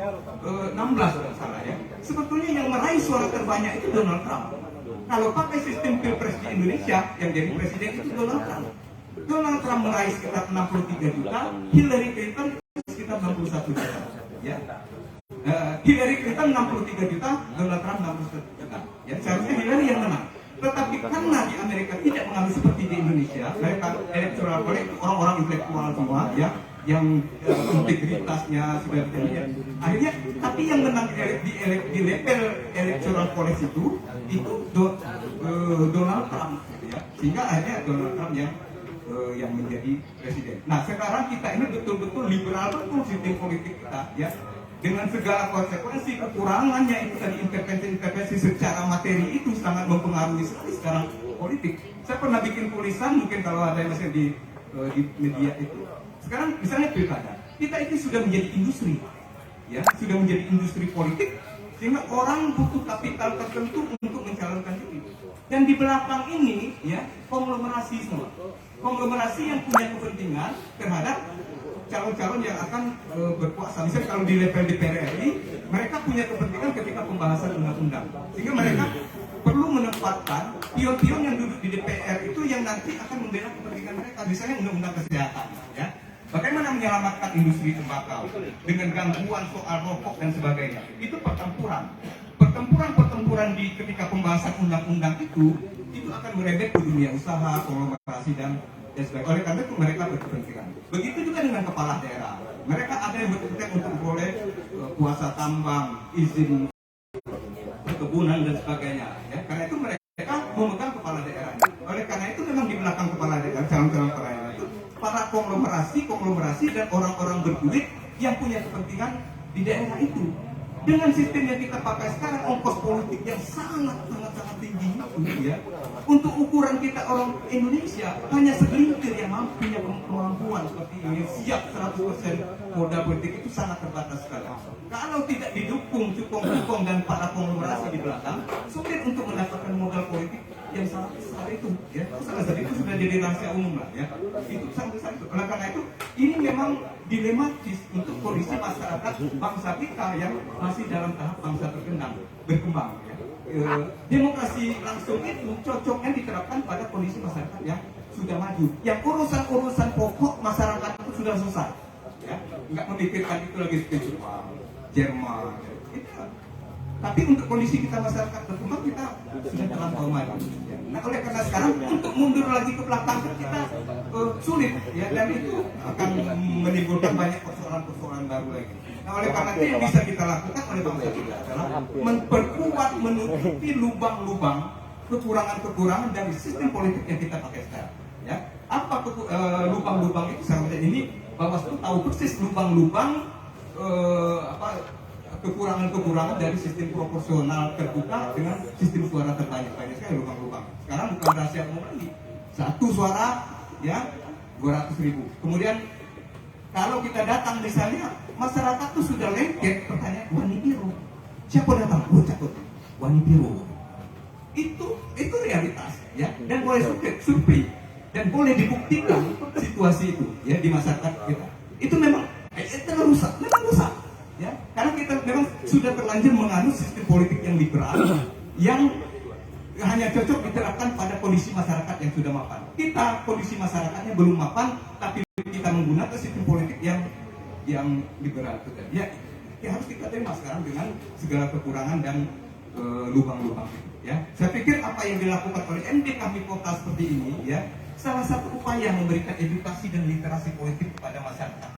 Speaker 5: kalau salah ya, sebetulnya yang meraih suara terbanyak itu Donald Trump. Kalau pakai sistem Pilpres di Indonesia, yang jadi presiden itu Donald Trump. Donald Trump meraih sekitar 63 juta, Hillary Clinton sekitar 61 juta. Ya. Hillary Clinton 63 juta, Donald Trump 61 juta. Ya, seharusnya Hillary yang menang. Tetapi karena di Amerika tidak mengambil seperti di Indonesia, mereka electoral college orang-orang intelektual semua, ya, yang integritasnya sudah tidak. Akhirnya, tapi yang menang di level electoral college itu Donald Trump, ya. Sehingga akhirnya Donald Trump yang menjadi presiden. Nah sekarang kita ini betul-betul liberal betul sistem politik kita, ya, dengan segala konsekuensi kekurangannya itu tadi intervensi secara materi itu sangat mempengaruhi sekali sekarang politik. Saya pernah bikin tulisan, mungkin kalau ada yang masih di media itu. Sekarang misalnya pilkada, kita itu sudah menjadi industri, ya, sudah menjadi industri politik, sehingga orang butuh kapital tertentu untuk mencalonkan diri. Dan di belakang ini, ya, konglomerasi semua. Konglomerasi yang punya kepentingan terhadap calon-calon yang akan berkuasa. Misalnya kalau di level DPR RI, mereka punya kepentingan ketika pembahasan undang-undang. Sehingga mereka perlu menempatkan pion-pion yang duduk di DPR itu yang nanti akan membela kepentingan mereka. Misalnya undang-undang kesehatan, ya. Bagaimana menyelamatkan industri tembakau dengan gangguan soal rokok dan sebagainya. Itu pertempuran. Pertempuran di ketika pembahasan undang-undang itu akan merebet ke dunia usaha, konglomerasi dan sebagainya. Oleh karena itu mereka berkepentingan. Begitu juga dengan kepala daerah. Mereka ada yang berkepentingan untuk memperoleh kuasa tambang, izin perkebunan dan sebagainya. Ya. Karena itu mereka memegang kepala daerah. Oleh karena itu memang di belakang kepala daerah, calon-calon kepala daerah itu para konglomerasi dan orang-orang berduit yang punya kepentingan di daerah itu. Dengan sistem yang kita pakai sekarang, ongkos politik yang sangat tinggi itu, ya, untuk ukuran kita orang Indonesia hanya segelintir yang punya kemampuan seperti ini, siap 100% modal politik itu sangat terbatas sekali. Kalau tidak didukung cukong dan para konglomerasi di belakang, sulit untuk mendapatkan modal politik yang sangat besar itu, ya. Sangat besar itu sudah jadi rahasia umum lah, ya. Itu sangat besar itu. Oleh karena itu, ini memang dilematis untuk kondisi masyarakat bangsa kita yang masih dalam tahap bangsa berkembang, ya. Demokrasi langsung itu cocoknya diterapkan pada kondisi masyarakat yang sudah maju, yang urusan-urusan pokok masyarakat itu sudah selesai, ya. Nggak memikirkan itu lagi seperti Jerman, itu. Tapi untuk kondisi kita masyarakat berkembang kita sudah terlampau maju. Ya. Nah, oleh karena sekarang untuk mundur lagi ke belakang kita sulit, ya, dan itu akan menimbulkan banyak persoalan-persoalan baru lagi. Nah, oleh karena itu yang bisa kita lakukan oleh bangsa kita adalah memperkuat, menutupi lubang-lubang kekurangan-kekurangan dari sistem politik yang kita pakai sekarang. Ya. Apa lubang-lubang itu? Seharusnya ini Bawaslu tahu persis lubang-lubang kekurangan-kekurangan dari sistem proporsional terbuka dengan sistem suara terbanyak. Banyak sekali lubang-lubang. Sekarang bukan rahasia umum lagi. Satu suara, ya, 200.000. Kemudian kalau kita datang misalnya, masyarakat tuh sudah lengket pertanyaan Wani Biru. Siapa datang? Cakut. Wani Biru. Itu realitas, ya, dan boleh survei dan boleh dibuktikan situasi itu, ya, di masyarakat kita. Itu memang rusak, memang rusak. Ya, karena kita memang sudah terlanjur menganut sistem politik yang liberal yang hanya cocok diterapkan pada kondisi masyarakat yang sudah mapan. Kita kondisi masyarakatnya belum mapan, tapi kita menggunakan sistem politik yang liberal. Ya, harus kita terima sekarang dengan segala kekurangan dan lubang-lubang. Ya, saya pikir apa yang dilakukan oleh MD kami kota seperti ini, ya, salah satu upaya memberikan edukasi dan literasi politik kepada masyarakat.